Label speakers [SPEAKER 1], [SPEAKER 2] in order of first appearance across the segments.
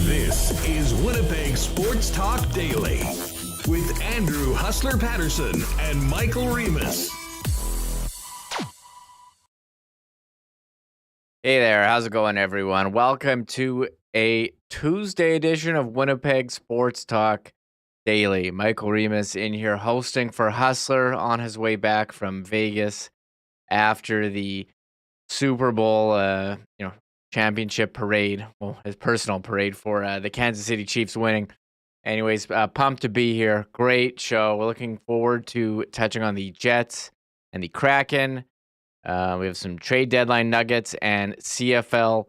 [SPEAKER 1] This is Winnipeg Sports Talk Daily with Andrew Hustler Paterson and Michael Remis.
[SPEAKER 2] Hey there, how's it going, everyone? Welcome to a Tuesday edition of Winnipeg Sports Talk Daily. Michael Remis in here hosting for Hustler on his way back from Vegas after the Super Bowl, championship parade. Well, his personal parade for the Kansas City Chiefs winning. Anyways, pumped to be here. Great show. We're looking forward to touching on the Jets and the Kraken. We have some trade deadline nuggets and CFL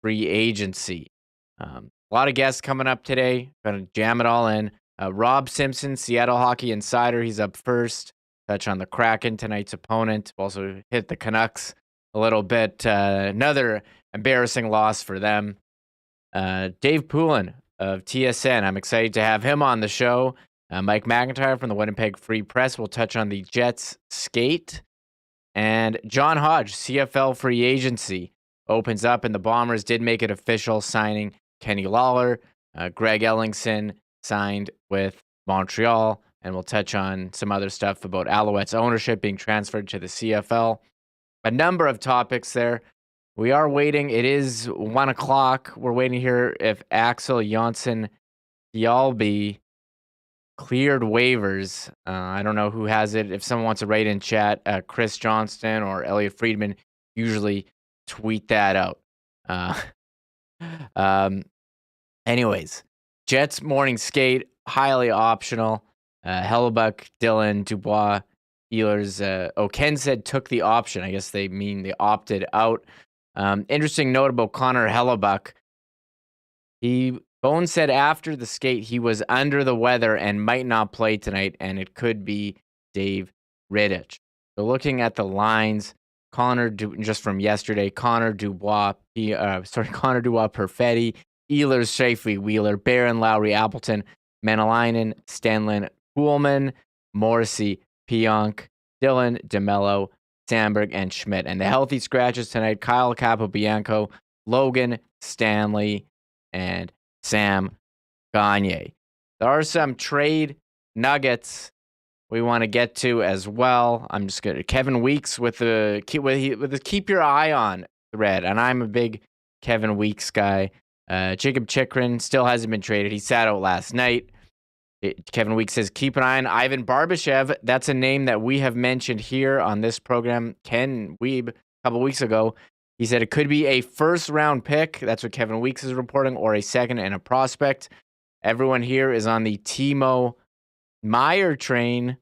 [SPEAKER 2] Free Agency. A lot of guests coming up today. Going to jam it all in. Rob Simpson, Seattle Hockey Insider. He's up first. Touch on the Kraken, tonight's opponent. Also hit the Canucks a little bit. Another embarrassing loss for them. Dave Poulin of TSN. I'm excited to have him on the show. Mike McIntyre from the Winnipeg Free Press will touch on the Jets skate. And John Hodge, CFL Free Agency, opens up, and the Bombers did make it official, signing Kenny Lawler. Greg Ellingson signed with Montreal, and we'll touch on some other stuff about Alouettes ownership being transferred to the CFL. A number of topics there. We are waiting. It is 1 o'clock. We're waiting to hear if Axel Jonsson-Fjallby cleared waivers. I don't know who has it. If someone wants to write in chat, Chris Johnston or Elliot Friedman usually tweet that out. Anyways, Jets morning skate, highly optional. Hellebuck, Dillon, Dubois, Ehlers. Ken said took the option. I guess they mean they opted out. Interesting note about Connor Hellebuck. Bones said after the skate he was under the weather and might not play tonight, and it could be Dave Rittich. So looking at the lines, just from yesterday, Connor Dubois, Perfetti, Ehlers, Shafee, Wheeler, Barron, Lowry, Appleton, Menelainen, Stenlin, Poulin, Morrissey, Pionk, Dillon, DeMello, Sandberg, and Schmidt. And the healthy scratches tonight, Kyle Capobianco, Logan, Stanley, and Sam Gagner. There are some trade nuggets we want to get to as well. I'm just going to Kevin Weeks with the keep your eye on thread, and I'm a big Kevin Weeks guy. Jacob Chikrin still hasn't been traded. He sat out last night. Kevin Weeks says keep an eye on Ivan Barbashev. That's a name that we have mentioned here on this program. Ken Weeb a couple weeks ago. He said it could be a first-round pick. That's what Kevin Weeks is reporting, or a second and a prospect. Everyone here is on the Timo Meier train.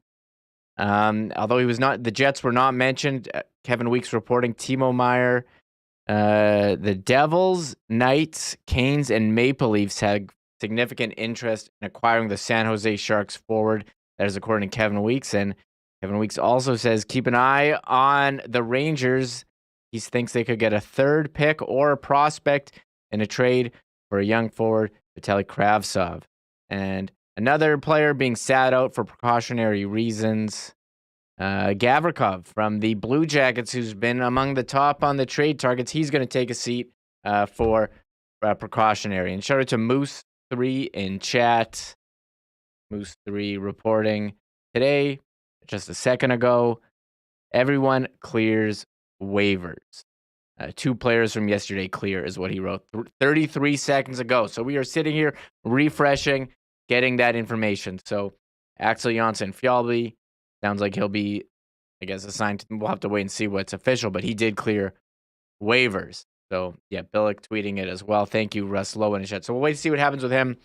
[SPEAKER 2] Although he was not, the Jets were not mentioned. Kevin Weeks reporting Timo Meier. The Devils, Knights, Canes, and Maple Leafs had significant interest in acquiring the San Jose Sharks forward. That is according to Kevin Weeks. And Kevin Weeks also says keep an eye on the Rangers. He thinks they could get a third pick or a prospect in a trade for a young forward, Vitaly Kravtsov. And another player being sat out for precautionary reasons, Gavrikov from the Blue Jackets, who's been among the top on the trade targets. He's going to take a seat for precautionary. And shout out to Moose3 in chat. Moose3 reporting today, just a second ago, everyone clears waivers. 2 players from yesterday clear is what he wrote 33 seconds ago. So we are sitting here refreshing, getting that information. So Axel Jonsson-Fjallby sounds like he'll be, I guess, assigned. We'll have to wait and see what's official, but he did clear waivers. So yeah, Billick tweeting it as well. Thank you, Russ Lowe in the chat. So we'll wait to see what happens with him.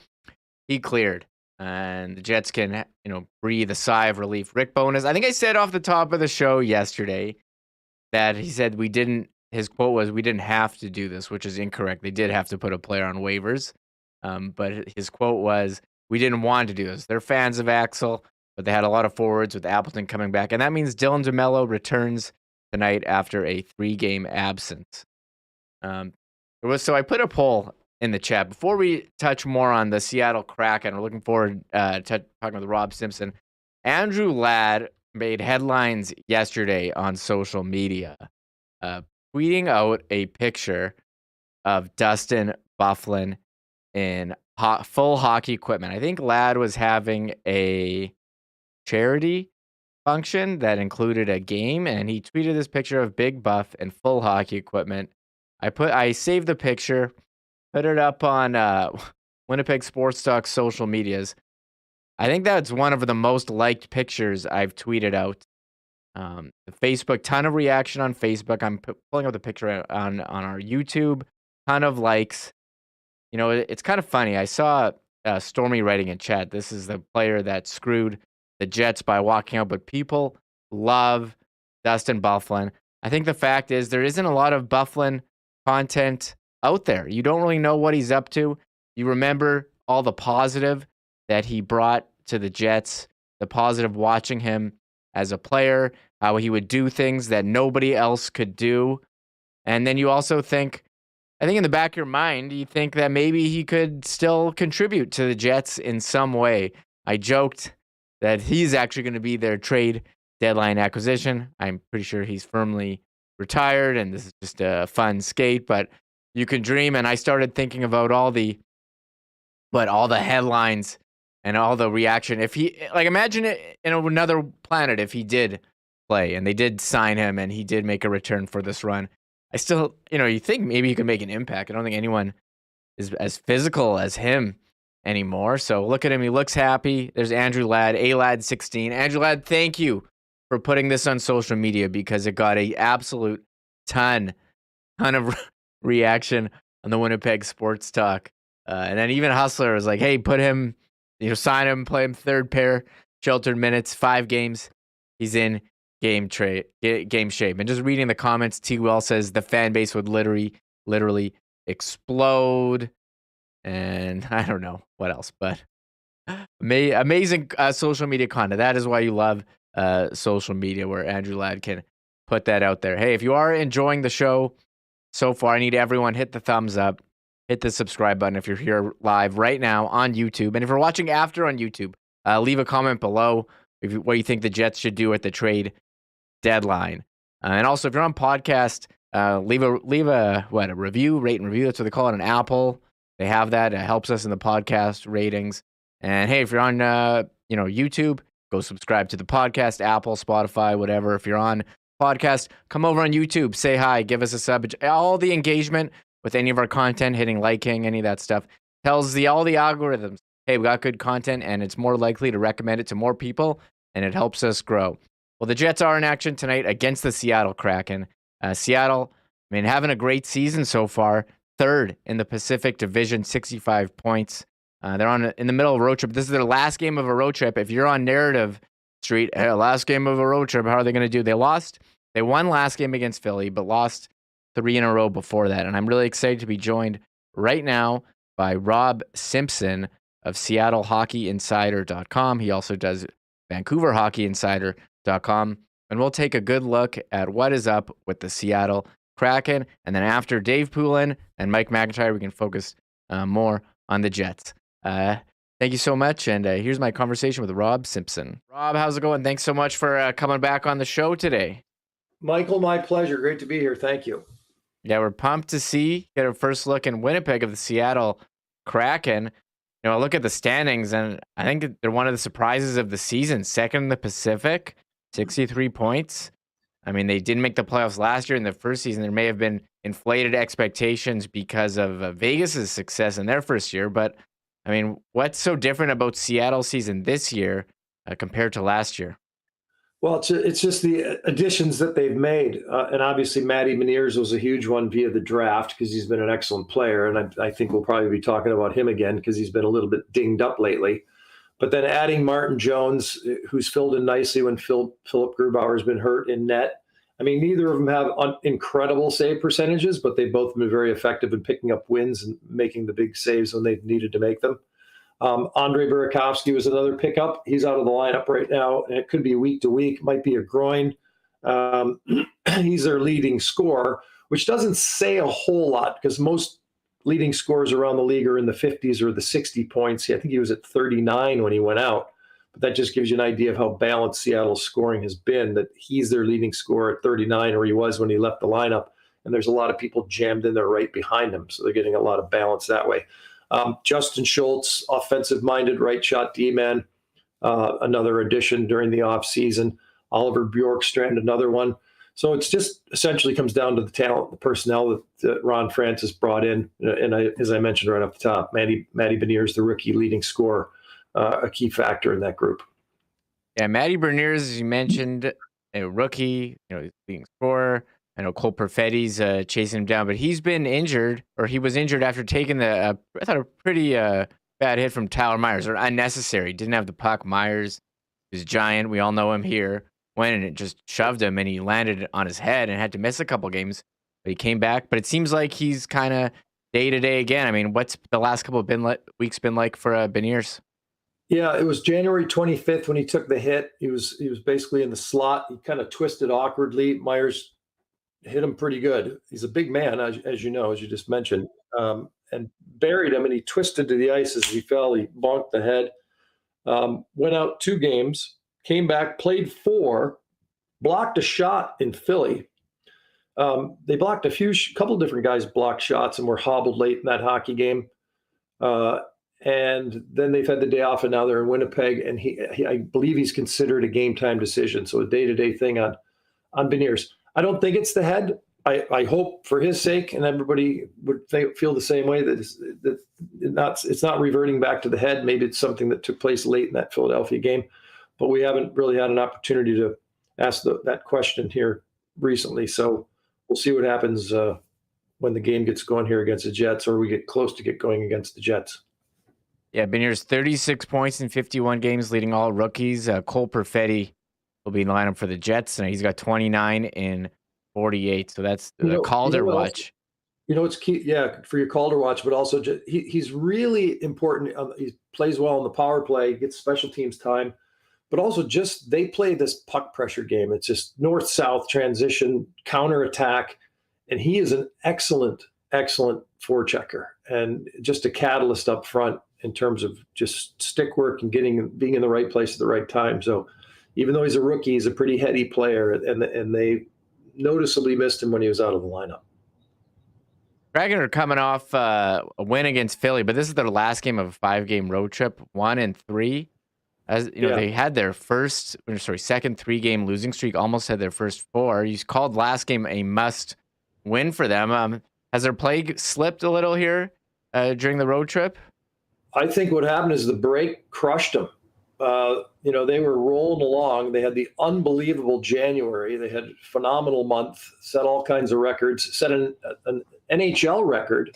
[SPEAKER 2] He cleared, and the Jets can, breathe a sigh of relief. Rick Bowness, I think I said off the top of the show yesterday that he said his quote was, "We didn't have to do this," which is incorrect. They did have to put a player on waivers. But his quote was, "We didn't want to do this." They're fans of Axel, but they had a lot of forwards with Appleton coming back. And that means Dylan DeMello returns tonight after a 3-game absence. So I put a poll in the chat. Before we touch more on the Seattle Kraken, we're looking forward to talking with Rob Simpson. Andrew Ladd made headlines yesterday on social media, tweeting out a picture of Dustin Byfuglien in full hockey equipment. I think Ladd was having a charity function that included a game, and he tweeted this picture of Big Buff in full hockey equipment. I saved the picture, put it up on Winnipeg Sports Talk social medias. I think that's one of the most liked pictures I've tweeted out. The Facebook, ton of reaction on Facebook. I'm pulling up the picture on our YouTube, ton of likes. You know, it's kind of funny. I saw Stormy writing in chat, this is the player that screwed the Jets by walking out, but people love Dustin Byfuglien. I think the fact is there isn't a lot of Byfuglien content out there. You don't really know what he's up to. You remember all the positive that he brought to the Jets, the positive watching him as a player, how he would do things that nobody else could do. And then you also think, I think in the back of your mind, you think that maybe he could still contribute to the Jets in some way. I joked that he's actually going to be their trade deadline acquisition. I'm pretty sure he's firmly retired and this is just a fun skate, but you can dream. And I started thinking about all the headlines and all the reaction. If he, imagine it in another planet, if he did play and they did sign him and he did make a return for this run. I still, you think maybe he could make an impact. I don't think anyone is as physical as him anymore. So look at him. He looks happy. There's Andrew Ladd, ALAD16. Andrew Ladd, thank you for putting this on social media because it got a absolute ton of reaction on the Winnipeg Sports Talk. And then even Hustler was like, hey, put him, sign him, play him third pair, sheltered minutes, 5 games. He's in game shape. And just reading the comments, T. Well says the fan base would literally explode. And I don't know what else, but amazing social media content. That is why you love social media, where Andrew Ladd can put that out there. Hey, if you are enjoying the show so far, I need everyone hit the thumbs up, hit the subscribe button if you're here live right now on YouTube. And if you're watching after on YouTube, leave a comment below what you think the Jets should do at the trade deadline. And also, if you're on podcast, leave a review, rate and review. That's what they call it on Apple. They have that. It helps us in the podcast ratings. And hey, if you're on YouTube, go subscribe to the podcast, Apple, Spotify, whatever. If you're on podcast, come over on YouTube, say hi, give us a sub. All the engagement with any of our content, hitting liking, any of that stuff, tells all the algorithms, hey, we got good content, and it's more likely to recommend it to more people, and it helps us grow. Well, the Jets are in action tonight against the Seattle Kraken. Seattle, having a great season so far. 3rd in the Pacific Division, 65 points. They're in the middle of a road trip. This is their last game of a road trip. If you're on Narrative Street, last game of a road trip, how are they going to do? They won last game against Philly, but lost 3 in a row before that. And I'm really excited to be joined right now by Rob Simpson of SeattleHockeyInsider.com. He also does VancouverHockeyInsider.com. And we'll take a good look at what is up with the Seattle Kraken. And then after Dave Poulin and Mike McIntyre, we can focus more on the Jets. Thank you so much. And here's my conversation with Rob Simpson. Rob, how's it going? Thanks so much for coming back on the show today.
[SPEAKER 3] Michael, my pleasure. Great to be here. Thank you.
[SPEAKER 2] Yeah, we're pumped to get a first look in Winnipeg of the Seattle Kraken. Look at the standings, and I think they're one of the surprises of the season. 2nd in the Pacific, 63 points. They didn't make the playoffs last year in the first season. There may have been inflated expectations because of Vegas's success in their first year. But, what's so different about Seattle's season this year compared to last year?
[SPEAKER 3] Well, it's just the additions that they've made. And obviously, Matty Beniers was a huge one via the draft because he's been an excellent player. And I think we'll probably be talking about him again because he's been a little bit dinged up lately. But then adding Martin Jones, who's filled in nicely when Philip Grubauer has been hurt in net. I mean, neither of them have incredible save percentages, but they've both been very effective in picking up wins and making the big saves when they've needed to make them. Andre Burakovsky was another pickup. He's out of the lineup right now, and it could be week to week, might be a groin. He's their leading scorer, which doesn't say a whole lot because most leading scorers around the league are in the 50s or the 60 points. I think he was at 39 when he went out. But that just gives you an idea of how balanced Seattle's scoring has been, that he's their leading scorer at 39, or he was when he left the lineup. And there's a lot of people jammed in there right behind him. So they're getting a lot of balance that way. Justin Schultz, offensive-minded right shot D-man, another addition during the offseason. Oliver Bjorkstrand, another one. So it's just essentially comes down to the talent, the personnel that Ron Francis brought in. And as I mentioned right off the top, Matty Beniers, the rookie leading scorer, a key factor in that group.
[SPEAKER 2] Yeah, Matty Beniers, as you mentioned, a rookie, leading scorer. I know Cole Perfetti's chasing him down, but he's been injured, or he was injured after taking I thought a pretty bad hit from Tyler Myers, or unnecessary. Didn't have the puck. Myers is giant. We all know him here. Went and it just shoved him, and he landed on his head and had to miss a couple games. But he came back. But it seems like he's kind of day to day again. I mean, what's the last couple of weeks been like for Beniers?
[SPEAKER 3] Yeah, it was January 25th when he took the hit. He was basically in the slot. He kind of twisted awkwardly. Myers hit him pretty good. He's a big man, as you know, as you just mentioned, and buried him, and he twisted to the ice as he fell. He bonked the head, went out 2 games, came back, played 4, blocked a shot in Philly. They blocked couple different guys blocked shots and were hobbled late in that hockey game. And then they've had the day off, and now they're in Winnipeg, and I believe he's considered a game time decision. So a day-to-day thing on Beniers. I don't think it's the head. I hope for his sake, and everybody would feel the same way, that it's not reverting back to the head. Maybe it's something that took place late in that Philadelphia game, but we haven't really had an opportunity to ask that question here recently. So we'll see what happens when the game gets going here against the Jets, or we get close to get going against the Jets.
[SPEAKER 2] Yeah, Beniers 36 points in 51 games, leading all rookies. Cole Perfetti will be in the lineup for the Jets, and he's got 29 in 48. So that's the Calder watch.
[SPEAKER 3] It's key, yeah, for your Calder watch, but also he's really important. He plays well on the power play, gets special teams time, but also they play this puck pressure game. It's just north-south transition, counterattack, and he is an excellent forechecker and just a catalyst up front in terms of just stick work and being in the right place at the right time. So even though he's a rookie, he's a pretty heady player, and they noticeably missed him when he was out of the lineup.
[SPEAKER 2] Kraken are coming off a win against Philly, but this is their last game of a 5-game road trip, 1-3. As you know, They had their second 3-game losing streak, almost had their first 4. You called last game a must win for them. Has their play slipped a little here during the road trip?
[SPEAKER 3] I think what happened is the break crushed them. They were rolling along. They had the unbelievable January. They had a phenomenal month, set all kinds of records, set an NHL record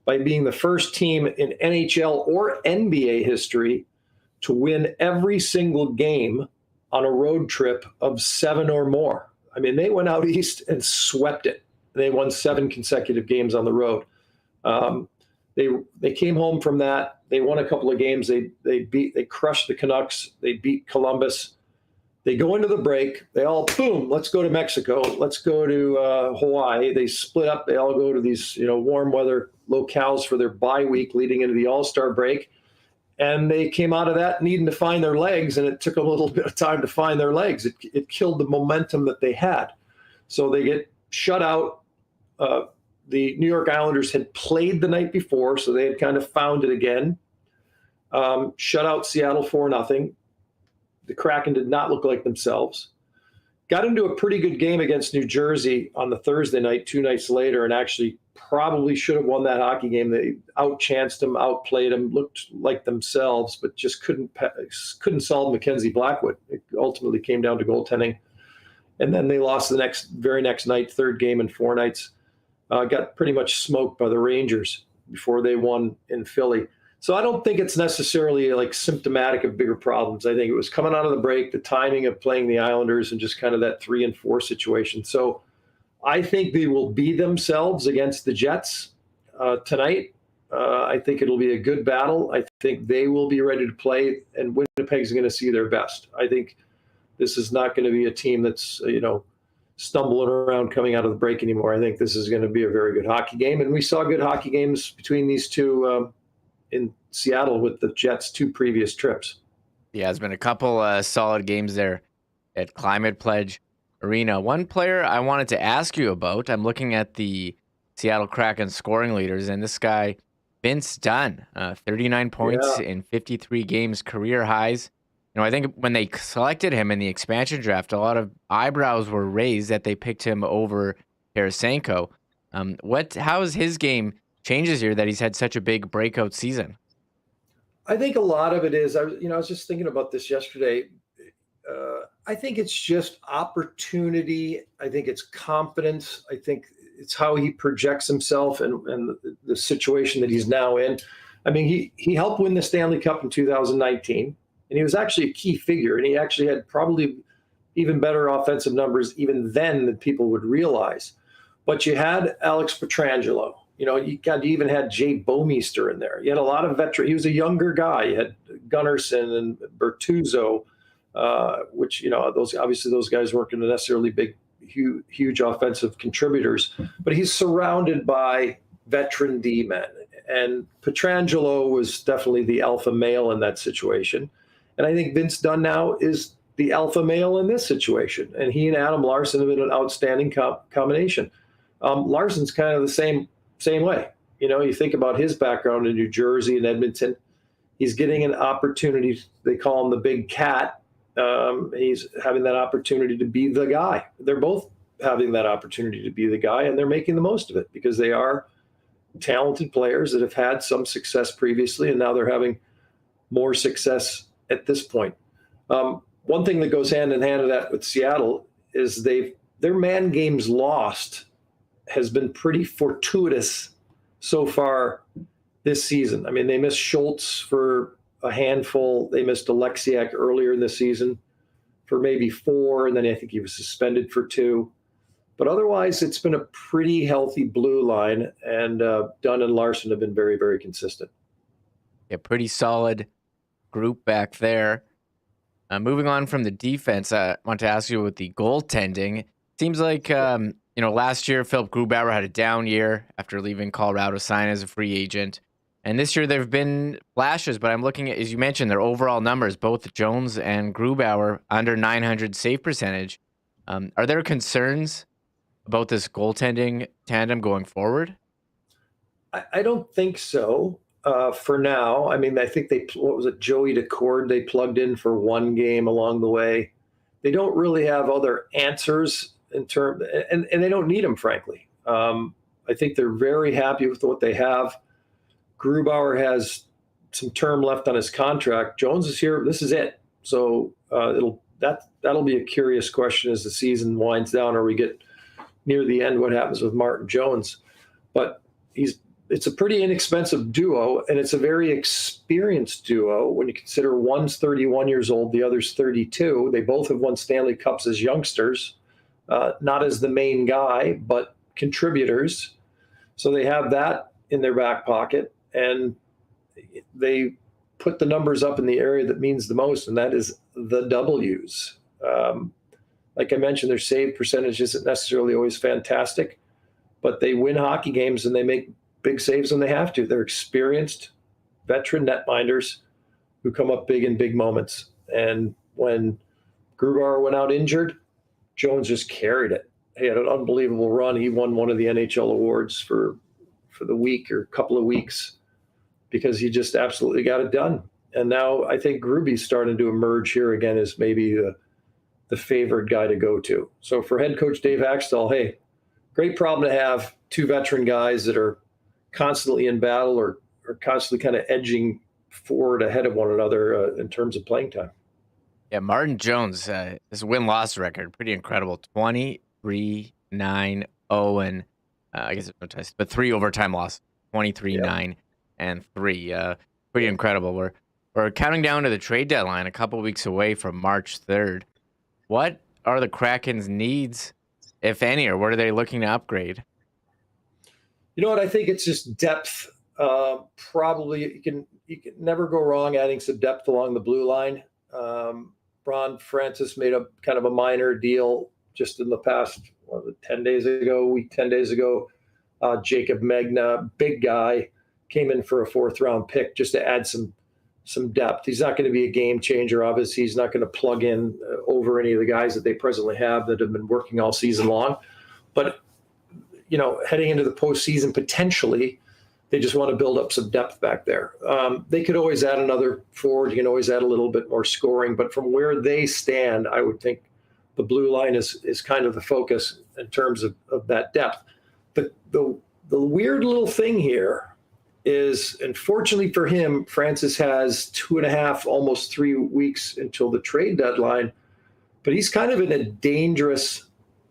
[SPEAKER 3] by being the first team in NHL or NBA history to win every single game on a road trip of 7 or more. I mean, they went out east and swept it. They won 7 consecutive games on the road. They came home from that. They won a couple of games. They crushed the Canucks. They beat Columbus. They go into the break. They all, boom, let's go to Mexico. Let's go to Hawaii. They split up. They all go to these warm weather locales for their bye week leading into the All-Star break. And they came out of that needing to find their legs, and it took them a little bit of time to find their legs. It killed the momentum that they had. So they get shut out. The New York Islanders had played the night before, so they had kind of found it again. Shut out Seattle 4-0. The Kraken did not look like themselves. Got into a pretty good game against New Jersey on the Thursday night, 2 nights later, and actually probably should have won that hockey game. They outchanced them, outplayed them, looked like themselves, but just couldn't solve Mackenzie Blackwood. It ultimately came down to goaltending. And then they lost the very next night, 3rd game in 4 nights. Got pretty much smoked by the Rangers before they won in Philly. So I don't think it's necessarily like symptomatic of bigger problems. I think it was coming out of the break, the timing of playing the Islanders, and just kind of that 3-4 situation. So I think they will be themselves against the Jets tonight. I think it'll be a good battle. I think they will be ready to play, and Winnipeg's going to see their best. I think this is not going to be a team that's, stumbling around coming out of the break anymore. I think this is going to be a very good hockey game. And we saw good hockey games between these two in Seattle with the Jets' 2 previous trips.
[SPEAKER 2] Yeah, there's been a couple solid games there at Climate Pledge Arena. One player I wanted to ask you about, I'm looking at the Seattle Kraken scoring leaders, and this guy, Vince Dunn, 39 points in 53 games, career highs. I think when they selected him in the expansion draft, a lot of eyebrows were raised that they picked him over Tarasenko. How has his game changes here that he's had such a big breakout season?
[SPEAKER 3] I think a lot of it is, I was just thinking about this yesterday. I think it's just opportunity. I think it's confidence. I think it's how he projects himself and the situation that he's now in. I mean, he helped win the Stanley Cup in 2019. And he was actually a key figure, and he actually had probably even better offensive numbers even then than people would realize. But you had Alex Pietrangelo. You even had Jay Bouwmeester in there. You had a lot of veterans. He was a younger guy. You had Gunnarsson and Bertuzzo, which, those guys weren't going to necessarily be huge offensive contributors. But he's surrounded by veteran D-men. And Pietrangelo was definitely the alpha male in that situation. And I think Vince Dunn now is the alpha male in this situation. And he and Adam Larsson have been an outstanding combination. Larsson's kind of the same way. You think about his background in New Jersey and Edmonton. He's getting an opportunity. They call him the big cat. He's having that opportunity to be the guy. They're both having that opportunity to be the guy, and they're making the most of it because they are talented players that have had some success previously, and now they're having more success at this point. One thing that goes hand in hand with that with Seattle is their man games lost has been pretty fortuitous so far this season. I mean, they missed Schultz for a handful. They missed Alexiak earlier in the season for maybe 4, and then I think he was suspended for 2. But otherwise, it's been a pretty healthy blue line, and Dunn and Larsson have been very, very consistent.
[SPEAKER 2] Yeah, pretty solid group back there. Moving on from the defense, I want to ask you about the goaltending. Seems like, last year, Philip Grubauer had a down year after leaving Colorado, signed as a free agent. And this year, there have been flashes, but I'm looking at, as you mentioned, their overall numbers, both Jones and Grubauer, under 900 save percentage. Are there concerns about this goaltending tandem going forward?
[SPEAKER 3] I don't think so. For now, I mean, I think Joey Decord they plugged in for 1 game along the way. They don't really have other answers in terms, and they don't need them, frankly. I think they're very happy with what they have. Grubauer has some term left on his contract. Jones is here. This is it. So that'll be a curious question as the season winds down or we get near the end. What happens with Martin Jones? But it's a pretty inexpensive duo, and it's a very experienced duo when you consider one's 31 years old, the other's 32. They both have won Stanley Cups as youngsters, not as the main guy, but contributors. So they have that in their back pocket, and they put the numbers up in the area that means the most, and that is the W's. Like I mentioned, their save percentage isn't necessarily always fantastic, but they win hockey games and they make big saves when they have to. They're experienced veteran netminders who come up big in big moments. And when Grubauer went out injured, Jones just carried it. He had an unbelievable run. He won one of the NHL awards for the week or couple of weeks because he just absolutely got it done. And now I think Gruby's starting to emerge here again as maybe the favored guy to go to. So for head coach Dave Axtell, hey, great problem to have, 2 veteran guys that are constantly in battle or constantly kind of edging forward ahead of one another in terms of playing time.
[SPEAKER 2] Yeah, Martin Jones, his win-loss record, pretty incredible. 23-9-0, and I guess it's no test, but 3 overtime losses, 23-9 and 3. Pretty incredible. We're counting down to the trade deadline, a couple weeks away from March 3rd. What are the Kraken's needs, if any, or what are they looking to upgrade?
[SPEAKER 3] You know what? I think it's just depth. Probably you can never go wrong adding some depth along the blue line. Ron Francis made a kind of a minor deal just in the past 10 days ago. Jacob Magna, big guy, came in for a 4th-round pick just to add some depth. He's not going to be a game changer. Obviously, he's not going to plug in over any of the guys that they presently have that have been working all season long. But, heading into the postseason, potentially, they just want to build up some depth back there. They could always add another forward. You can always add a little bit more scoring. But from where they stand, I would think the blue line is kind of the focus in terms of that depth. The weird little thing here is, unfortunately for him, Francis has 2.5, almost 3 weeks until the trade deadline, but he's kind of in a dangerous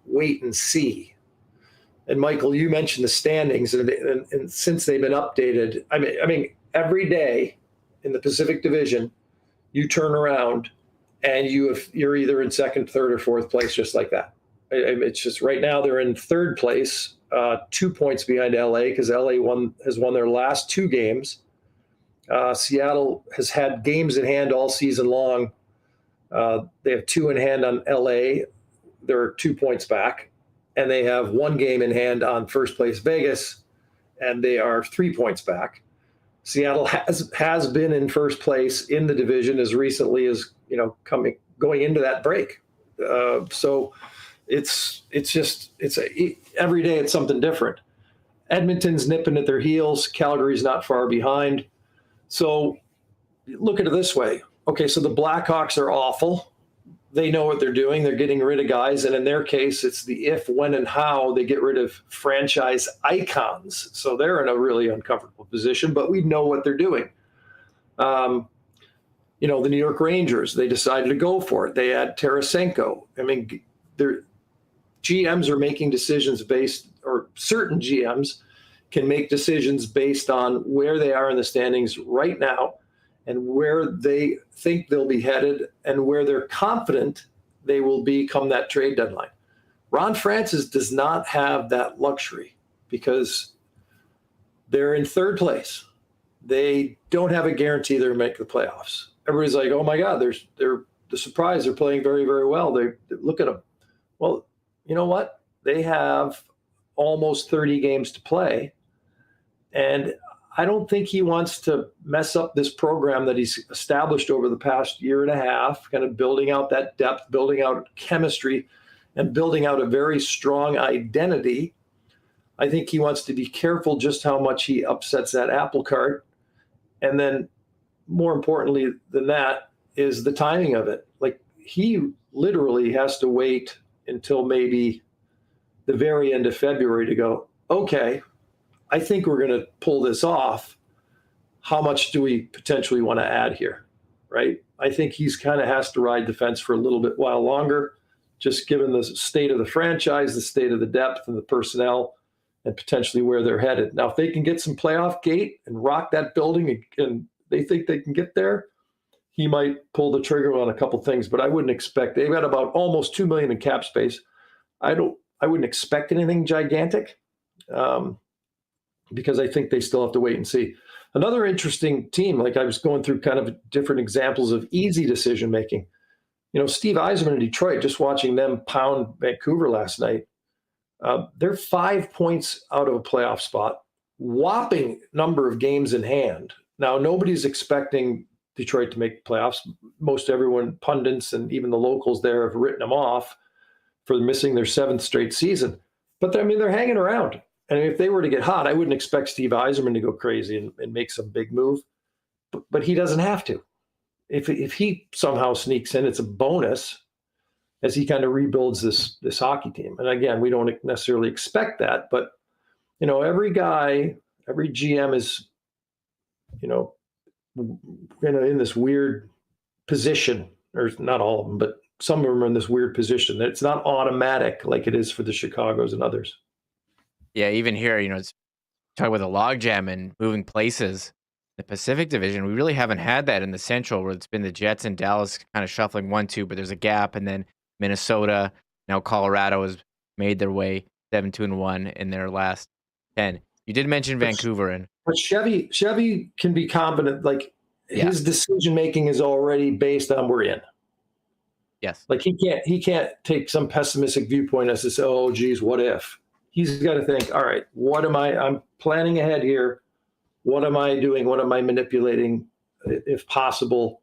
[SPEAKER 3] wait and see. And Michael, you mentioned the standings, and since they've been updated, I mean, every day in the Pacific Division, you turn around and you're either in second, third, or fourth place, just like that. It's just right now they're in third place, 2 points behind LA because LA has won their last 2 games. Seattle has had games in hand all season long. They have 2 in hand on LA. They're 2 points back. And they have 1 game in hand on first place Vegas, and they are 3 points back. Seattle has been in first place in the division as recently as going into that break. So it's every day it's something different. Edmonton's nipping at their heels. Calgary's not far behind. So look at it this way. Okay, so the Blackhawks are awful. They know what they're doing. They're getting rid of guys. And in their case, it's the if, when, and how they get rid of franchise icons. So they're in a really uncomfortable position, but we know what they're doing. The New York Rangers, they decided to go for it. They add Tarasenko. I mean, their GMs are making decisions certain GMs can make decisions based on where they are in the standings right now, and where they think they'll be headed and where they're confident they will be come that trade deadline. Ron Francis does not have that luxury because they're in third place. They don't have a guarantee they'll make the playoffs. Everybody's like, oh my God, they're the surprise. They're playing very, very well. They look at them. Well, you know what? They have almost 30 games to play. And I don't think he wants to mess up this program that he's established over the past year and a half, kind of building out that depth, building out chemistry, and building out a very strong identity. I think he wants to be careful just how much he upsets that apple cart. And then more importantly than that is the timing of it. Like, he literally has to wait until maybe the very end of February to go, okay, I think we're going to pull this off. How much do we potentially want to add here, right? I think he's kind of has to ride the fence for a little bit while longer, just given the state of the franchise, the state of the depth and the personnel, and potentially where they're headed. Now, if they can get some playoff gate and rock that building and they think they can get there, he might pull the trigger on a couple things, but I wouldn't expect. They've got about almost $2 million in cap space. I wouldn't expect anything gigantic. Because I think they still have to wait and see. Another interesting team, like I was going through kind of different examples of easy decision-making. Steve Yzerman in Detroit, just watching them pound Vancouver last night, they're 5 points out of a playoff spot, whopping number of games in hand. Now, nobody's expecting Detroit to make the playoffs. Most everyone, pundits and even the locals there, have written them off for missing their 7th straight season. But they're hanging around. And if they were to get hot, I wouldn't expect Steve Yzerman to go crazy and make some big move. But he doesn't have to. If he somehow sneaks in, it's a bonus as he kind of rebuilds this hockey team. And again, we don't necessarily expect that. But, every guy, every GM is, in this weird position. Or not all of them, but some of them are in this weird position that it's not automatic like it is for the Chicagos and others.
[SPEAKER 2] Yeah, even here, it's talking about the logjam and moving places. the Pacific Division, we really haven't had that in the Central, where it's been the Jets and Dallas kind of shuffling 1-2, but there's a gap, and then Minnesota, now Colorado has made their way 7-2-1 in their last 10. You did mention Vancouver, and
[SPEAKER 3] but Chevy can be confident. Like his decision making is already based on we're in.
[SPEAKER 2] Yes,
[SPEAKER 3] like he can't take some pessimistic viewpoint as to say, oh geez, what if? He's got to think, all right, I'm planning ahead here. What am I doing? What am I manipulating, if possible,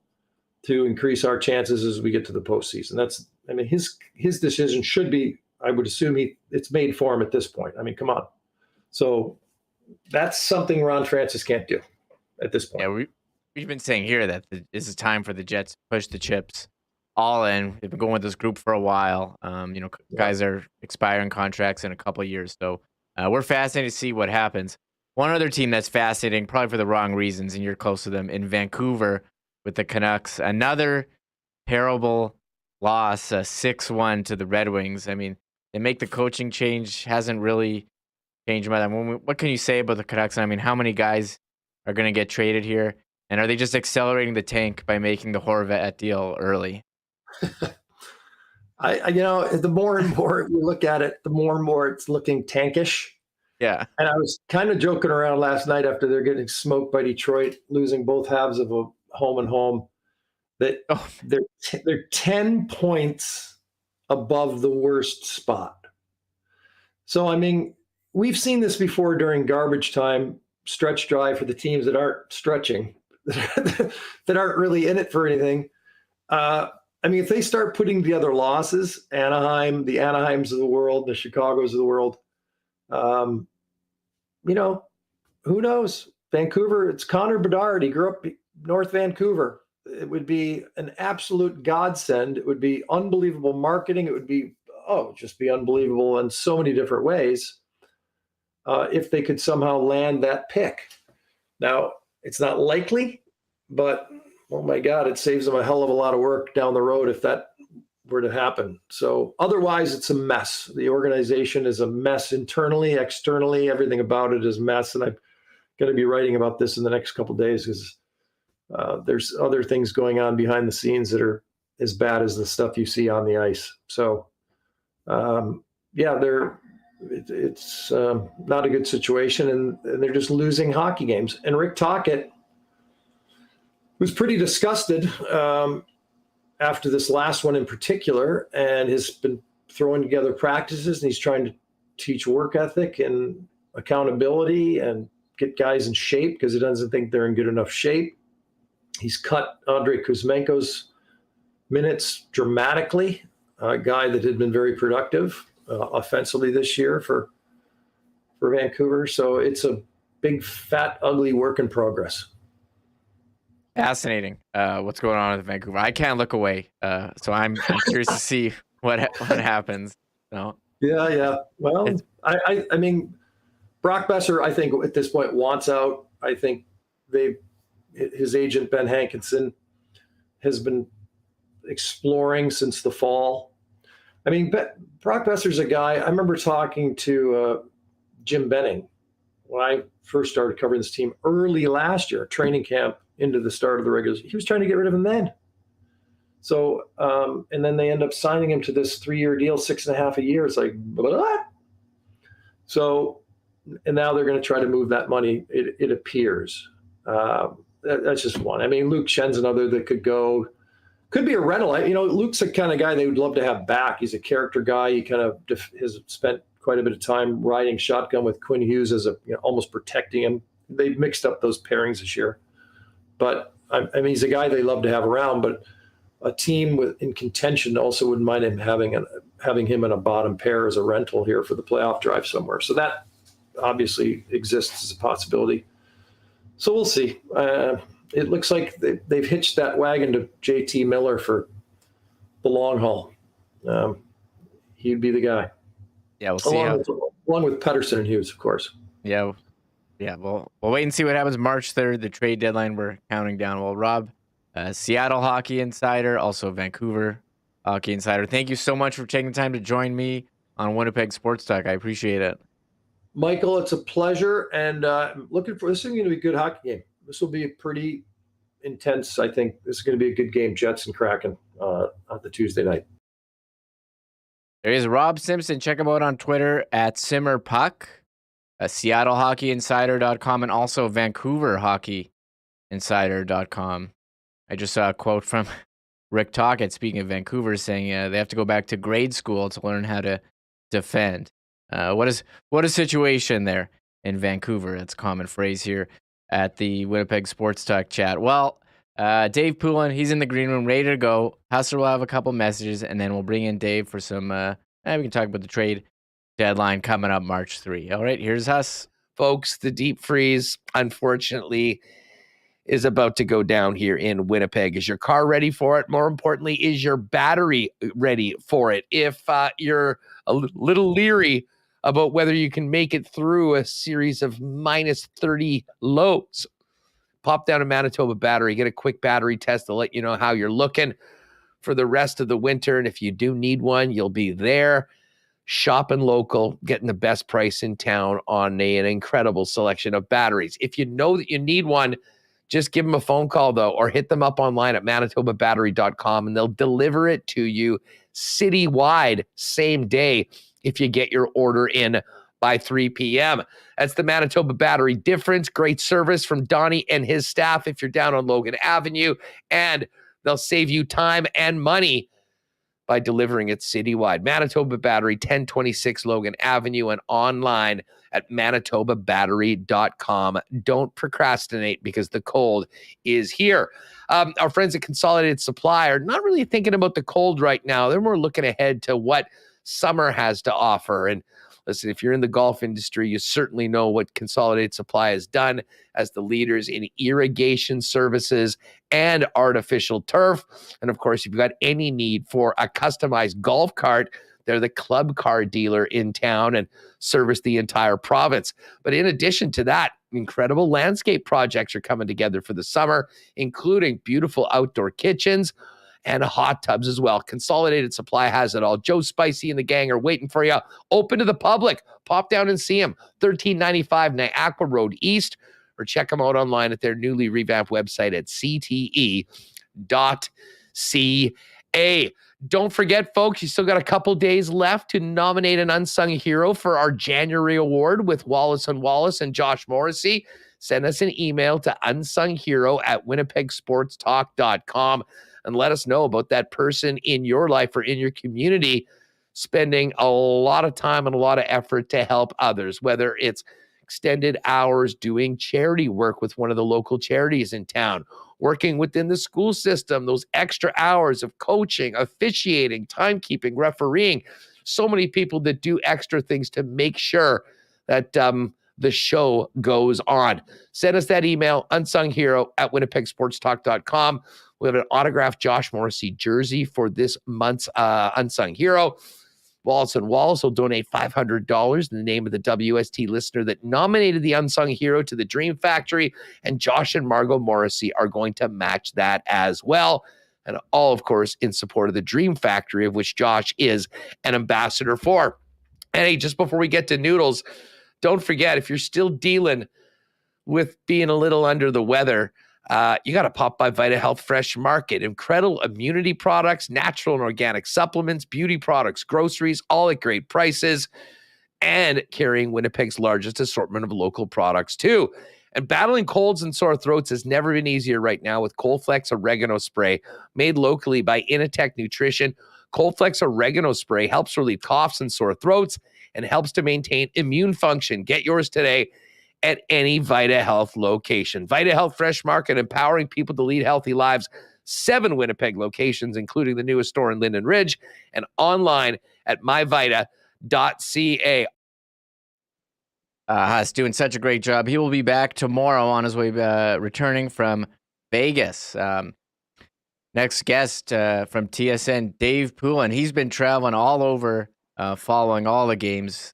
[SPEAKER 3] to increase our chances as we get to the postseason? His decision should be, I would assume it's made for him at this point. I mean, come on. So that's something Ron Francis can't do at this point.
[SPEAKER 2] Yeah, we've been saying here that this is time for the Jets to push the chips all in. They've been going with this group for a while. Guys are expiring contracts in a couple of years. So we're fascinated to see what happens. One other team that's fascinating, probably for the wrong reasons, and you're close to them, in Vancouver with the Canucks. Another terrible loss, 6-1 to the Red Wings. I mean, they make the coaching change, hasn't really changed my mind. What can you say about the Canucks? I mean, how many guys are going to get traded here? And are they just accelerating the tank by making the Horvat deal early?
[SPEAKER 3] The more and more you look at it, the more and more it's looking tankish.
[SPEAKER 2] Yeah.
[SPEAKER 3] And I was kind of joking around last night after they're getting smoked by Detroit, losing both halves of a home and home, that they're 10 points above the worst spot. So, I mean, we've seen this before during garbage time, stretch drive for the teams that aren't stretching, that aren't really in it for anything. If they start putting together losses, the Anaheims of the world, the Chicagos of the world, who knows? Vancouver, it's Connor Bedard. He grew up North Vancouver. It would be an absolute godsend. It would be unbelievable marketing. It would be, just be unbelievable in so many different ways if they could somehow land that pick. Now, it's not likely, but oh my God, it saves them a hell of a lot of work down the road if that were to happen. So otherwise, it's a mess. The organization is a mess internally, externally. Everything about it is a mess. And I'm going to be writing about this in the next couple of days because there's other things going on behind the scenes that are as bad as the stuff you see on the ice. So, it's not a good situation, and they're just losing hockey games. And Rick Tocchet was pretty disgusted after this last one in particular, and has been throwing together practices, and he's trying to teach work ethic and accountability and get guys in shape because he doesn't think they're in good enough shape. He's cut Andrei Kuzmenko's minutes dramatically, a guy that had been very productive offensively this year for Vancouver. So it's a big, fat, ugly work in progress.
[SPEAKER 2] Fascinating. What's going on with Vancouver? I can't look away. So I'm curious to see what happens. No.
[SPEAKER 3] Yeah. Well, I mean, Brock Besser, I think at this point wants out. I think his agent Ben Hankinson has been exploring since the fall. I mean, Brock Besser's a guy. I remember talking to Jim Benning when I first started covering this team early last year, training camp into the start of the regular season. He was trying to get rid of him then. So, and then they end up signing him to this 3-year deal, 6.5 a year. It's like, what? So, and now they're going to try to move that money, it appears. That's just one. I mean, Luke Schen's another that could go. Could be a rental. Luke's the kind of guy they would love to have back. He's a character guy. He kind of has spent quite a bit of time riding shotgun with Quinn Hughes as almost protecting him. They mixed up those pairings this year. But, I mean, he's a guy they love to have around. But a team in contention also wouldn't mind him having him in a bottom pair as a rental here for the playoff drive somewhere. So that obviously exists as a possibility. So we'll see. It looks like they've hitched that wagon to JT Miller for the long haul. He'd be the guy.
[SPEAKER 2] Yeah, we'll see.
[SPEAKER 3] Along with Paterson and Hughes, of course.
[SPEAKER 2] Yeah. We'll wait and see what happens. March 3rd, the trade deadline. We're counting down. Well, Rob, Seattle hockey insider, also Vancouver hockey insider. Thank you so much for taking the time to join me on Winnipeg Sports Talk. I appreciate it.
[SPEAKER 3] Michael, it's a pleasure, and looking for this is going to be a good hockey game. this will be a pretty intense. I think this is going to be a good game. Jets and Kraken on the Tuesday night.
[SPEAKER 2] There is Rob Simpson. Check him out on Twitter at SimmerPuck, SeattleHockeyInsider.com, and also VancouverHockeyInsider.com. I just saw a quote from Rick Tocchet, speaking of Vancouver, saying they have to go back to grade school to learn how to defend. What a situation there in Vancouver. That's a common phrase here at the Winnipeg Sports Talk chat. Well, Dave Poulin, he's in the green room, ready to go. Hustler will have a couple messages, and then we'll bring in Dave for some, we can talk about the trade deadline coming up March 3. All right, here's Huss.
[SPEAKER 4] Folks, the deep freeze, unfortunately, is about to go down here in Winnipeg. Is your car ready for it? More importantly, is your battery ready for it? If you're a little leery about whether you can make it through a series of minus 30 lows, pop down to Manitoba Battery, get a quick battery test to let you know how you're looking for the rest of the winter. And if you do need one, you'll be there. Shopping local, getting the best price in town on an incredible selection of batteries. If you know that you need one, just give them a phone call, though, or hit them up online at manitobabattery.com, and they'll deliver it to you citywide same day if you get your order in by 3 p.m. That's the Manitoba Battery difference. Great service from Donnie and his staff if you're down on Logan Avenue, and they'll save you time and money by delivering it citywide. Manitoba Battery, 1026 Logan Avenue, and online at manitobabattery.com. Don't procrastinate because the cold is here. Our friends at Consolidated Supply are not really thinking about the cold right now. They're more looking ahead to what summer has to offer. And listen, if you're in the golf industry, you certainly know what Consolidated Supply has done as the leaders in irrigation services and artificial turf. And of course, if you've got any need for a customized golf cart, they're the club car dealer in town and service the entire province. But in addition to that, incredible landscape projects are coming together for the summer, including beautiful outdoor kitchens and hot tubs as well. Consolidated Supply has it all. Joe Spicy and the gang are waiting for you. Open to the public. Pop down and see them. 1395 Niagara Road East, or check them out online at their newly revamped website at cte.ca. Don't forget, folks, you still got a couple days left to nominate an unsung hero for our January award with Wallace and Wallace and Josh Morrissey. Send us an email to unsunghero@winnipegsportstalk.com and let us know about that person in your life or in your community spending a lot of time and a lot of effort to help others, whether it's extended hours doing charity work with one of the local charities in town, working within the school system, those extra hours of coaching, officiating, timekeeping, refereeing. So many people that do extra things to make sure that the show goes on. Send us that email, unsunghero@winnipegsportstalk.com. We have an autographed Josh Morrissey jersey for this month's Unsung Hero. Wallace and Wallace will donate $500 in the name of the WST listener that nominated the Unsung Hero to the Dream Factory, and Josh and Margot Morrissey are going to match that as well. And all, of course, in support of the Dream Factory, of which Josh is an ambassador for. And hey, just before we get to noodles, don't forget, if you're still dealing with being a little under the weather, you got to pop by Vita Health Fresh Market. Incredible immunity products, natural and organic supplements, beauty products, groceries, all at great prices, and carrying Winnipeg's largest assortment of local products too. And battling colds and sore throats has never been easier right now with Coldflex Oregano Spray, made locally by Initech Nutrition. Coldflex Oregano Spray helps relieve coughs and sore throats and helps to maintain immune function. Get yours today at any Vita Health location. Vita Health Fresh Market, empowering people to lead healthy lives. 7 Winnipeg locations, including the newest store in Linden Ridge, and online at myvita.ca.
[SPEAKER 2] Haas doing such a great job. He will be back tomorrow on his way returning from Vegas. Next guest from TSN, Dave Poulin. He's been traveling all over, following all the games.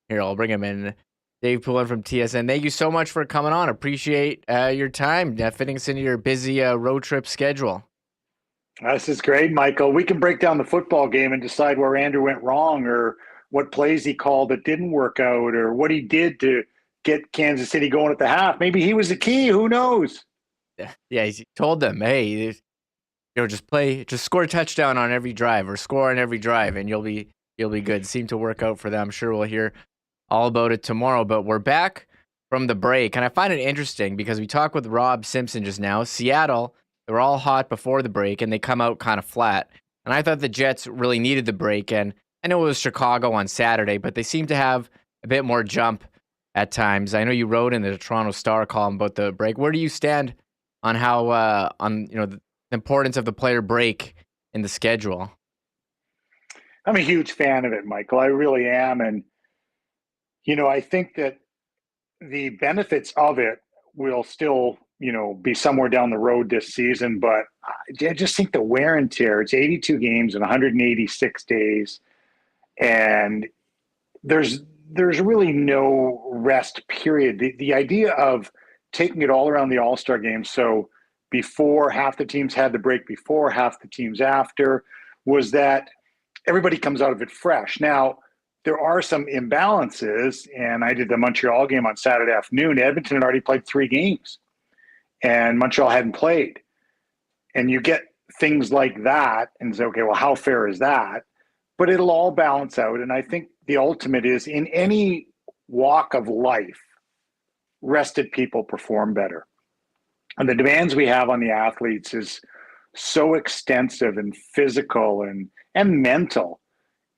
[SPEAKER 2] Here, I'll bring him in. Dave Poulin from TSN. Thank you so much for coming on. Appreciate your time, fitting us into your busy road trip schedule.
[SPEAKER 5] This is great, Michael. We can break down the football game and decide where Andrew went wrong, or what plays he called that didn't work out, or what he did to get Kansas City going at the half. Maybe he was the key. Who knows?
[SPEAKER 2] Yeah, he told them, hey, just score a touchdown on every drive or score on every drive, and you'll be good. Seemed to work out for them. I'm sure we'll hear all about it tomorrow. But we're back from the break, and I find it interesting because we talked with Rob Simpson just now. Seattle, they were all hot before the break, and they come out kind of flat. And I thought the Jets really needed the break, and I know it was Chicago on Saturday, but they seem to have a bit more jump at times. I know you wrote in the Toronto Star column about the break. Where do you stand on how the importance of the player break in the schedule?
[SPEAKER 5] I'm a huge fan of it, Michael. I really am. And, I think that the benefits of it will still, be somewhere down the road this season. But I just think the wear and tear, it's 82 games in 186 days. And there's really no rest period. The idea of taking it all around the All-Star game, so before half the teams had the break before, half the teams after, was that everybody comes out of it fresh. Now, there are some imbalances, and I did the Montreal game on Saturday afternoon. Edmonton had already played 3 games, and Montreal hadn't played. And you get things like that and say, okay, well, how fair is that? But it'll all balance out. And I think the ultimate is in any walk of life, rested people perform better. And the demands we have on the athletes is so extensive and physical and mental.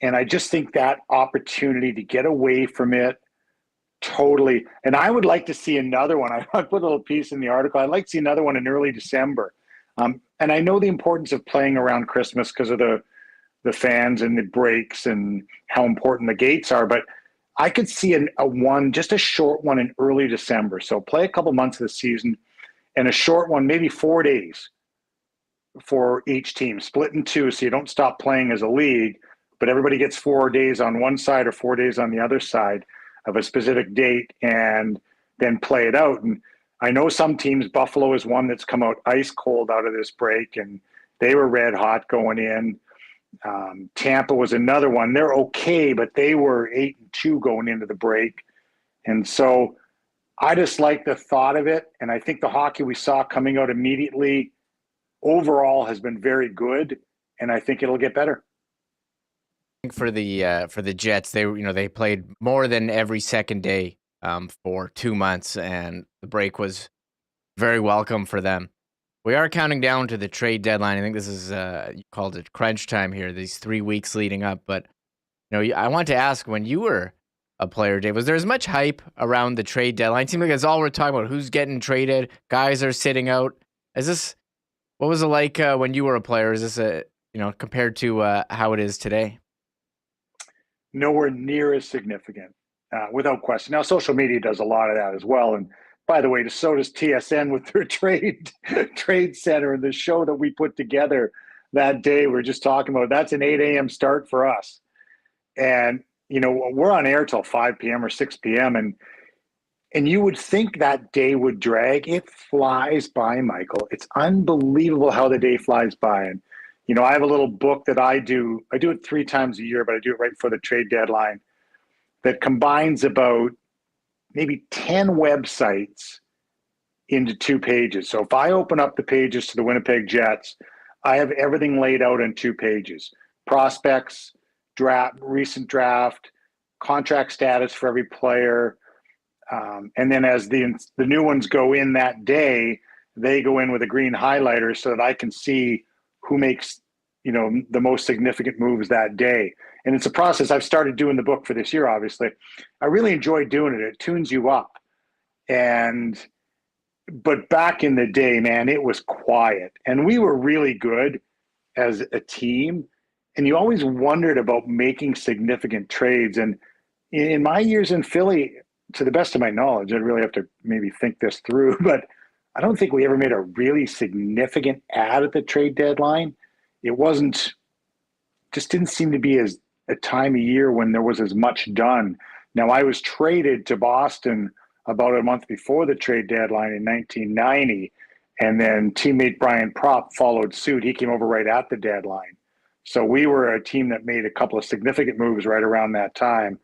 [SPEAKER 5] And I just think that opportunity to get away from it totally. And I would like to see another one. I put a little piece in the article. I'd like to see another one in early December. And I know the importance of playing around Christmas because of the fans and the breaks and how important the gates are. But I could see just a short one in early December. So play a couple months of the season and a short one, maybe 4 days for each team, split in 2 so you don't stop playing as a league, but everybody gets 4 days on one side or 4 days on the other side of a specific date and then play it out. And I know some teams, Buffalo is one that's come out ice cold out of this break, and they were red hot going in. Tampa was another one. They're okay, but they were 8-2 going into the break. And so I just like the thought of it. And I think the hockey we saw coming out immediately overall has been very good. And I think it'll get better.
[SPEAKER 2] For the Jets, they played more than every second day for 2 months, and the break was very welcome for them. We are counting down to the trade deadline. I think this is you called it crunch time here. These 3 weeks leading up, but I want to ask, when you were a player, Dave, was there as much hype around the trade deadline? It seemed like that's all we're talking about. Who's getting traded? Guys are sitting out. What was it like when you were a player? Is this compared to how it is today?
[SPEAKER 5] Nowhere near as significant, without question. Now, social media does a lot of that as well. And by the way, so does TSN with their trade center and the show that we put together that day. We're just talking about, that's an 8 a.m. start for us. And, we're on air till 5 p.m. or 6 p.m. And you would think that day would drag. It flies by, Michael. It's unbelievable how the day flies by. And, I have a little book that I do it 3 times a year, but I do it right before the trade deadline, that combines about maybe 10 websites into 2 pages. So if I open up the pages to the Winnipeg Jets, I have everything laid out in 2 pages. Prospects, draft, recent draft, contract status for every player. And then as the new ones go in that day, they go in with a green highlighter so that I can see who makes, the most significant moves that day. And it's a process. I've started doing the book for this year, obviously. I really enjoy doing it. It tunes you up. But back in the day, man, it was quiet. And we were really good as a team. And you always wondered about making significant trades. And in my years in Philly, to the best of my knowledge, I'd really have to maybe think this through, but I don't think we ever made a really significant ad at the trade deadline. It just didn't seem to be as a time of year when there was as much done. Now, I was traded to Boston about a month before the trade deadline in 1990, and then teammate Brian Propp followed suit. He came over right at the deadline. So we were a team that made a couple of significant moves right around that time.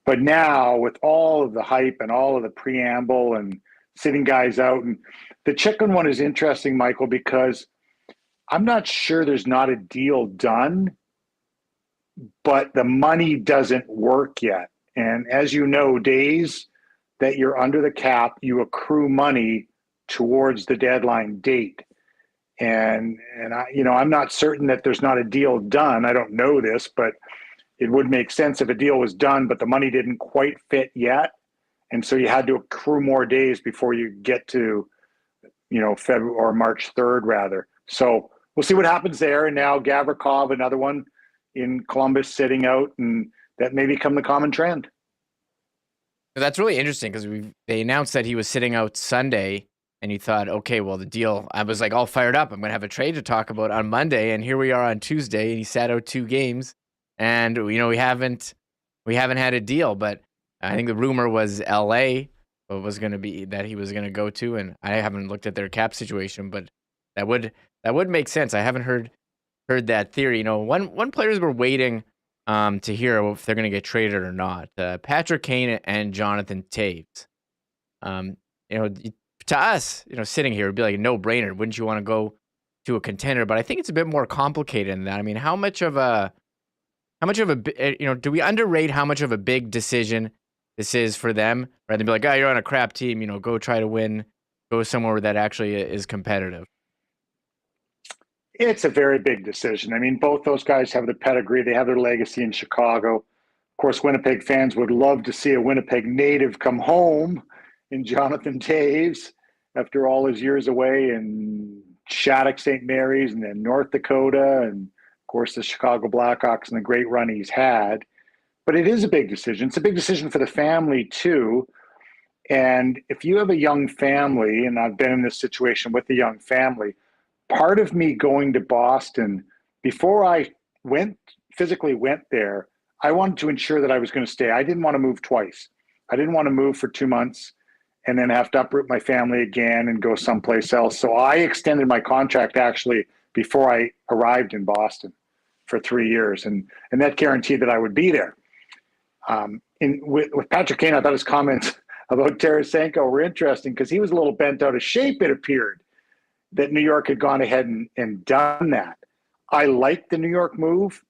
[SPEAKER 5] But now with all of the hype and all of the preamble and sitting guys out, and the chicken one is interesting, Michael, because I'm not sure there's not a deal done, but the money doesn't work yet. And as you know, days that you're under the cap, you accrue money towards the deadline date. And I'm not certain that there's not a deal done. I don't know this, but it would make sense if a deal was done, but the money didn't quite fit yet. And so you had to accrue more days before you get to, February or March 3rd, rather. So we'll see what happens there. And now Gavrikov, another one in Columbus, sitting out, and that may become the common trend.
[SPEAKER 2] That's really interesting because they announced that he was sitting out Sunday, and you thought, okay, well, the deal, I was like all fired up. I'm going to have a trade to talk about on Monday. And here we are on Tuesday, and he sat out 2 games. And, we haven't had a deal, but I think the rumor was LA was going to be that he was going to go to, and I haven't looked at their cap situation, but that would make sense. I haven't heard that theory. One players were waiting to hear if they're going to get traded or not. Patrick Kane and Jonathan Toews. To us, sitting here, it'd be like a no-brainer. Wouldn't you want to go to a contender? But I think it's a bit more complicated than that. I mean, how much of a do we underrate how much of a big decision this is for them? Rather than be like, oh, you're on a crap team, go try to win, go somewhere that actually is competitive.
[SPEAKER 5] It's a very big decision. I mean, both those guys have the pedigree. They have their legacy in Chicago. Of course, Winnipeg fans would love to see a Winnipeg native come home in Jonathan Toews after all his years away in Shattuck, St. Mary's, and then North Dakota, and of course the Chicago Blackhawks and the great run he's had. But it is a big decision. It's a big decision for the family too. And if you have a young family, and I've been in this situation with a young family, part of me going to Boston, before I physically went there, I wanted to ensure that I was going to stay. I didn't want to move twice. I didn't want to move for 2 months and then have to uproot my family again and go someplace else. So I extended my contract actually before I arrived in Boston for 3 years. And that guaranteed that I would be there. With Patrick Kane, I thought his comments about Tarasenko were interesting because he was a little bent out of shape, it appeared, that New York had gone ahead and done that. I like the New York move.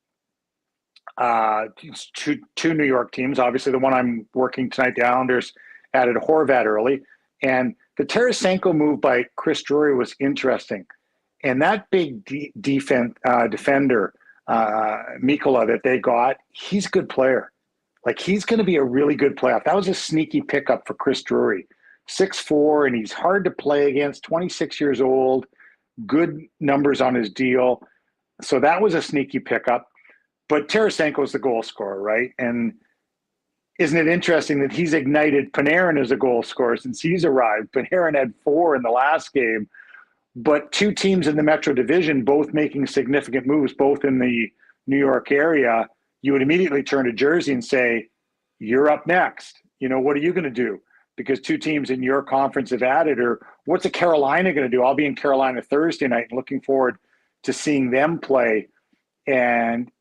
[SPEAKER 5] Two New York teams. Obviously, the one I'm working tonight, the Islanders, added Horvat early. And the Tarasenko move by Chris Drury was interesting. And that big defender, Mikkola, that they got, he's a good player. Like, he's going to be a really good playoff. That was a sneaky pickup for Chris Drury. 6'4", and he's hard to play against, 26 years old, good numbers on his deal. So that was a sneaky pickup. But Tarasenko is the goal scorer, right? And isn't it interesting that he's ignited Panarin as a goal scorer since he's arrived? Panarin had 4 in the last game, but 2 teams in the Metro Division both making significant moves, both in the New York area. You would immediately turn to Jersey and say, you're up next. What are you going to do? Because 2 teams in your conference have added, or what's a Carolina going to do? I'll be in Carolina Thursday night and looking forward to seeing them play and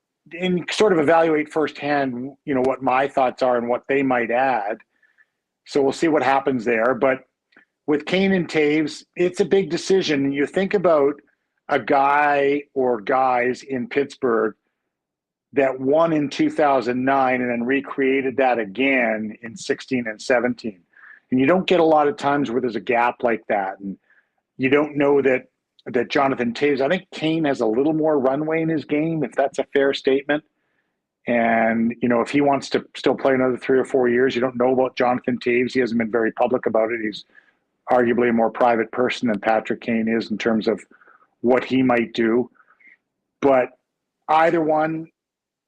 [SPEAKER 5] sort of evaluate firsthand, what my thoughts are and what they might add. So we'll see what happens there. But with Kane and Toews, it's a big decision. You think about a guy or guys in Pittsburgh that won in 2009 and then recreated that again in 16 and 17. And you don't get a lot of times where there's a gap like that. And you don't know that Jonathan Toews, I think Kane has a little more runway in his game, if that's a fair statement. And, if he wants to still play another 3 or 4 years, you don't know about Jonathan Toews. He hasn't been very public about it. He's arguably a more private person than Patrick Kane is in terms of what he might do. But either one,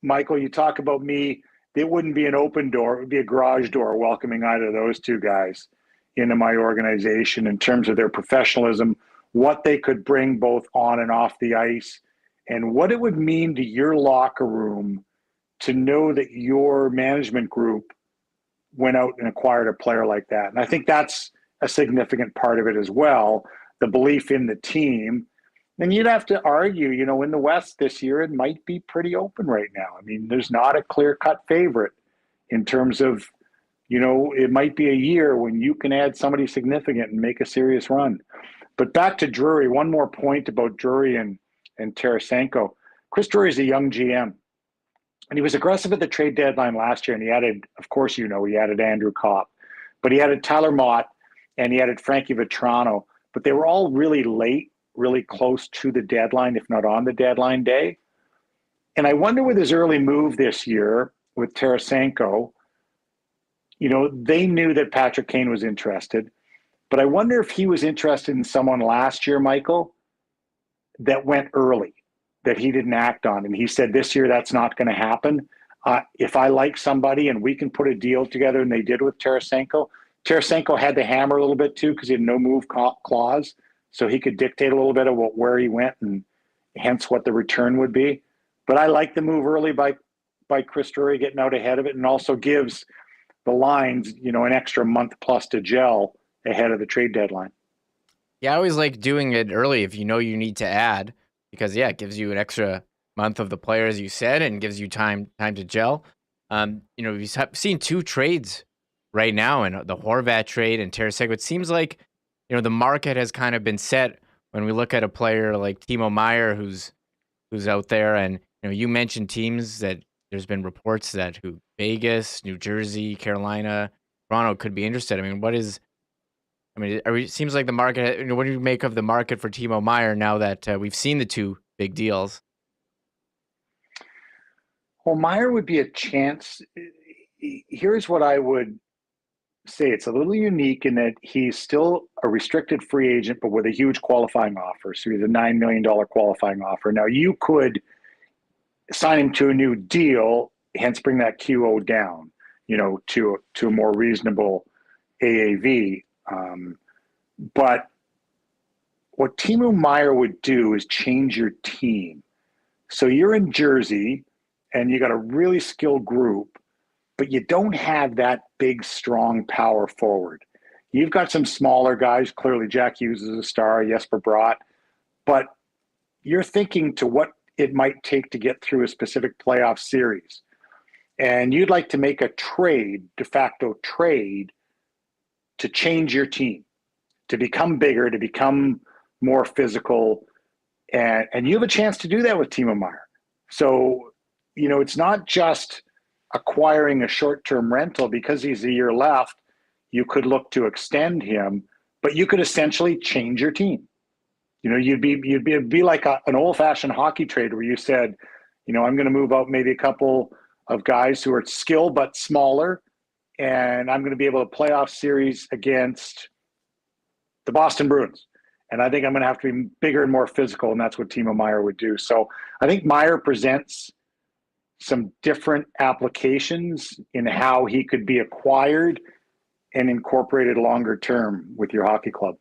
[SPEAKER 5] Michael, you talk about me, it wouldn't be an open door. It would be a garage door welcoming either of those 2 guys into my organization in terms of their professionalism, what they could bring both on and off the ice, and what it would mean to your locker room to know that your management group went out and acquired a player like that. And I think that's a significant part of it as well, the belief in the team. And you'd have to argue, in the West this year, it might be pretty open right now. I mean, there's not a clear-cut favorite in terms of, it might be a year when you can add somebody significant and make a serious run. But back to Drury, one more point about Drury and Tarasenko. Chris Drury is a young GM, and he was aggressive at the trade deadline last year, and he added, of course, he added Andrew Kopp, but he added Tyler Mott, and he added Frankie Vetrano, but they were all really late, really close to the deadline, if not on the deadline day. And I wonder with his early move this year with Tarasenko, they knew that Patrick Kane was interested, but I wonder if he was interested in someone last year, Michael, that went early, that he didn't act on. And he said, this year, that's not going to happen. If I like somebody and we can put a deal together, and they did with Tarasenko. Tarasenko had the hammer a little bit too, because he had no move clause. So he could dictate a little bit of where he went and hence what the return would be. But I like the move early by Chris Drury getting out ahead of it, and also gives the lines, an extra month plus to gel ahead of the trade deadline.
[SPEAKER 2] Yeah, I always like doing it early if you need to add, because it gives you an extra month of the player, as you said, and gives you time to gel. We've seen two trades right now, in the Horvat trade and Tarasenko. It seems like the market has kind of been set when we look at a player like Timo Meier, who's out there, and you mentioned teams that there's been reports that Vegas, New Jersey, Carolina, Toronto could be interested. It seems like the market. What do you make of the market for Timo Meier now that we've seen the two big deals?
[SPEAKER 5] Well, Meier would be a chance. Here's what I would say. It's a little unique in that he's still a restricted free agent, but with a huge qualifying offer. So he's a $9 million qualifying offer. Now, you could sign him to a new deal, hence bring that QO down, to a more reasonable AAV. But what Timo Meier would do is change your team. So you're in Jersey and you got a really skilled group, but you don't have that big, strong power forward. You've got some smaller guys. Clearly, Jack Hughes is a star, Jesper Bratt, but you're thinking to what it might take to get through a specific playoff series. And you'd like to make a trade, de facto trade, to change your team, to become bigger, to become more physical. And you have a chance to do that with Timo Meier. So, it's not just acquiring a short-term rental. Because he's a year left, you could look to extend him, but you could essentially change your team. You'd be like an old-fashioned hockey trade where you said, I'm going to move out maybe a couple of guys who are skilled but smaller, and I'm going to be able to playoff series against the Boston Bruins. And I think I'm going to have to be bigger and more physical, and that's what Timo Meier would do. So I think Meier presents some different applications in how he could be acquired and incorporated longer term with your hockey club.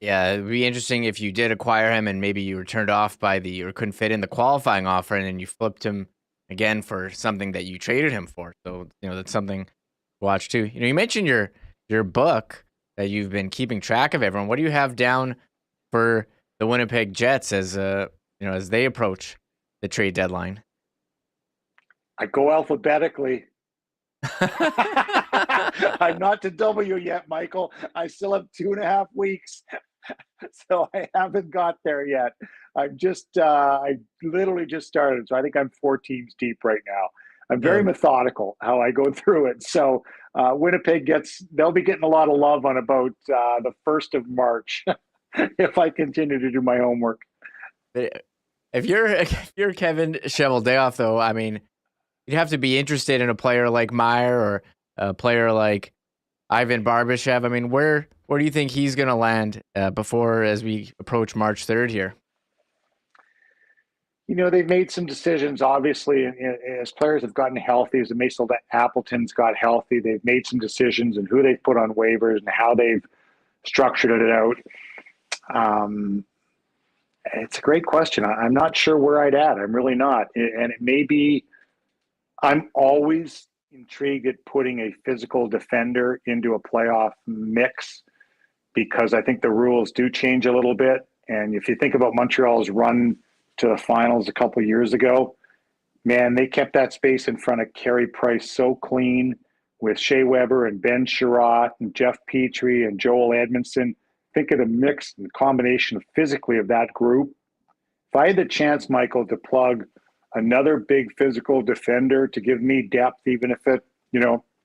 [SPEAKER 2] Yeah, it'd be interesting if you did acquire him and maybe you were turned off or couldn't fit in the qualifying offer, and then you flipped him again for something that you traded him for. So, that's something to watch too. You mentioned your book that you've been keeping track of everyone. What do you have down for the Winnipeg Jets as they approach the trade deadline?
[SPEAKER 5] I go alphabetically. I'm not to W yet, Michael. I still have 2.5 weeks. So I haven't got there yet. I literally just started. So I think I'm 4 teams deep right now. I'm very methodical how I go through it. So Winnipeg they'll be getting a lot of love on about the 1st of March if I continue to do my homework.
[SPEAKER 2] If you're Kevin Cheveldayoff, though, you'd have to be interested in a player like Meier or a player like Ivan Barbashev. Where do you think he's going to land as we approach March 3rd here?
[SPEAKER 5] They've made some decisions, obviously, as players have gotten healthy, as Mason Appleton's got healthy. They've made some decisions and who they've put on waivers and how they've structured it out. It's a great question. I'm not sure where I'd add. I'm really not. And it may be, I'm always intrigued at putting a physical defender into a playoff mix, because I think the rules do change a little bit. And if you think about Montreal's run to the finals a couple of years ago, man, they kept that space in front of Carey Price so clean with Shea Weber and Ben Sherratt and Jeff Petrie and Joel Edmondson. Think of the mix and combination physically of that group. If I had the chance, Michael, to plug another big physical defender to give me depth, even if it,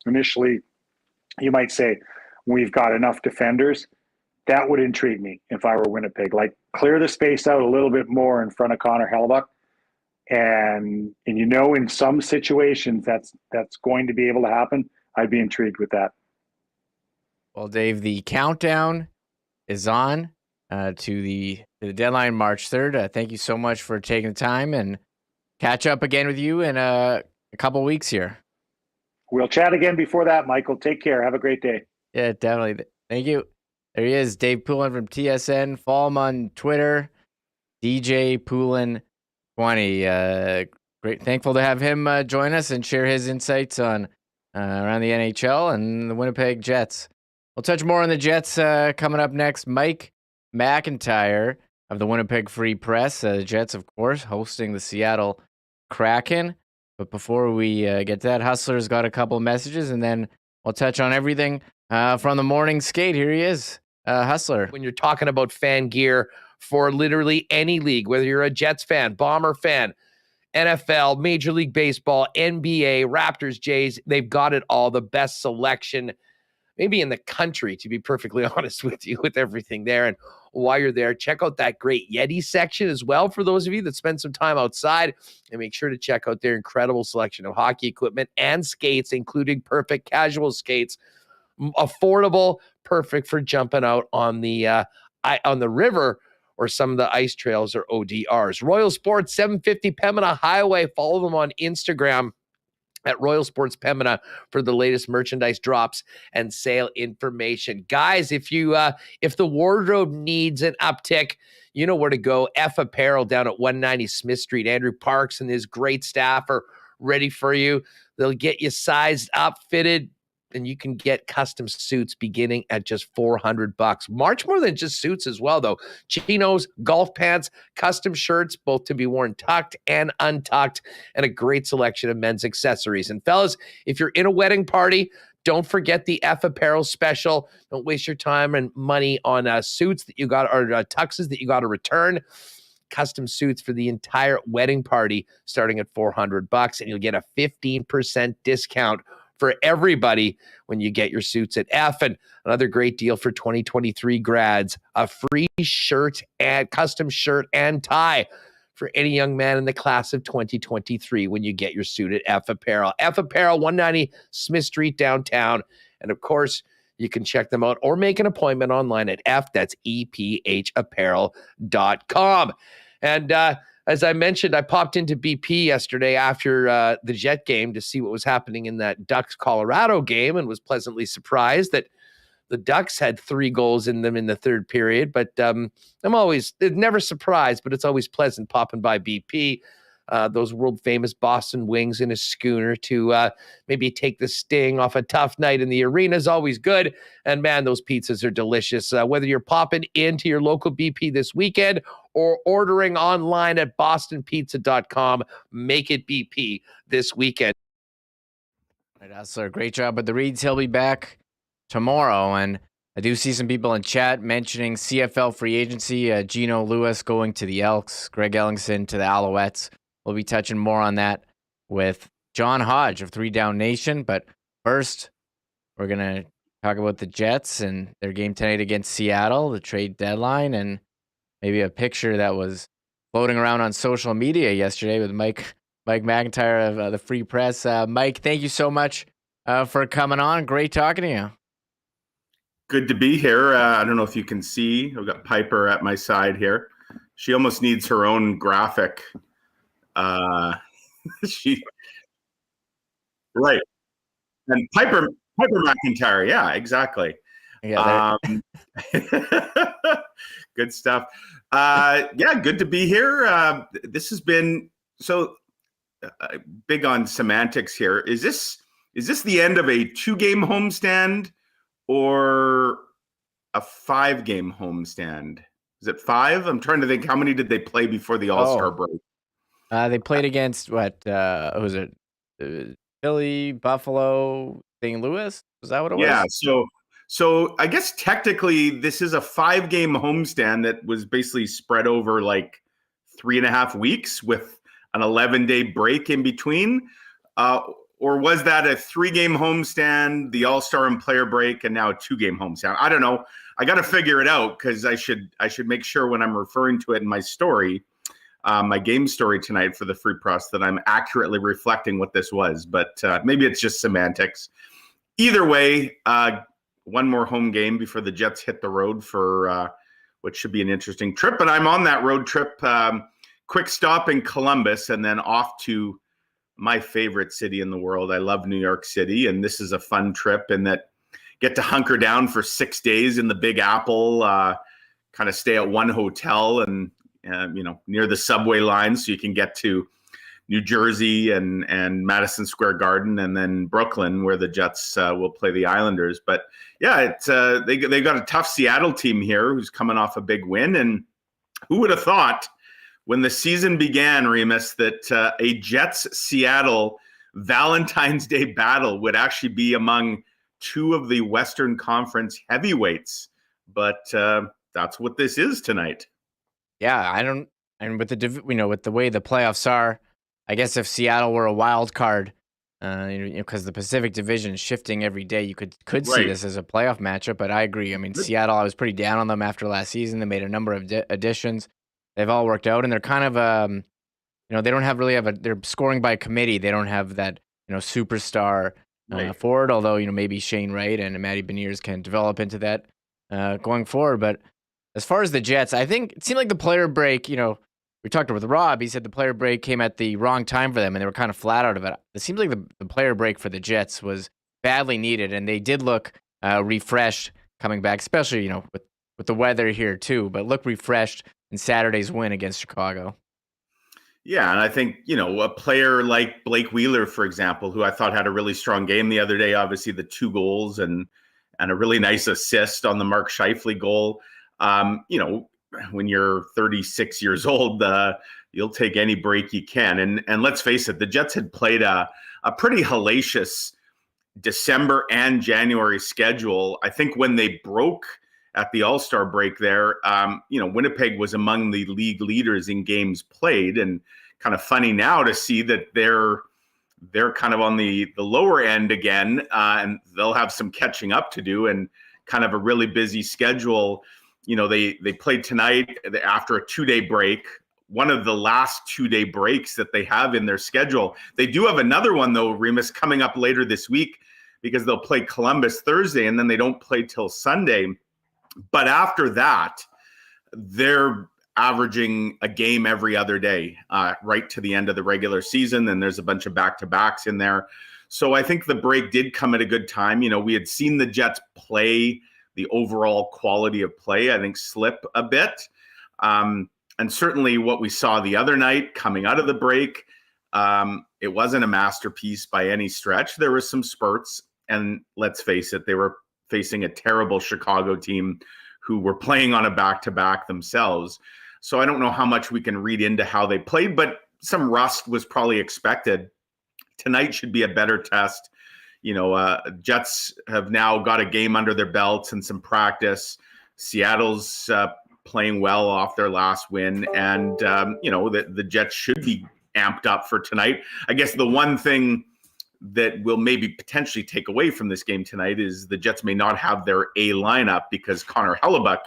[SPEAKER 5] initially you might say we've got enough defenders, that would intrigue me if I were Winnipeg. Like, clear the space out a little bit more in front of Connor Hellebuck. And in some situations that's going to be able to happen. I'd be intrigued with that.
[SPEAKER 2] Well, Dave, the countdown is on to the deadline, March 3rd. Thank you so much for taking the time, and catch up again with you in a couple weeks here.
[SPEAKER 5] We'll chat again before that, Michael. Take care. Have a great day.
[SPEAKER 2] Yeah, definitely. Thank you. There he is, Dave Poulin from TSN. Follow him on Twitter, DJ Poulin 20. Great. Thankful to have him join us and share his insights on around the NHL and the Winnipeg Jets. We'll touch more on the Jets coming up next. Mike McIntyre of the Winnipeg Free Press. The Jets, of course, hosting the Seattle Kraken. But before we get to that, Hustler's got a couple of messages, and then we'll touch on everything from the morning skate. Here he is, Hustler.
[SPEAKER 4] When you're talking about fan gear for literally any league, whether you're a Jets fan, Bomber fan, NFL, Major League Baseball, NBA, Raptors, Jays, they've got it all. The best selection maybe in the country, to be perfectly honest with you, with everything there. And while you're there, check out that great Yeti section as well for those of you that spend some time outside. And make sure to check out their incredible selection of hockey equipment and skates, including perfect casual skates. Affordable, perfect for jumping out on the river or some of the ice trails or ODRs. Royal Sports, 750 Pembina Highway. Follow them on Instagram at Royal Sports Pembina for the latest merchandise drops and sale information. Guys, if the wardrobe needs an uptick, you know where to go. F Apparel down at 190 Smith Street. Andrew Parks and his great staff are ready for you. They'll get you sized up, fitted, and you can get custom suits beginning at just $400. Much more than just suits as well, though. Chinos, golf pants, custom shirts, both to be worn tucked and untucked, and a great selection of men's accessories. And fellas, if you're in a wedding party, don't forget the F Apparel special. Don't waste your time and money on suits that you got, or tuxes that you got to return. Custom suits for the entire wedding party starting at $400, and you'll get a 15% discount for everybody when you get your suits at F. And another great deal for 2023 grads, a free shirt and custom shirt and tie for any young man in the class of 2023 when you get your suit at F Apparel. F Apparel, 190 Smith Street downtown. And of course, you can check them out or make an appointment online at that's EPHapparel.com. And as I mentioned, I popped into BP yesterday after the Jet game to see what was happening in that Ducks-Colorado game, and was pleasantly surprised that the Ducks had 3 goals in them in the third period. But I'm always never surprised, but it's always pleasant popping by BP. Those world-famous Boston wings in a schooner to maybe take the sting off a tough night in the arena is always good. And, man, those pizzas are delicious. Whether you're popping into your local BP this weekend or ordering online at bostonpizza.com, make it BP this weekend.
[SPEAKER 2] All right, Hustler, great job with the reads. He'll be back tomorrow. And I do see some people in chat mentioning CFL Free Agency, Gino Lewis going to the Elks, Greg Ellingson to the Alouettes. We'll be touching more on that with John Hodge of 3 Down Nation. But first, we're going to talk about the Jets and their game tonight against Seattle, the trade deadline, and maybe a picture that was floating around on social media yesterday with Mike McIntyre of the Free Press. Mike, thank you so much for coming on. Great talking to you.
[SPEAKER 6] Good to be here. I don't know if you can see. I've got Piper at my side here. She almost needs her own graphic. Right. And Piper McIntyre. Yeah, exactly.
[SPEAKER 2] Yeah,
[SPEAKER 6] good stuff. Yeah, good to be here. This has been so big on semantics here. Is this the end of a 2-game homestand or a 5-game homestand? Is it 5? I'm trying to think, how many did they play before the All-Star break?
[SPEAKER 2] They played against what? Who was it? Philly, Buffalo, St. Louis. Was that what it
[SPEAKER 6] Yeah,
[SPEAKER 2] was?
[SPEAKER 6] so I guess technically this is a 5-game homestand that was basically spread over like 3.5 weeks with an 11-day break in between. Or was that a 3-game homestand, the All-Star and player break, and now a 2-game homestand? I don't know. I got to figure it out because I should make sure when I'm referring to it in my story, my game story tonight for the Free Press, that I'm accurately reflecting what this was. But maybe it's just semantics. Either way, one more home game before the Jets hit the road for what should be an interesting trip. And I'm on that road trip. Quick stop in Columbus and then off to my favorite city in the world. I love New York City, and this is a fun trip in that get to hunker down for 6 days in the Big Apple, kind of stay at one hotel and near the subway line so you can get to New Jersey and Madison Square Garden, and then Brooklyn, where the Jets will play the Islanders. But yeah, they got a tough Seattle team here who's coming off a big win. And who would have thought when the season began, Remis, that a Jets-Seattle Valentine's Day battle would actually be among two of the Western Conference heavyweights? But that's what this is tonight.
[SPEAKER 2] Yeah, and with the way the playoffs are, I guess if Seattle were a wild card, because the Pacific Division is shifting every day, you could see
[SPEAKER 6] Right.
[SPEAKER 2] this as a playoff matchup. But I agree. I mean, Seattle, I was pretty down on them after last season. They made a number of additions. They've all worked out, and they're kind of they don't they're scoring by committee. They don't have that superstar
[SPEAKER 6] Right.
[SPEAKER 2] forward. Although maybe Shane Wright and Matty Beniers can develop into that going forward. But as far as the Jets, I think it seemed like the player break. We talked with Rob. He said the player break came at the wrong time for them, and they were kind of flat out of it. It seems like the player break for the Jets was badly needed, and they did look refreshed coming back, especially with the weather here too. But look refreshed in Saturday's win against Chicago.
[SPEAKER 6] Yeah, and I think, a player like Blake Wheeler, for example, who I thought had a really strong game the other day, obviously the 2 goals and a really nice assist on the Mark Scheifele goal. When you're 36 years old, you'll take any break you can. And let's face it, the Jets had played a pretty hellacious December and January schedule. I think when they broke at the All-Star break there, Winnipeg was among the league leaders in games played, and kind of funny now to see that they're kind of on the lower end again, and they'll have some catching up to do and kind of a really busy schedule. They played tonight after a 2-day break, one of the last 2-day breaks that they have in their schedule. They do have another one, though, Remis, coming up later this week, because they'll play Columbus Thursday, and then they don't play till Sunday. But after that, they're averaging a game every other day, right to the end of the regular season. And there's a bunch of back-to-backs in there. So I think the break did come at a good time. We had seen the Jets play, the overall quality of play, I think, slip a bit. And certainly what we saw the other night coming out of the break, it wasn't a masterpiece by any stretch. There were some spurts, and let's face it, they were facing a terrible Chicago team who were playing on a back-to-back themselves. So I don't know how much we can read into how they played, but some rust was probably expected. Tonight should be a better test. Jets have now got a game under their belts and some practice. Seattle's playing well off their last win, and the Jets should be amped up for tonight. I guess the one thing that will maybe potentially take away from this game tonight is the Jets may not have their A lineup, because Connor Hellebuck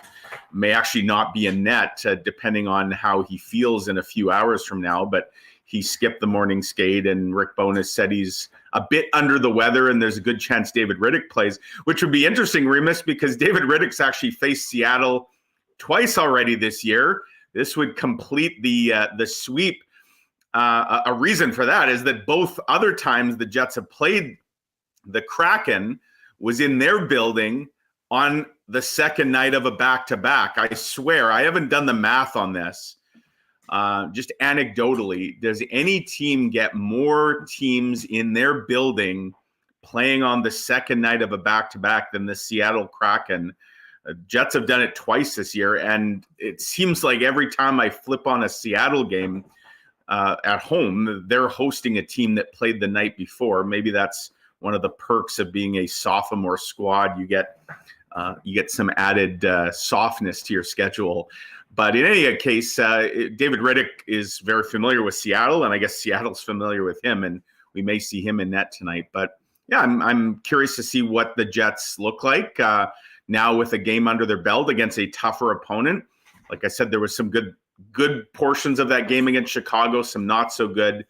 [SPEAKER 6] may actually not be in net, depending on how he feels in a few hours from now. But he skipped the morning skate, and Rick Bowness said he's a bit under the weather, and there's a good chance David Riddick plays, which would be interesting, Remis, because David Riddick's actually faced Seattle twice already this year. This would complete the sweep. A reason for that is that both other times the Jets have played the Kraken was in their building on the second night of a back-to-back. I swear, I haven't done the math on this. Just anecdotally, does any team get more teams in their building playing on the second night of a back-to-back than the Seattle Kraken? Jets have done it twice this year, and it seems like every time I flip on a Seattle game, at home. They're hosting a team that played the night before. Maybe that's one of the perks of being a sophomore squad. You get some added softness to your schedule. But in any case, David Riddick is very familiar with Seattle, and I guess Seattle's familiar with him, and we may see him in net tonight. But yeah, I'm curious to see what the Jets look like now with a game under their belt against a tougher opponent. Like I said, there was some good portions of that game against Chicago, some not so good.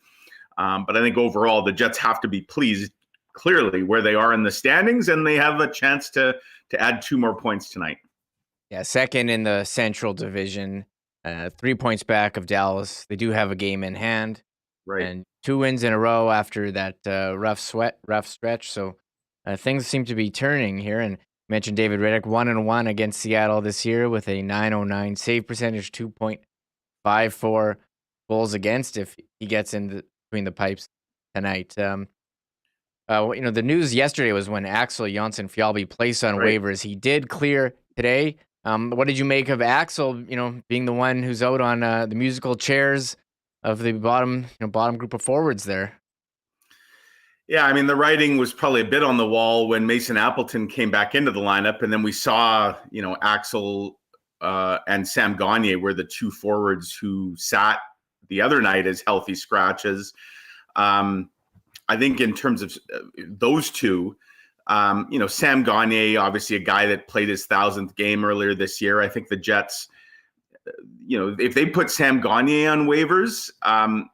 [SPEAKER 6] But I think overall, the Jets have to be pleased clearly where they are in the standings, and they have a chance to add 2 more points tonight.
[SPEAKER 2] Yeah, second in the Central Division, 3 points back of Dallas. They do have a game in hand,
[SPEAKER 6] Right.
[SPEAKER 2] and 2 wins in a row after that rough stretch. So things seem to be turning here. And you mentioned David Riddick, 1-1 against Seattle this year with a .909 save percentage, 2.54 goals against if he gets in between the pipes tonight. The news yesterday was when Axel Jonsson-Fjällby placed on waivers. He did clear today. What did you make of Axel, being the one who's out on the musical chairs of the bottom group of forwards there?
[SPEAKER 6] Yeah, I mean, the writing was probably a bit on the wall when Mason Appleton came back into the lineup, and then we saw, Axel and Sam Gagner were the 2 forwards who sat the other night as healthy scratches. I think in terms of those 2, Sam Gagner, obviously a guy that played his 1,000th game earlier this year. I think the Jets, if they put Sam Gagner on waivers,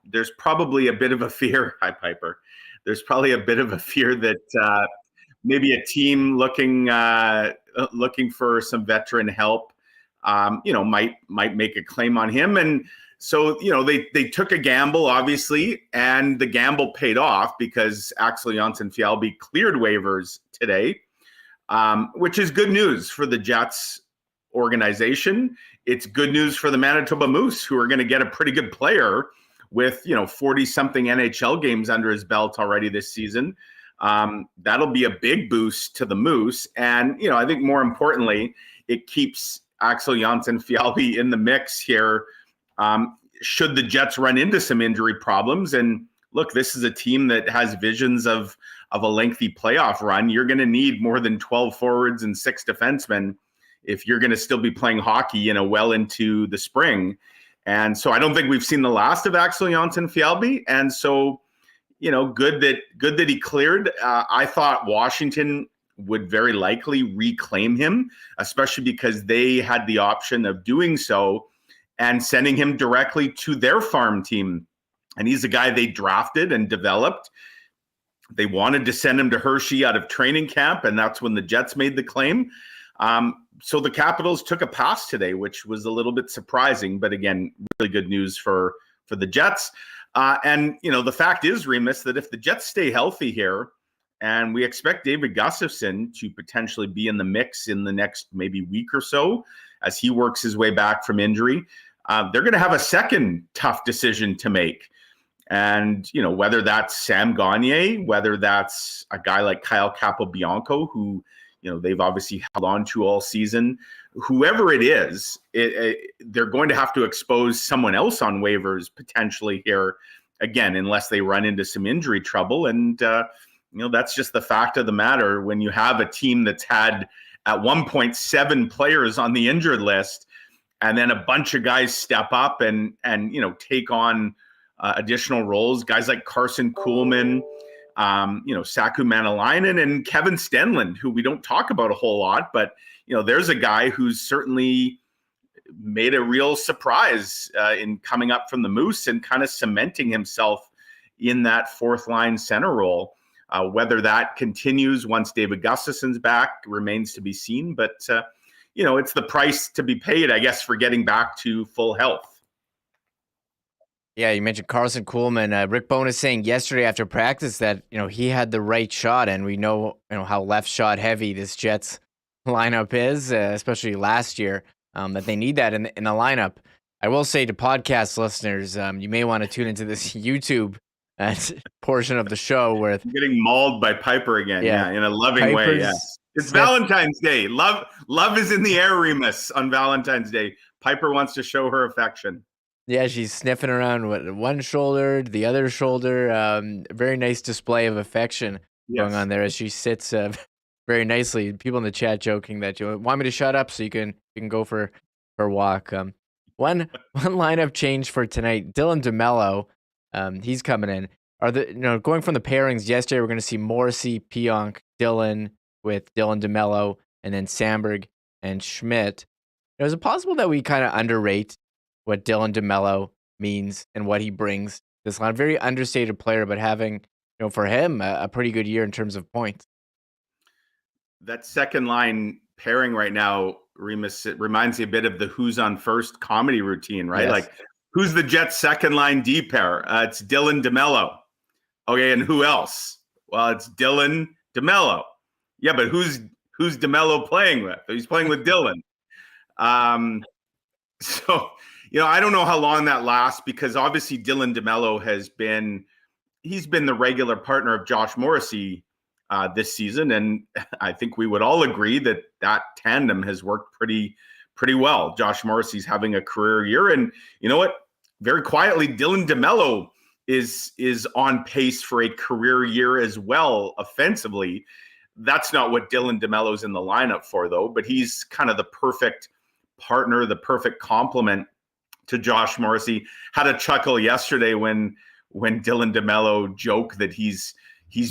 [SPEAKER 6] there's probably a bit of a fear. Hi, Piper. There's probably a bit of a fear that maybe a team looking for some veteran help, might make a claim on him. And so, they took a gamble, obviously, and the gamble paid off because Axel Jonsson-Fjällby cleared waivers today, which is good news for the Jets organization. It's good news for the Manitoba Moose, who are going to get a pretty good player with, 40-something NHL games under his belt already this season. That'll be a big boost to the Moose. And, I think more importantly, it keeps Axel Jonsson-Fjällby in the mix here. Should the Jets run into some injury problems, and look, this is a team that has visions of a lengthy playoff run. You're going to need more than 12 forwards and 6 defensemen if you're going to still be playing hockey, well into the spring. And so I don't think we've seen the last of Axel Jonsson-Fjällby. And so, good that he cleared. I thought Washington would very likely reclaim him, especially because they had the option of doing so and sending him directly to their farm team. And he's a guy they drafted and developed. They wanted to send him to Hershey out of training camp, and that's when the Jets made the claim. So the Capitals took a pass today, which was a little bit surprising, but again, really good news for the Jets. And, the fact is, Remis, that if the Jets stay healthy here, and we expect David Gustafsson to potentially be in the mix in the next maybe week or so as he works his way back from injury, they're going to have a second tough decision to make. And, whether that's Sam Gagner, whether that's a guy like Kyle Capobianco, who, they've obviously held on to all season, whoever it is, they're going to have to expose someone else on waivers potentially here again, unless they run into some injury trouble. And, that's just the fact of the matter. When you have a team that's had at 1.7 players on the injured list, and then a bunch of guys step up and take on additional roles, guys like Carson Kuhlman, Saku Manalainen, and Kevin Stenlund, who we don't talk about a whole lot, but there's a guy who's certainly made a real surprise in coming up from the Moose and kind of cementing himself in that 4th line center role. Whether that continues once David Gustafsson's back remains to be seen, but it's the price to be paid, I guess, for getting back to full health.
[SPEAKER 2] Yeah, you mentioned Carson Kuhlman. Rick Bowness saying yesterday after practice that he had the right shot, and we know how left shot heavy this Jets lineup is, especially last year. That they need that in the lineup. I will say to podcast listeners, you may want to tune into this YouTube portion of the show where
[SPEAKER 6] I'm getting mauled by Piper again. Yeah, in a loving way. Yeah. It's Valentine's Day. Love is in the air, Remis, on Valentine's Day. Piper wants to show her affection.
[SPEAKER 2] Yeah, she's sniffing around one shoulder, the other shoulder. Very nice display of affection going
[SPEAKER 6] Yes.
[SPEAKER 2] on there as she sits very nicely. People in the chat joking that you want me to shut up so you can go for a walk. One lineup change for tonight. Dylan DeMello, he's coming in. Are going from the pairings yesterday? We're going to see Morrissey, Pionk, Dylan with Dylan DeMello, and then Samberg and Schmidt. Is it possible that we kind of underrate what Dylan DeMello means and what he brings this line? Very understated player, but having, for him, a pretty good year in terms of points.
[SPEAKER 6] That second line pairing right now, Remis, it reminds me a bit of the Who's on First comedy routine, right?
[SPEAKER 2] Yes.
[SPEAKER 6] Like, who's the Jets' second line D pair? It's Dylan DeMello. Okay, and who else? Well, it's Dylan DeMello. Yeah, but who's DeMello playing with? He's playing with Dylan. So, I don't know how long that lasts, because obviously Dylan DeMello he's been the regular partner of Josh Morrissey this season. And I think we would all agree that tandem has worked pretty well. Josh Morrissey's having a career year. And you know what? Very quietly, Dylan DeMello is on pace for a career year as well offensively. That's not what Dylan DeMello's in the lineup for, though, but he's kind of the perfect partner, the perfect complement to Josh Morrissey. Had a chuckle yesterday when Dylan DeMello joked that he's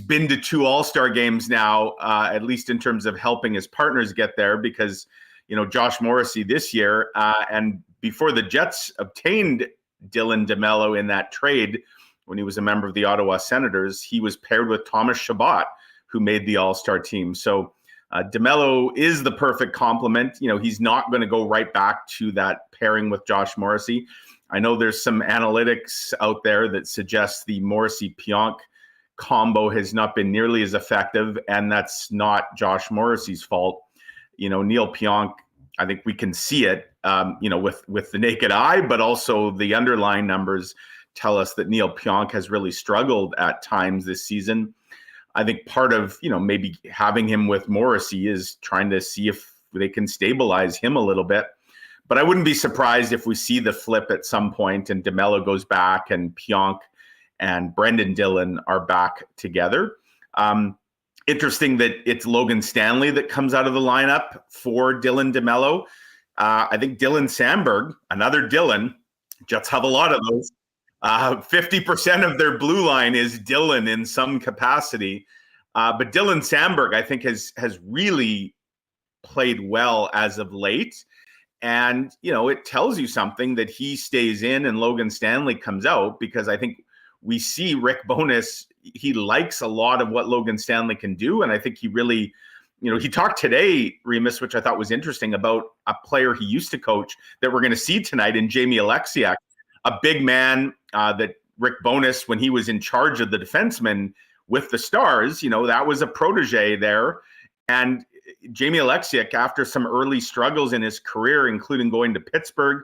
[SPEAKER 6] been to 2 All-Star games now, at least in terms of helping his partners get there, because Josh Morrissey this year, and before the Jets obtained Dylan DeMello in that trade when he was a member of the Ottawa Senators, he was paired with Thomas Chabot, who made the All-Star team. So DeMello is the perfect complement. He's not going to go right back to that pairing with Josh Morrissey. I know there's some analytics out there that suggest the Morrissey-Pionk combo has not been nearly as effective, and that's not Josh Morrissey's fault. Neil Pionk, I think we can see it, with the naked eye, but also the underlying numbers tell us that Neil Pionk has really struggled at times this season. I think part of, maybe having him with Morrissey is trying to see if they can stabilize him a little bit. But I wouldn't be surprised if we see the flip at some point and DeMello goes back and Pionk and Brendan Dillon are back together. Interesting that it's Logan Stanley that comes out of the lineup for Dylan DeMello. I think Dylan Samberg, another Dylan, Jets have a lot of those. 50% of their blue line is Dylan in some capacity. But Dylan Samberg, I think, has really played well as of late. And, it tells you something that he stays in and Logan Stanley comes out, because I think we see Rick Bowness, he likes a lot of what Logan Stanley can do. And I think he really, he talked today, Remis, which I thought was interesting, about a player he used to coach that we're going to see tonight in Jamie Alexiak, a big man that Rick Bowness, when he was in charge of the defensemen with the Stars, that was a protege there. And Jamie Alexiak, after some early struggles in his career, including going to Pittsburgh,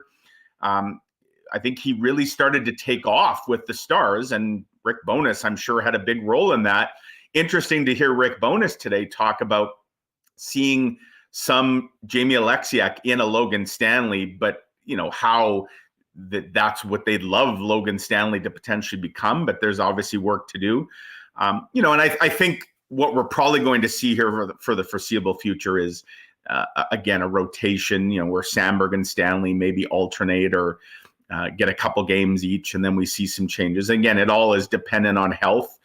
[SPEAKER 6] I think he really started to take off with the Stars, and Rick Bowness, I'm sure, had a big role in that. Interesting to hear Rick Bowness today talk about seeing some Jamie Alexiak in a Logan Stanley, but how that's what they'd love Logan Stanley to potentially become, but there's obviously work to do. And I think what we're probably going to see here for the foreseeable future is, again, a rotation, where Samberg and Stanley maybe alternate or get a couple games each, and then we see some changes. Again, it all is dependent on health.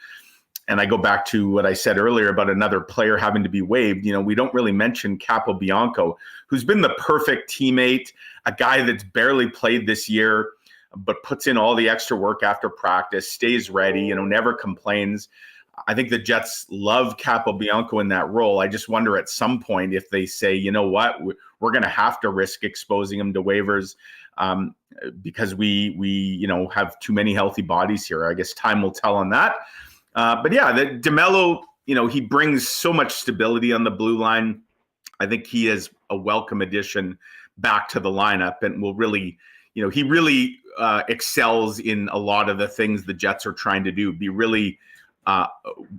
[SPEAKER 6] And I go back to what I said earlier about another player having to be waived. We don't really mention Capobianco, who's been the perfect teammate, a guy that's barely played this year, but puts in all the extra work after practice, stays ready, never complains. I think the Jets love Capobianco in that role. I just wonder at some point if they say, you know what, we're going to have to risk exposing him to waivers because we have too many healthy bodies here. I guess time will tell on that. But yeah, the DeMello, he brings so much stability on the blue line. I think he is a welcome addition back to the lineup, and will really, he really excels in a lot of the things the Jets are trying to do. Be really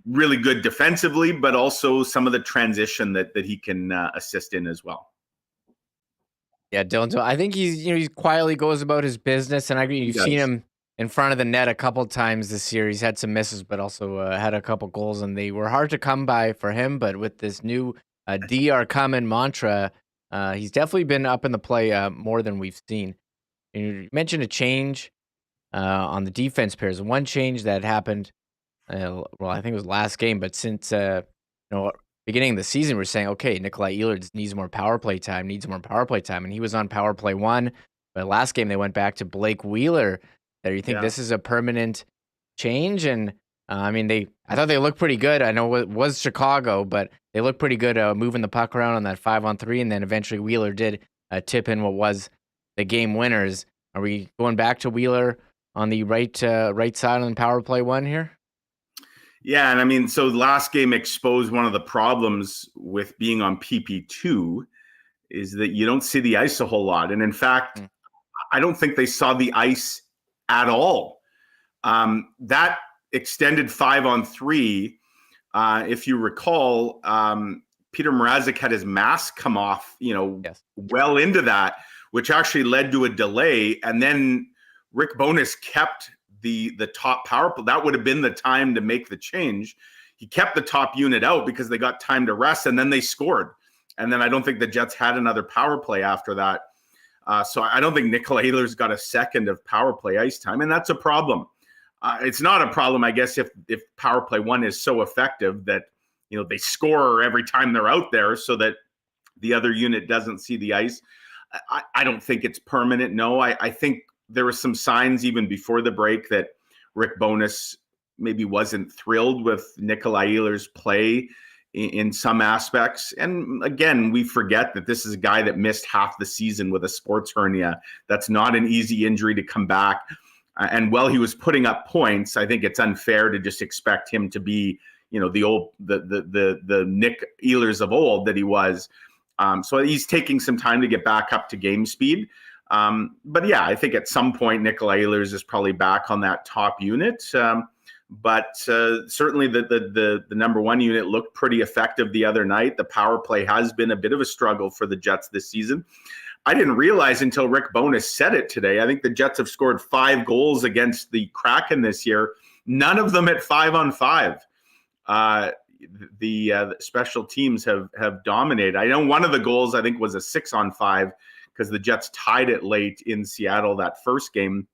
[SPEAKER 6] good defensively, but also some of the transition that he can assist in as well.
[SPEAKER 2] Yeah, Dylan. I think he quietly goes about his business, and I agree. You've seen him in front of the net a couple times this year. He's had some misses, but also had a couple goals, and they were hard to come by for him. But with this new DR coming mantra, he's definitely been up in the play more than we've seen. And you mentioned a change on the defense pairs. One change that happened, I think it was last game, but since beginning of the season, we're saying, okay, Nikolai Ehlers needs more power play time, and he was on power play 1. But last game, they went back to Blake Wheeler. There, you think this is a permanent change? And I thought they looked pretty good. I know it was Chicago, but they looked pretty good moving the puck around on that 5-on-3, and then eventually Wheeler did tip in what was the game winners. Are we going back to Wheeler on the right side on power play 1 here?
[SPEAKER 6] Yeah, and so last game exposed one of the problems with being on PP2 is that you don't see the ice a whole lot. And in fact, I don't think they saw the ice at all. That extended 5-on-3, if you recall, Peter Mrazek had his mask come off, well into that, which actually led to a delay. And then Rick Bowness kept the top power play. That would have been the time to make the change. He kept the top unit out because they got time to rest, and then they scored. And then I don't think the Jets had another power play after that. So I don't think Nikolai Ehlers got a second of power play ice time, and that's a problem. It's not a problem, I guess, if power play 1 is so effective that they score every time they're out there, so that the other unit doesn't see the ice. I don't think it's permanent. No, I think there were some signs even before the break that Rick Bowness maybe wasn't thrilled with Nikolai Ehlers' play in some aspects. And again, we forget that this is a guy that missed half the season with a sports hernia. That's not an easy injury to come back. And while he was putting up points, I think it's unfair to just expect him to be, the Nick Ehlers of old that he was. So he's taking some time to get back up to game speed. But yeah, I think at some point Nikolai Ehlers is probably back on that top unit. But certainly the number 1 unit looked pretty effective the other night. The power play has been a bit of a struggle for the Jets this season. I didn't realize until Rick Bowness said it today. I think the Jets have scored 5 goals against the Kraken this year. None of them at 5-on-5. The special teams have dominated. I know one of the goals I think was a 6-on-5 because the Jets tied it late in Seattle that first game.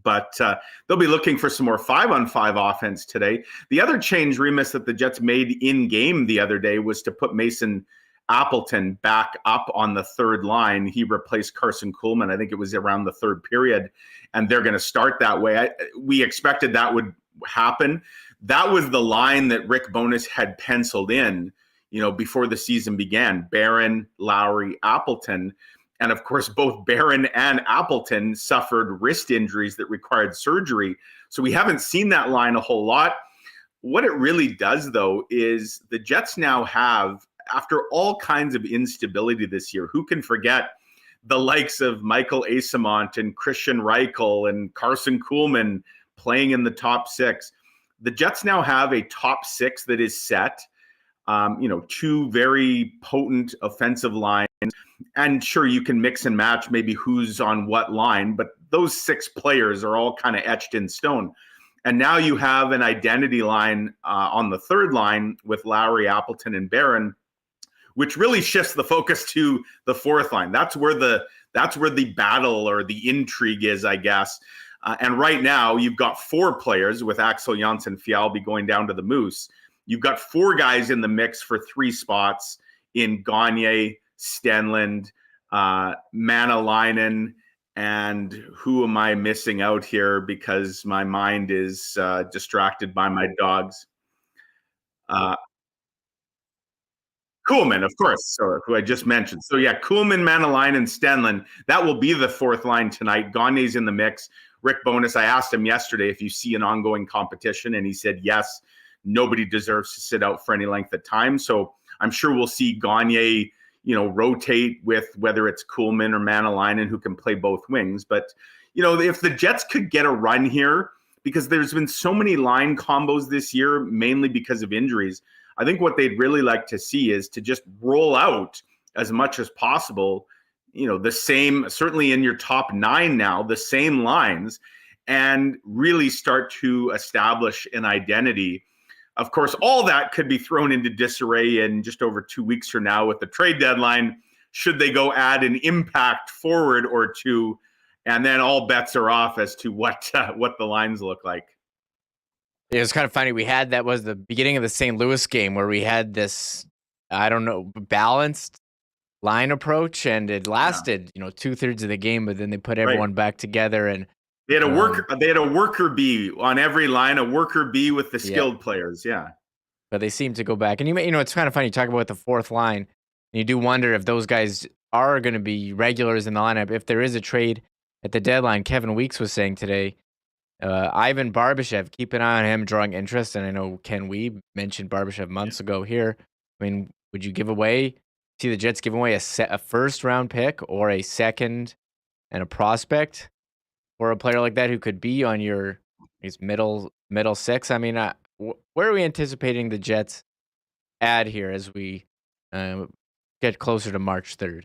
[SPEAKER 6] But they'll be looking for some more 5-on-5 offense today. The other change, Remis, that the Jets made in game the other day was to put Mason Appleton back up on the third line. He replaced Carson Kuhlman. I think it was around the third period, and they're going to start that way. We expected that would happen. That was the line that Rick Bowness had penciled in, before the season began. Barron, Lowry, Appleton. And of course, both Barron and Appleton suffered wrist injuries that required surgery. So we haven't seen that line a whole lot. What it really does, though, is the Jets now have, after all kinds of instability this year, who can forget the likes of Michael Eyssimont and Christian Reichel and Carson Kuhlman playing in the top 6. The Jets now have a top 6 that is set. 2 very potent offensive lines. And sure, you can mix and match maybe who's on what line, but those 6 players are all kind of etched in stone. And now you have an identity line on the third line with Lowry, Appleton, and Barron, which really shifts the focus to the fourth line. That's where the battle or the intrigue is, I guess. And right now, you've got 4 players with Axel Jonsson-Fjällby going down to the Moose. You've got 4 guys in the mix for 3 spots in Gagne, Stenlund, Manalainen, and who am I missing out here because my mind is distracted by my dogs? Kuhlman, of course, who I just mentioned. So yeah, Kuhlman, Manalainen, Stenlund. That will be the 4th line tonight. Gagne's in the mix. Rick Bowness, I asked him yesterday if you see an ongoing competition, and he said yes. Nobody deserves to sit out for any length of time. So I'm sure we'll see Gagne, rotate with whether it's Kuhlman or Manalainen, who can play both wings. But, if the Jets could get a run here, because there's been so many line combos this year, mainly because of injuries, I think what they'd really like to see is to just roll out as much as possible, the same, certainly in your top 9 now, the same lines, and really start to establish an identity. Of course, all that could be thrown into disarray in just over 2 weeks from now with the trade deadline. Should they go add an impact forward or two, and then all bets are off as to what the lines look like.
[SPEAKER 2] It was kind of funny. That was the beginning of the St. Louis game where we had this, I don't know, balanced line approach, and it lasted, 2/3 of the game, but then they put everyone back together, and
[SPEAKER 6] they had a worker bee on every line, a worker bee with the skilled players. Yeah.
[SPEAKER 2] But they seem to go back, and it's kind of funny. You talk about the fourth line, and you do wonder if those guys are going to be regulars in the lineup if there is a trade at the deadline. Kevin Weeks was saying today, Ivan Barbashev, keep an eye on him, drawing interest. And I know Ken Weeb mentioned Barbashev months ago here. I mean, would you see the Jets give away a first-round pick or a second and a prospect for a player like that who could be on your middle six? I mean, where are we anticipating the Jets add here as we get closer to March 3rd?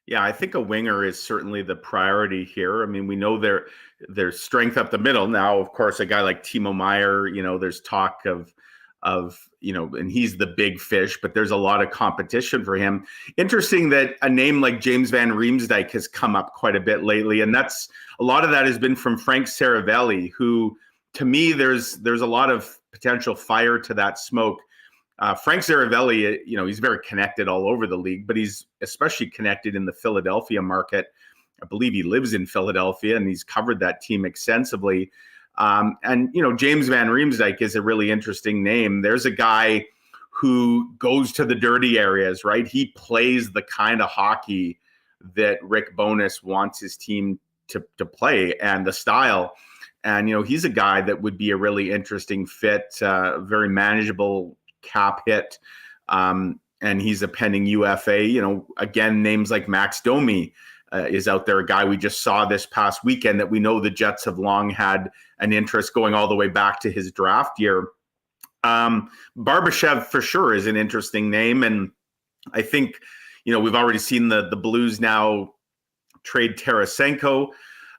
[SPEAKER 6] Yeah, I think a winger is certainly the priority here. I mean, we know there's strength up the middle. Now, of course, a guy like Timo Meier, there's talk of and he's the big fish, but there's a lot of competition for him. Interesting that a name like James Van Riemsdyk has come up quite a bit lately, and that's a lot of that has been from Frank Saravelli, who, to me, there's a lot of potential fire to that smoke. Frank Saravelli, he's very connected all over the league, but he's especially connected in the Philadelphia market. I believe he lives in Philadelphia, and he's covered that team extensively. And James Van Riemsdyk is a really interesting name. There's a guy who goes to the dirty areas, right? He plays the kind of hockey that Rick Bowness wants his team to play, and the style. And, he's a guy that would be a really interesting fit, very manageable cap hit. And he's a pending UFA. Again, names like Max Domi is out there, a guy we just saw this past weekend that we know the Jets have long had an interest going all the way back to his draft year. Barbashev for sure is an interesting name. And I think, we've already seen the Blues now trade Tarasenko.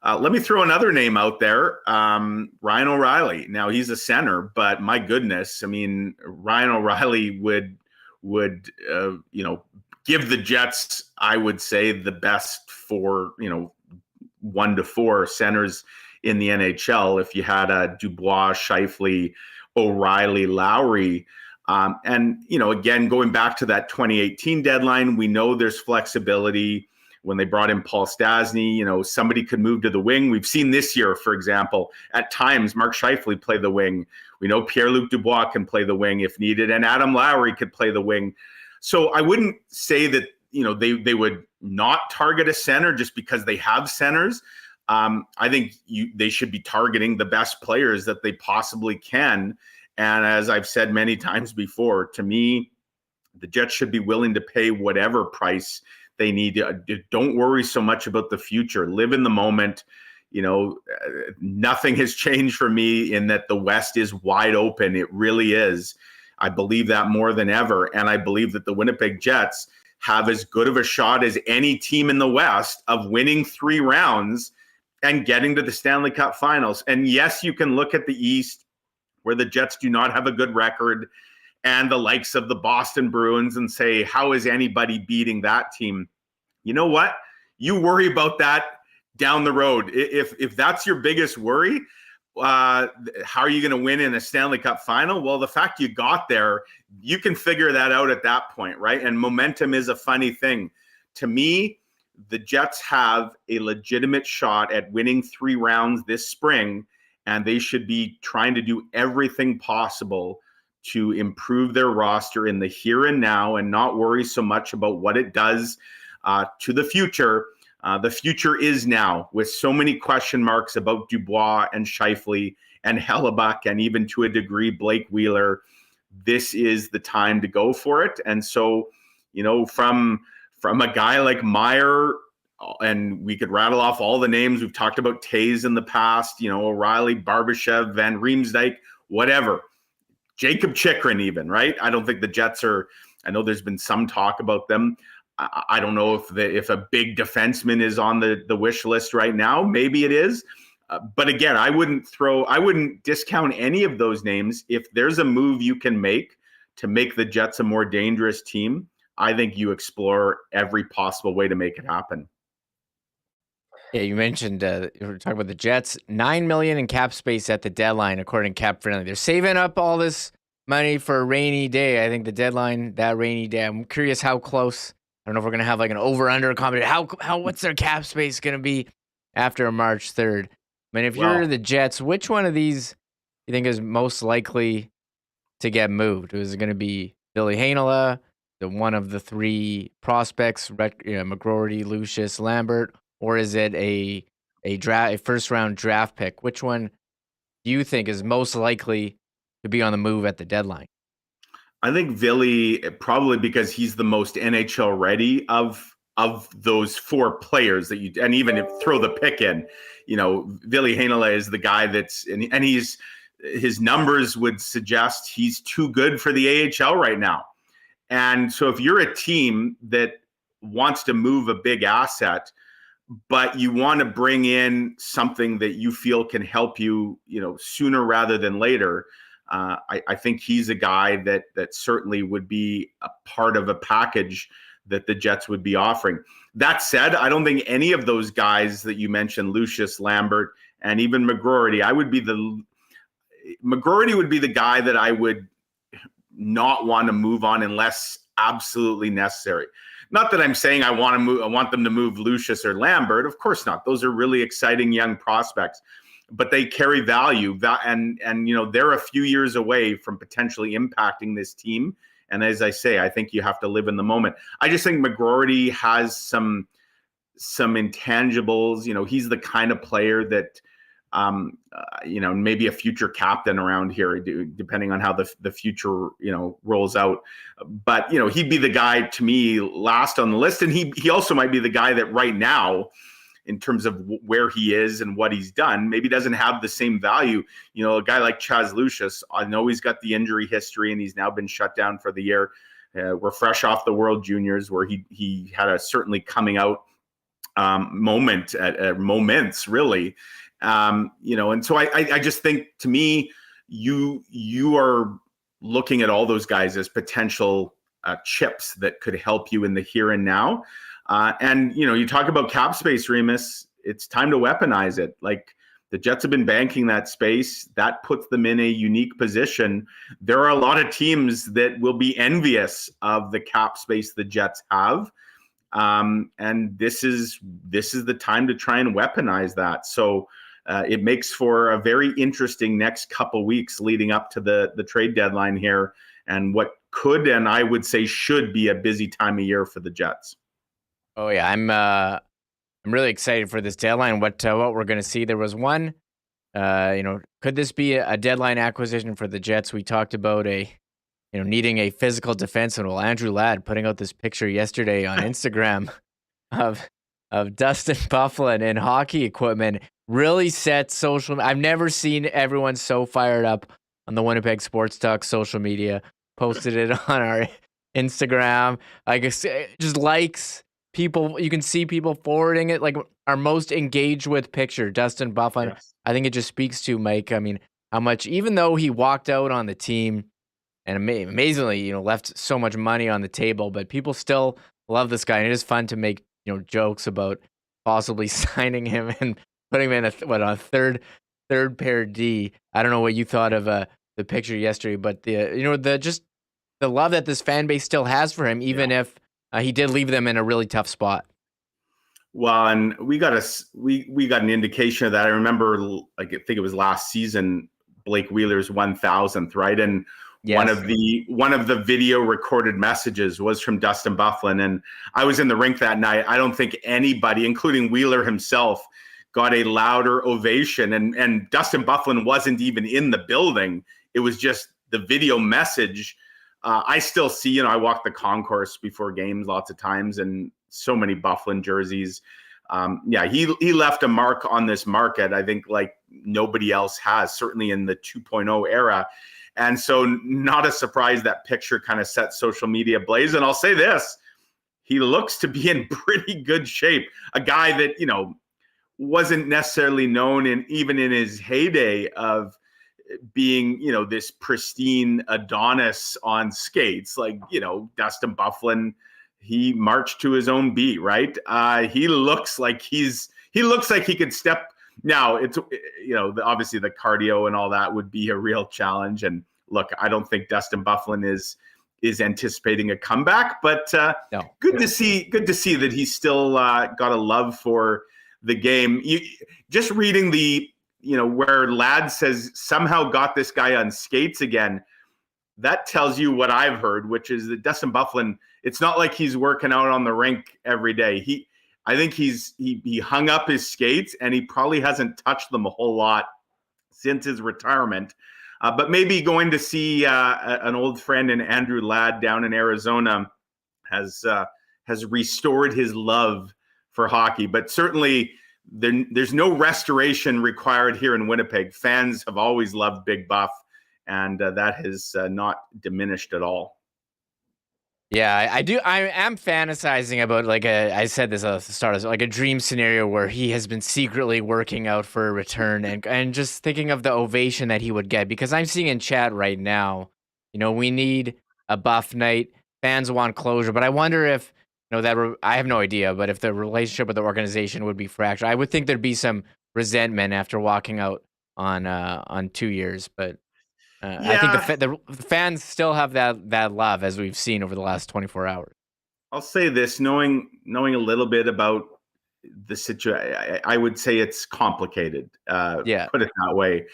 [SPEAKER 6] Let me throw another name out there, Ryan O'Reilly. Now, he's a center, but my goodness, I mean, Ryan O'Reilly would give the Jets, I would say, the best 1 to 4 centers in the NHL if you had a Dubois, Scheifele, O'Reilly, Lowry. And again, going back to that 2018 deadline, we know there's flexibility. When they brought in Paul Stastny, somebody could move to the wing. We've seen this year, for example, at times Mark Scheifele play the wing. We know Pierre-Luc Dubois can play the wing if needed, and Adam Lowry could play the wing. So I wouldn't say that, they would not target a center just because they have centers. I think they should be targeting the best players that they possibly can. And as I've said many times before, to me, the Jets should be willing to pay whatever price they need to. Don't worry so much about the future. Live in the moment. Nothing has changed for me in that the West is wide open. It really is. I believe that more than ever. And I believe that the Winnipeg Jets have as good of a shot as any team in the West of winning 3 rounds and getting to the Stanley Cup Finals. And yes, you can look at the East where the Jets do not have a good record and the likes of the Boston Bruins and say, how is anybody beating that team? You know what? You worry about that down the road. If that's your biggest worry, how are you going to win in a Stanley Cup final? Well, the fact you got there, you can figure that out at that point, right? And momentum is a funny thing. To me, the Jets have a legitimate shot at winning 3 rounds this spring, and they should be trying to do everything possible to improve their roster in the here and now and not worry so much about what it does to the future. The future is now, with so many question marks about Dubois and Scheifele and Hellebuck and even to a degree Blake Wheeler. This is the time to go for it. And so, from a guy like Meier, and we could rattle off all the names. We've talked about Taze in the past, O'Reilly, Barbashev, Van Riemsdyk, whatever. Jacob Chikrin even, right? I don't think the Jets are, I know there's been some talk about them. I don't know if a big defenseman is on the wish list right now. Maybe it is. But again, I wouldn't discount any of those names. If there's a move you can make to make the Jets a more dangerous team, I think you explore every possible way to make it happen.
[SPEAKER 2] Yeah, you mentioned you were talking about the Jets. $9 million in cap space at the deadline, according to Cap Friendly. They're saving up all this money for a rainy day. I think the deadline, that rainy day. I'm curious how close. I don't know if we're gonna have like an over/under competition. What's their cap space gonna be after March 3rd? I mean, if you're the Jets, which one of these you think is most likely to get moved? Is it going to be Billy Heinola, the one of the three prospects, McGroarty, Lucius, Lambert, or is it a first round draft pick? Which one do you think is most likely to be on the move at the deadline?
[SPEAKER 6] I think Billy, probably because he's the most NHL ready of those four players that and even if throw the pick in, Billy Heinola is the guy and his numbers would suggest he's too good for the AHL right now. And so if you're a team that wants to move a big asset, but you want to bring in something that you feel can help you, sooner rather than later, I think he's a guy that certainly would be a part of a package that the Jets would be offering. That said, I don't think any of those guys that you mentioned, Lucius, Lambert, and even McGroarty, McGroarty would be the guy that I would not want to move on unless absolutely necessary. Not that I'm saying I want them to move Lucius or Lambert. Of course not. Those are really exciting young prospects, but they carry value. And they're a few years away from potentially impacting this team. And as I say, I think you have to live in the moment. I just think McGroarty has some intangibles. He's the kind of player that, maybe a future captain around here, depending on how the future, rolls out. But, he'd be the guy to me last on the list. And he also might be the guy that right now, in terms of where he is and what he's done, maybe doesn't have the same value. A guy like Chaz Lucius, I know he's got the injury history and he's now been shut down for the year. We're fresh off the World Juniors where he had a certainly coming out moments really. And so I just think, to me, you are looking at all those guys as potential chips that could help you in the here and now. And you talk about cap space, Remis, it's time to weaponize it. Like, the Jets have been banking that space. That puts them in a unique position. There are a lot of teams that will be envious of the cap space the Jets have. And this is the time to try and weaponize that. So it makes for a very interesting next couple weeks leading up to the trade deadline here, and what could, and I would say should, be a busy time of year for the Jets.
[SPEAKER 2] Oh yeah, I'm really excited for this deadline. What we're going to see. There was one, could this be a deadline acquisition for the Jets? We talked about needing a physical defenseman. Well, Andrew Ladd putting out this picture yesterday on Instagram of Dustin Byfuglien in hockey equipment really set social. I've never seen everyone so fired up on the Winnipeg Sports Talk social media. Posted it on our Instagram. I guess just likes. People, you can see people forwarding it, like our most engaged with picture, Dustin Byfuglien. Yes. I think it just speaks to, Mike, I mean, how much, even though he walked out on the team and amazingly, left so much money on the table, but people still love this guy. And it is fun to make, jokes about possibly signing him and putting him in a third pair D. I don't know what you thought of the picture yesterday, but the love that this fan base still has for him, even if he did leave them in a really tough spot.
[SPEAKER 6] Well, and we got an indication of that. I remember, I think it was last season, Blake Wheeler's 1,000th, right? And yes, one of the video recorded messages was from Dustin Byfuglien, and I was in the rink that night. I don't think anybody, including Wheeler himself, got a louder ovation. And Dustin Byfuglien wasn't even in the building. It was just the video message. I still see, I walk the concourse before games lots of times, and so many Byfuglien jerseys. He left a mark on this market, I think, like nobody else has, certainly in the 2.0 era. And so not a surprise that picture kind of set social media ablaze. And I'll say this, he looks to be in pretty good shape. A guy that, wasn't necessarily known even in his heyday of being, this pristine Adonis on skates, like, Dustin Byfuglien, he marched to his own beat, right? He looks like he could step. Now it's, obviously the cardio and all that would be a real challenge. And look, I don't think Dustin Byfuglien is anticipating a comeback, but
[SPEAKER 2] No.
[SPEAKER 6] Good to see that he's still got a love for the game. Just reading where Ladd says somehow got this guy on skates again, that tells you what I've heard, which is that Dustin Byfuglien, it's not like he's working out on the rink every day. I think he hung up his skates and he probably hasn't touched them a whole lot since his retirement. But maybe going to see an old friend in Andrew Ladd down in Arizona has restored his love for hockey. But certainly there's no restoration required here in Winnipeg. Fans have always loved Big Buff, and that has not diminished at all.
[SPEAKER 2] Yeah, I do. I am fantasizing about, like, I said this at the start, like a dream scenario where he has been secretly working out for a return, and just thinking of the ovation that he would get, because I'm seeing in chat right now, we need a Buff night. Fans want closure, but I wonder if, I have no idea, but if the relationship with the organization would be fractured, I would think there'd be some resentment after walking out on 2 years, but. I think the fans still have that love, as we've seen over the last 24 hours.
[SPEAKER 6] I'll say this, knowing a little bit about the situation, I would say it's complicated. Put it that way.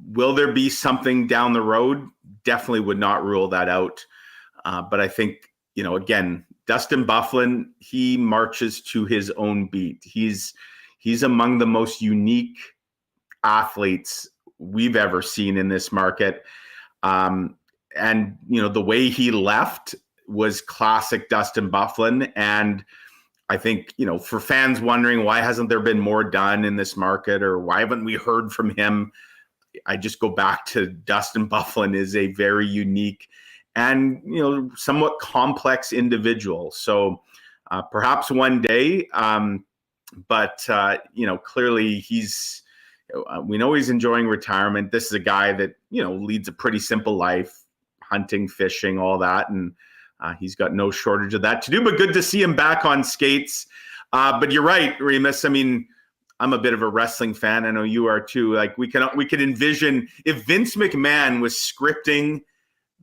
[SPEAKER 6] Will there be something down the road? Definitely would not rule that out. But I think, again, Dustin Byfuglien, he marches to his own beat. He's among the most unique athletes we've ever seen in this market. And, the way he left was classic Dustin Byfuglien. And I think, for fans wondering why hasn't there been more done in this market, or why haven't we heard from him? I just go back to Dustin Byfuglien is a very unique and, somewhat complex individual. So perhaps one day, but clearly we know he's enjoying retirement. This is a guy that, leads a pretty simple life, hunting, fishing, all that. And he's got no shortage of that to do, but good to see him back on skates. But you're right, Remis. I mean, I'm a bit of a wrestling fan. I know you are too. Like we could envision if Vince McMahon was scripting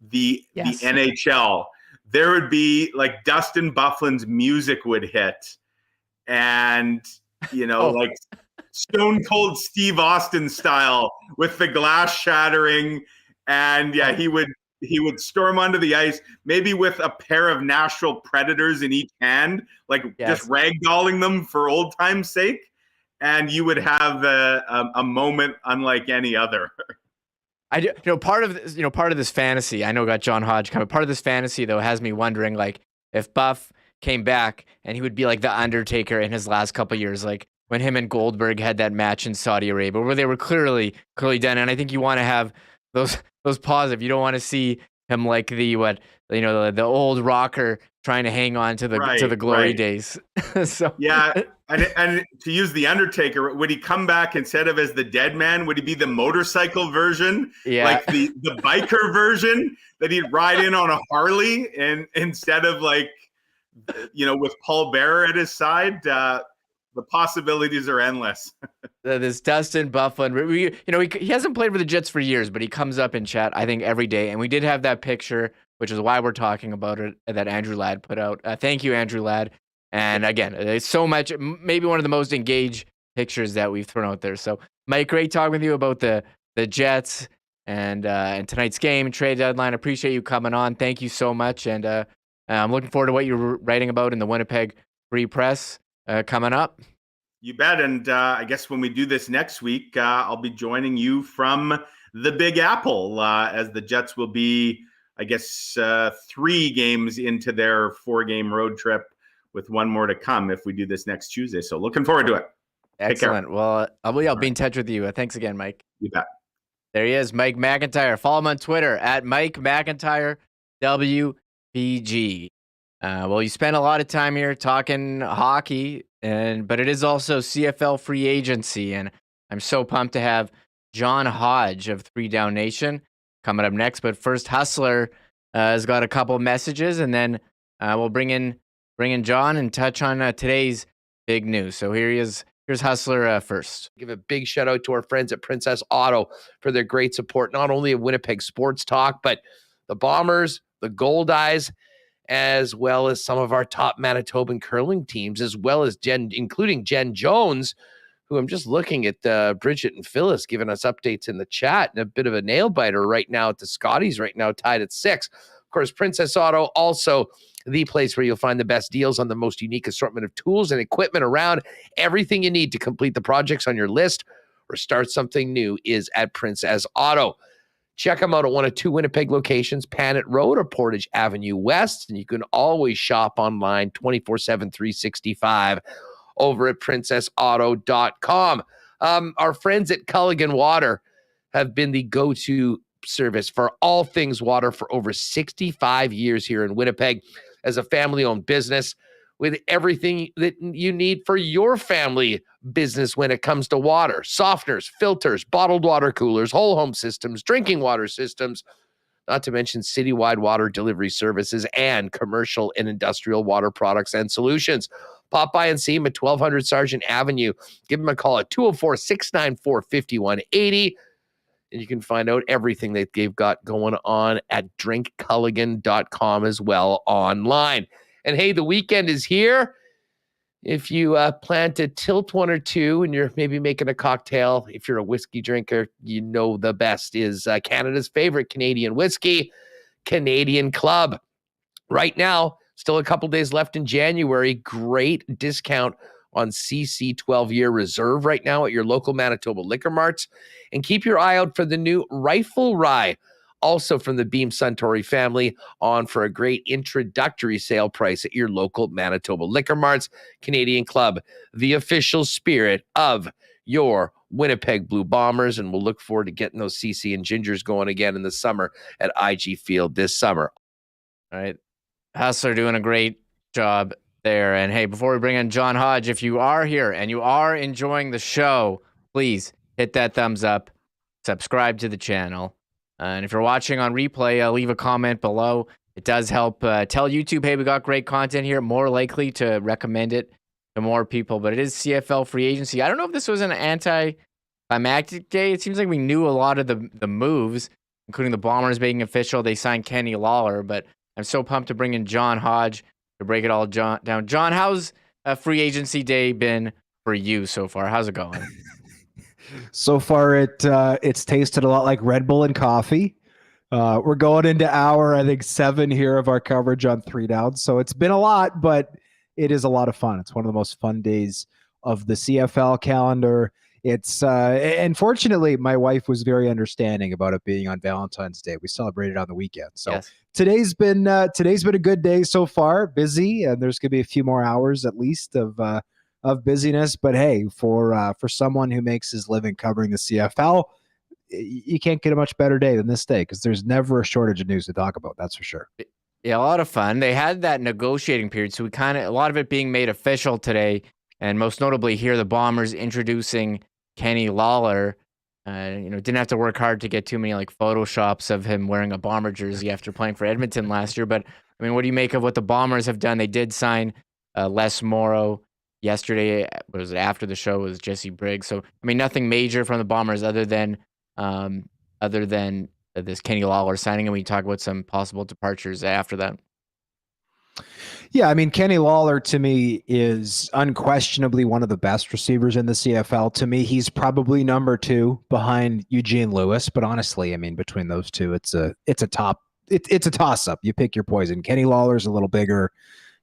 [SPEAKER 6] the NHL, there would be like Dustin Byfuglien's music would hit, and like Stone Cold Steve Austin style with the glass shattering, and he would storm onto the ice, maybe with a pair of Nashville Predators in each hand, just ragdolling them for old time's sake, and you would have a moment unlike any other.
[SPEAKER 2] I do, part of this fantasy, I know got John Hodge coming. Part of this fantasy though has me wondering, like, if Buff came back and he would be like the Undertaker in his last couple of years, like when him and Goldberg had that match in Saudi Arabia, where they were clearly done. And I think you want to have those positive. You don't want to see him like the old rocker trying to hang on to the glory days. So
[SPEAKER 6] and to use the Undertaker, would he come back instead of as the dead man? Would he be the motorcycle version, like the biker version that he'd ride in on a Harley, and instead of with Paul Bearer at his side? The possibilities are endless.
[SPEAKER 2] This Dustin Byfuglien, he hasn't played for the Jets for years, but he comes up in chat, I think, every day. And we did have that picture, which is why we're talking about it, that Andrew Ladd put out. Thank you, Andrew Ladd. And again, it's so much, maybe one of the most engaged pictures that we've thrown out there. So, Mike, great talking with you about the Jets and tonight's game, trade deadline. Appreciate you coming on. Thank you so much. And I'm looking forward to what you're writing about in the Winnipeg Free Press coming up.
[SPEAKER 6] You bet. And I guess when we do this next week, I'll be joining you from the Big Apple as the Jets will be, I guess, 3 games into their 4-game road trip, with one more to come if we do this next Tuesday. So looking forward to it.
[SPEAKER 2] Excellent. Well, I'll be in touch with you. Thanks again, Mike.
[SPEAKER 6] You bet.
[SPEAKER 2] There he is, Mike McIntyre. Follow him on Twitter at Mike McIntyre WPG. Well, you spent a lot of time here talking hockey, but it is also CFL Free Agency, and I'm so pumped to have John Hodge of 3 Down Nation coming up next. But first, Hustler has got a couple of messages, and then we'll bring in John and touch on today's big news. So here he is. Here's Hustler first.
[SPEAKER 4] Give a big shout out to our friends at Princess Auto for their great support, not only of Winnipeg Sports Talk, but the Bombers, the Gold Eyes, as well as some of our top Manitoban curling teams, as well as including Jen Jones, who I'm just looking at Bridget and Phyllis giving us updates in the chat, and a bit of a nail biter right now at the Scotties right now, tied at 6. Of course, Princess Auto, also the place where you'll find the best deals on the most unique assortment of tools and equipment around. Everything you need to complete the projects on your list or start something new is at Princess Auto. Check them out at one of 2 Winnipeg locations, Panet Road or Portage Avenue West. And you can always shop online 24/7, 365 over at princessauto.com. Our friends at Culligan Water have been the go-to service for all things water for over 65 years here in Winnipeg as a family-owned business with everything that you need for your family business when it comes to water: softeners, filters, bottled water coolers, whole home systems, drinking water systems, not to mention citywide water delivery services and commercial and industrial water products and solutions. Pop by and see them at 1200 Sargent Avenue. Give them a call at 204-694-5180. And you can find out everything that they've got going on at drinkculligan.com as well online. And hey, the weekend is here. If you plan to tilt one or two and you're maybe making a cocktail, if you're a whiskey drinker, you know the best is Canada's favorite Canadian whiskey, Canadian Club. Right now, still a couple days left in January. Great discount on CC 12-year reserve right now at your local Manitoba liquor marts. And keep your eye out for the new Rifle Rye, also from the Beam Suntory family, on for a great introductory sale price at your local Manitoba liquor marts. Canadian Club, the official spirit of your Winnipeg Blue Bombers. And we'll look forward to getting those CC and Gingers going again in the summer at IG Field this summer.
[SPEAKER 2] All right. Hustler doing a great job there. And hey, before we bring in John Hodge, if you are here and you are enjoying the show, please hit that thumbs up, subscribe to the channel. And if you're watching on replay, leave a comment below. It does help tell YouTube, hey, we got great content here, more likely to recommend it to more people. But it is CFL Free Agency. I don't know if this was an anticlimactic day. It seems like we knew a lot of the moves, including the Bombers being official. They signed Kenny Lawler, but I'm so pumped to bring in John Hodge to break it all down. John, how's a free agency day been for you so far? How's it going?
[SPEAKER 7] So far, it's tasted a lot like Red Bull and coffee. We're going into hour, I think, 7 here of our coverage on 3 Down. So it's been a lot, but it is a lot of fun. It's one of the most fun days of the CFL calendar. It's unfortunately, my wife was very understanding about it being on Valentine's Day. We celebrated on the weekend. So
[SPEAKER 2] yes.
[SPEAKER 7] Today's been a good day so far. Busy, and there's going to be a few more hours at least of busyness. But hey, for someone who makes his living covering the CFL, you can't get a much better day than this day, because there's never a shortage of news to talk about. That's for sure.
[SPEAKER 2] Yeah, a lot of fun. They had that negotiating period, so a lot of it being made official today, and most notably here, the Bombers introducing Kenny Lawler. Didn't have to work hard to get too many photoshops of him wearing a Bomber jersey after playing for Edmonton last year. But I mean, what do you make of what the Bombers have done? They did sign Les Morrow yesterday. Was it after the show? Was Jesse Briggs? So I mean, nothing major from the Bombers other than this Kenny Lawler signing. And we talk about some possible departures after that.
[SPEAKER 7] Yeah, I mean, Kenny Lawler to me is unquestionably one of the best receivers in the CFL. To me, he's probably number 2 behind Eugene Lewis. But honestly, I mean, between those two, it's a toss up. You pick your poison. Kenny Lawler's a little bigger.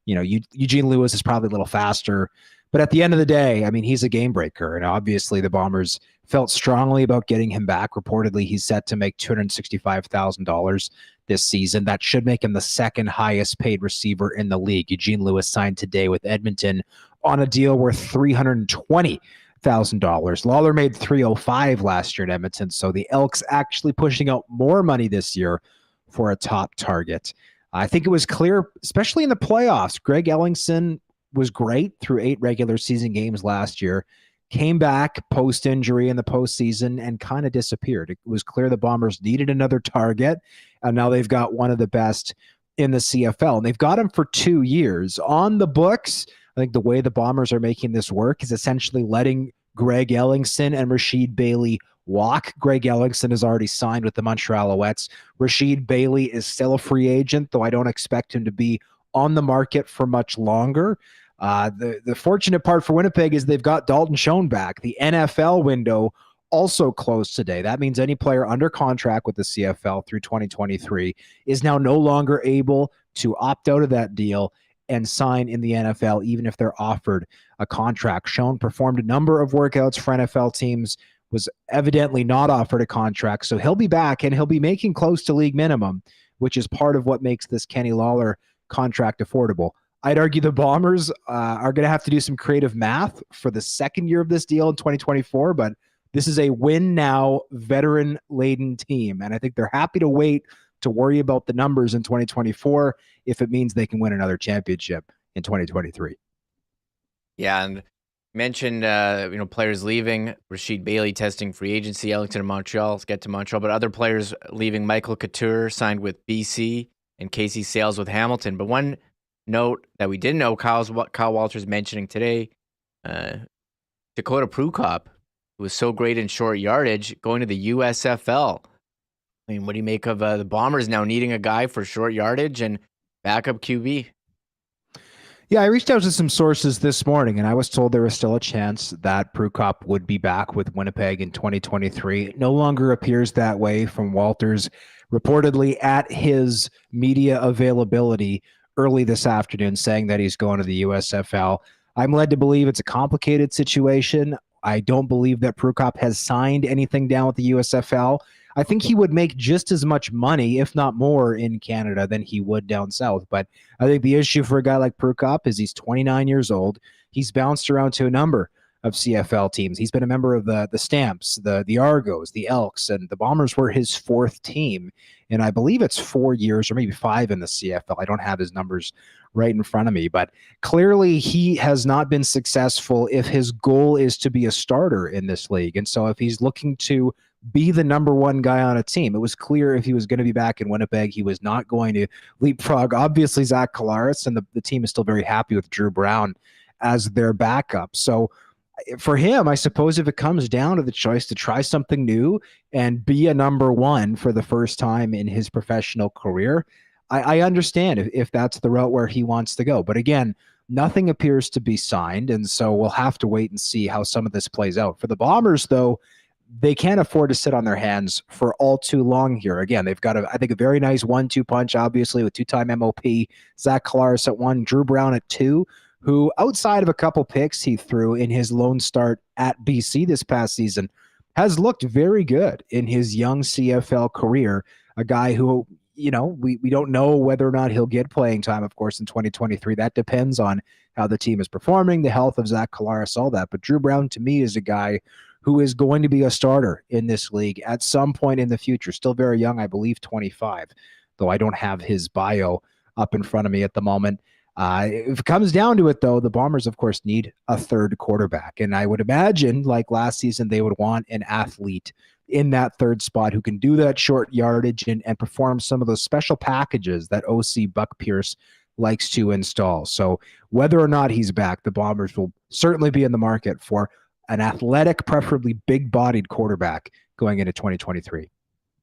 [SPEAKER 7] Eugene Lewis is probably a little faster. But at the end of the day, I mean, he's a game breaker. And obviously the Bombers felt strongly about getting him back. Reportedly, he's set to make $265,000 this season. That should make him the second highest paid receiver in the league. Eugene Lewis signed today with Edmonton on a deal worth $320,000. Lawler made $305,000 last year in Edmonton. So the Elks actually pushing out more money this year for a top target. I think it was clear, especially in the playoffs. Greg Ellingson was great through 8 regular season games last year, came back post-injury in the postseason and kind of disappeared. It was clear the Bombers needed another target, and now they've got one of the best in the CFL, and they've got him for 2 years. On the books, I think the way the Bombers are making this work is essentially letting Greg Ellingson and Rasheed Bailey walk. Greg Ellingson is already signed with the Montreal Alouettes. Rasheed Bailey is still a free agent, though I don't expect him to be on the market for much longer. The fortunate part for Winnipeg is they've got Dalton Schoen back. The NFL window also closed today. That means any player under contract with the CFL through 2023 is now no longer able to opt out of that deal and sign in the NFL, even if they're offered a contract. Schoen performed a number of workouts for NFL teams, was evidently not offered a contract, so he'll be back and he'll be making close to league minimum, which is part of what makes this Kenny Lawler contract affordable. I'd argue the Bombers are going to have to do some creative math for the second year of this deal in 2024, but this is a win-now, veteran-laden team, and I think they're happy to wait to worry about the numbers in 2024 if it means they can win another championship in 2023.
[SPEAKER 2] Yeah, and mentioned players leaving. Rasheed Bailey testing free agency. Ellington in Montreal. Let's get to Montreal, but other players leaving. Michael Couture signed with BC and Casey Sales with Hamilton. But one note that we didn't know, Kyle Walters mentioning today, Dakota Prukop, who was so great in short yardage, going to the USFL. I mean, what do you make of the Bombers now needing a guy for short yardage and backup QB?
[SPEAKER 7] Yeah, I reached out to some sources this morning, and I was told there was still a chance that Prukop would be back with Winnipeg in 2023. It no longer appears that way from Walters, reportedly at his media availability early this afternoon, saying that he's going to the USFL. I'm led to believe it's a complicated situation. I don't believe that Prukop has signed anything down with the USFL. I think he would make just as much money, if not more, in Canada than he would down south. But I think the issue for a guy like Prukop is he's 29 years old. He's bounced around to a number of CFL teams. He's been a member of the Stamps, the Argos, the Elks, and the Bombers were his 4th team. And I believe it's 4 years or maybe 5 in the CFL. I don't have his numbers right in front of me, but clearly he has not been successful if his goal is to be a starter in this league. And so if he's looking to be the number one guy on a team, it was clear if he was going to be back in Winnipeg, he was not going to leapfrog, obviously, Zach Collaros, and the team is still very happy with Drew Brown as their backup. So for him, I suppose if it comes down to the choice to try something new and be a number one for the first time in his professional career, I understand if that's the route where he wants to go. But again, nothing appears to be signed, and so we'll have to wait and see how some of this plays out. For the Bombers, though, they can't afford to sit on their hands for all too long here. Again, they've got, I think, a very nice 1-2 punch, obviously, with 2-time MOP, Zach Collaros at 1, Drew Brown at 2, who, outside of a couple picks he threw in his lone start at BC this past season, has looked very good in his young CFL career. A guy who, we don't know whether or not he'll get playing time, of course, in 2023. That depends on how the team is performing, the health of Zach Collaros, all that. But Drew Brown, to me, is a guy who is going to be a starter in this league at some point in the future. Still very young, I believe 25, though I don't have his bio up in front of me at the moment. If it comes down to it, though, the Bombers, of course, need a third quarterback. And I would imagine, like last season, they would want an athlete in that third spot who can do that short yardage and perform some of those special packages that OC Buck Pierce likes to install. So whether or not he's back, the Bombers will certainly be in the market for an athletic, preferably big-bodied quarterback going into 2023.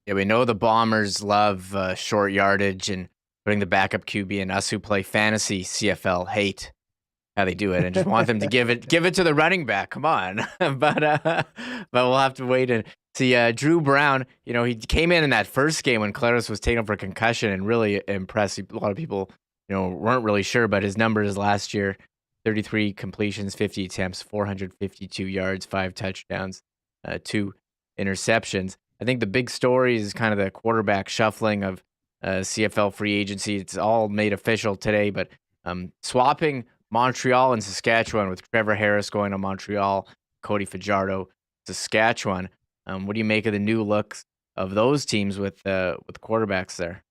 [SPEAKER 2] Yeah, we know the Bombers love short yardage and putting the backup QB in. Us who play fantasy CFL hate how they do it and just want them to give it to the running back. Come on. but we'll have to wait and see. Drew Brown, he came in that first game when Collaros was taken for concussion and really impressed. A lot of people, weren't really sure, but his numbers last year, 33 completions, 50 attempts, 452 yards, 5 touchdowns, 2 interceptions. I think the big story is kind of the quarterback shuffling of CFL free agency. It's all made official today, but swapping Montreal and Saskatchewan with Trevor Harris going to Montreal, Cody Fajardo, Saskatchewan. What do you make of the new looks of those teams with quarterbacks there?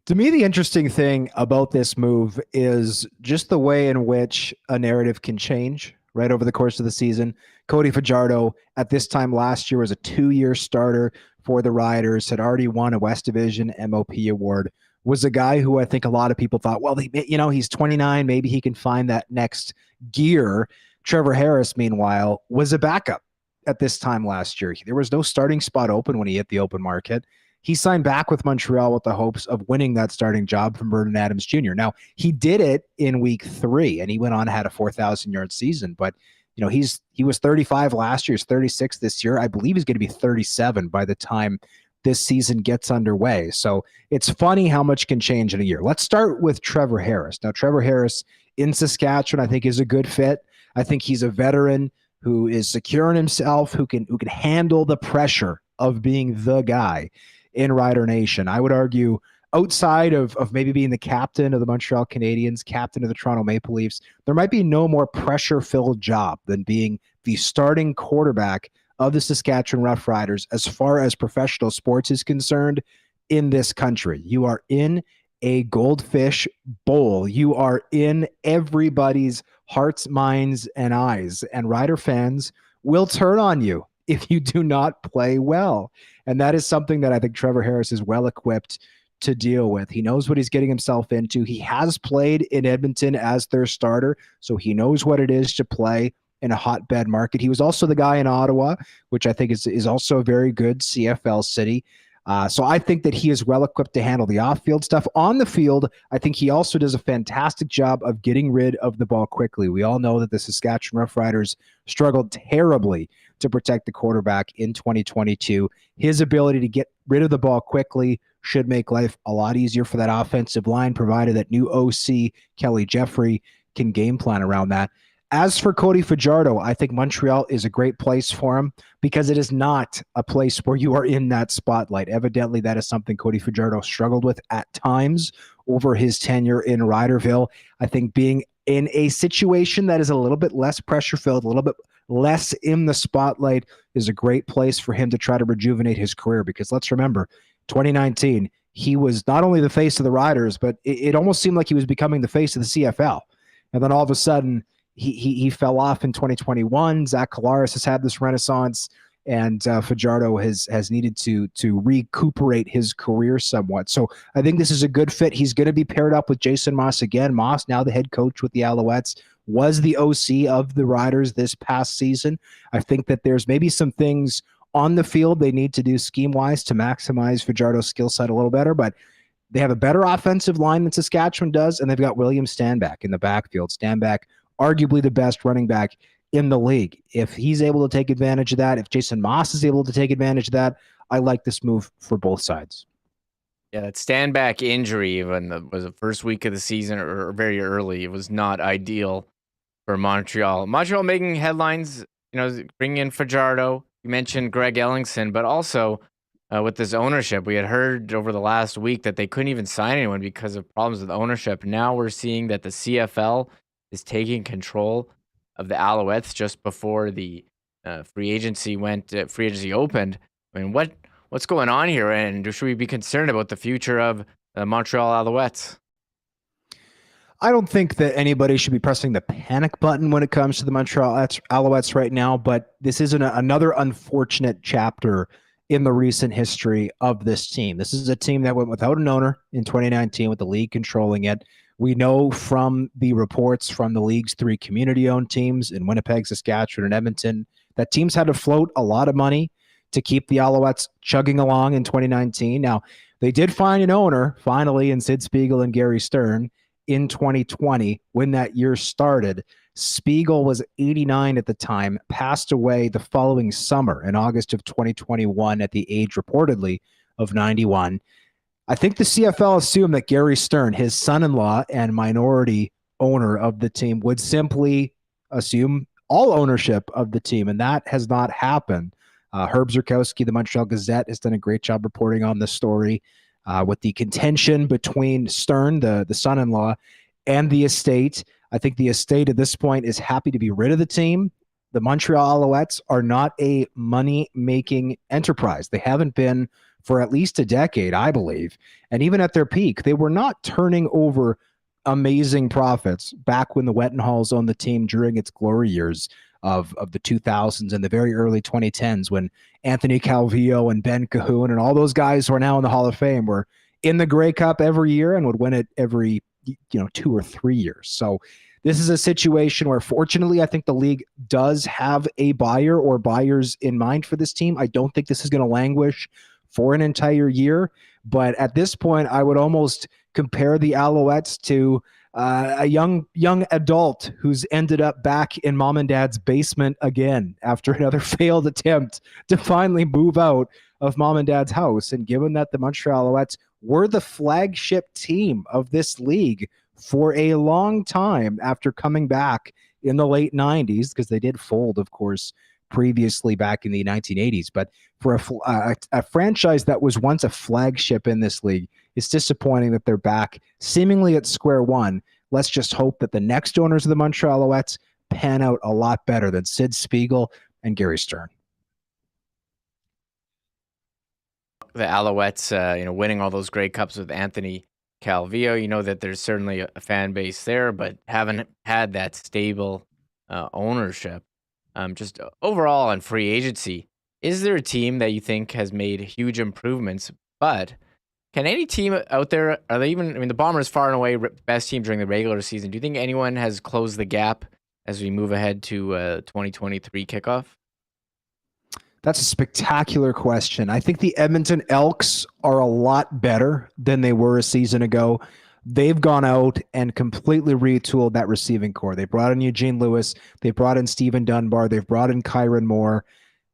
[SPEAKER 7] To me, the interesting thing about this move is just the way in which a narrative can change right over the course of the season. Cody Fajardo, at this time last year, was a 2-year starter for the Riders, had already won a West Division MOP award, was a guy who I think a lot of people thought, well, he's 29, maybe he can find that next gear. Trevor Harris, meanwhile, was a backup at this time last year. There was no starting spot open when he hit the open market. He signed back with Montreal with the hopes of winning that starting job from Vernon Adams Jr. Now, he did it in week 3, and he went on and had a 4,000-yard season. But, he was 35 last year. He's 36 this year. I believe he's going to be 37 by the time this season gets underway. So it's funny how much can change in a year. Let's start with Trevor Harris. Now, Trevor Harris in Saskatchewan, I think, is a good fit. I think he's a veteran who is secure in himself, who can handle the pressure of being the guy in Rider Nation. I would argue outside of maybe being the captain of the Montreal Canadiens, captain of the Toronto Maple Leafs, there might be no more pressure-filled job than being the starting quarterback of the Saskatchewan Roughriders as far as professional sports is concerned in this country. You are in a goldfish bowl. You are in everybody's hearts, minds, and eyes. And Rider fans will turn on you if you do not play well. And that is something that I think Trevor Harris is well equipped to deal with. He knows what he's getting himself into. He has played in Edmonton as their starter, so he knows what it is to play in a hotbed market. He was also the guy in Ottawa, which I think is also a very good CFL city. So I think that he is well equipped to handle the off-field stuff. On the field, I think he also does a fantastic job of getting rid of the ball quickly. We all know that the Saskatchewan Roughriders struggled terribly to protect the quarterback in 2022. His ability to get rid of the ball quickly should make life a lot easier for that offensive line, provided that new OC Kelly Jeffrey can game plan around that. As for Cody Fajardo, I think Montreal is a great place for him because it is not a place where you are in that spotlight. Evidently, that is something Cody Fajardo struggled with at times over his tenure in Riderville. I think being in a situation that is a little bit less pressure-filled, a little bit less in the spotlight is a great place for him to try to rejuvenate his career because let's remember, 2019, he was not only the face of the Riders, but it almost seemed like he was becoming the face of the CFL. And then all of a sudden, he fell off in 2021. Zach Collaros has had this renaissance, and Fajardo has needed to recuperate his career somewhat. So I think this is a good fit. He's going to be paired up with Jason Moss again. Moss, now the head coach with the Alouettes, was the OC of the Riders this past season. I think that there's maybe some things on the field they need to do scheme-wise to maximize Fajardo's skill set a little better, but they have a better offensive line than Saskatchewan does, and they've got William Stanback in the backfield. Stanback, arguably the best running back in the league. If he's able to take advantage of that, if Jason Moss is able to take advantage of that, I like this move for both sides.
[SPEAKER 2] Yeah, that Stanback injury, was the first week of the season or very early, it was not ideal for Montreal. Montreal making headlines, bringing in Fajardo. You mentioned Greg Ellingson, but also with this ownership, we had heard over the last week that they couldn't even sign anyone because of problems with ownership. Now we're seeing that the CFL is taking control of the Alouettes just before the free agency opened. I mean, what's going on here, and should we be concerned about the future of the Montreal Alouettes?
[SPEAKER 7] I don't think that anybody should be pressing the panic button when it comes to the Montreal Alouettes right now, but this is another unfortunate chapter in the recent history of this team. This is a team that went without an owner in 2019 with the league controlling it. We know from the reports from the league's 3 community-owned teams in Winnipeg, Saskatchewan, and Edmonton that teams had to float a lot of money to keep the Alouettes chugging along in 2019. Now, they did find an owner, finally, in Sid Spiegel and Gary Stern in 2020 when that year started. Spiegel was 89 at the time, passed away the following summer in August of 2021 at the age reportedly of 91. I think the CFL assumed that Gary Stern, his son-in-law and minority owner of the team, would simply assume all ownership of the team, and that has not happened. Herb Zurkowski, the Montreal Gazette, has done a great job reporting on this story with the contention between Stern, the son-in-law, and the estate. I think the estate at this point is happy to be rid of the team the Montreal Alouettes are not a money-making enterprise. They haven't been for at least a decade, I believe. And even at their peak, they were not turning over amazing profits back when the Wettenhalls owned the team during its glory years of the 2000s and the very early 2010s, when Anthony Calvillo and Ben Cahoon and all those guys who are now in the Hall of Fame were in the Grey Cup every year and would win it every 2 or 3 years. So this is a situation where, fortunately, I think the league does have a buyer or buyers in mind for this team. I don't think this is going to languish for an entire year, but at this point, I would almost compare the Alouettes to a young adult who's ended up back in mom and dad's basement again after another failed attempt to finally move out of mom and dad's house. And given that the Montreal Alouettes were the flagship team of this league for a long time after coming back in the late 90s, because they did fold, of course, previously back in the 1980s. But for a franchise that was once a flagship in this league, it's disappointing that they're back seemingly at square one. Let's just hope that the next owners of the Montreal Alouettes pan out a lot better than Sid Spiegel and Gary Stern.
[SPEAKER 2] The Alouettes, winning all those Grey Cups with Anthony Calvillo, that there's certainly a fan base there, but haven't had that stable ownership. Just overall on free agency, is there a team that you think has made huge improvements, but can any team out there, are they even, the Bombers far and away best team during the regular season. Do you think anyone has closed the gap as we move ahead to 2023 kickoff?
[SPEAKER 7] That's a spectacular question. I think the Edmonton Elks are a lot better than they were a season ago. They've gone out and completely retooled that receiving core. They brought in Eugene Lewis. They brought in Stephen Dunbar. They've brought in Kyron Moore.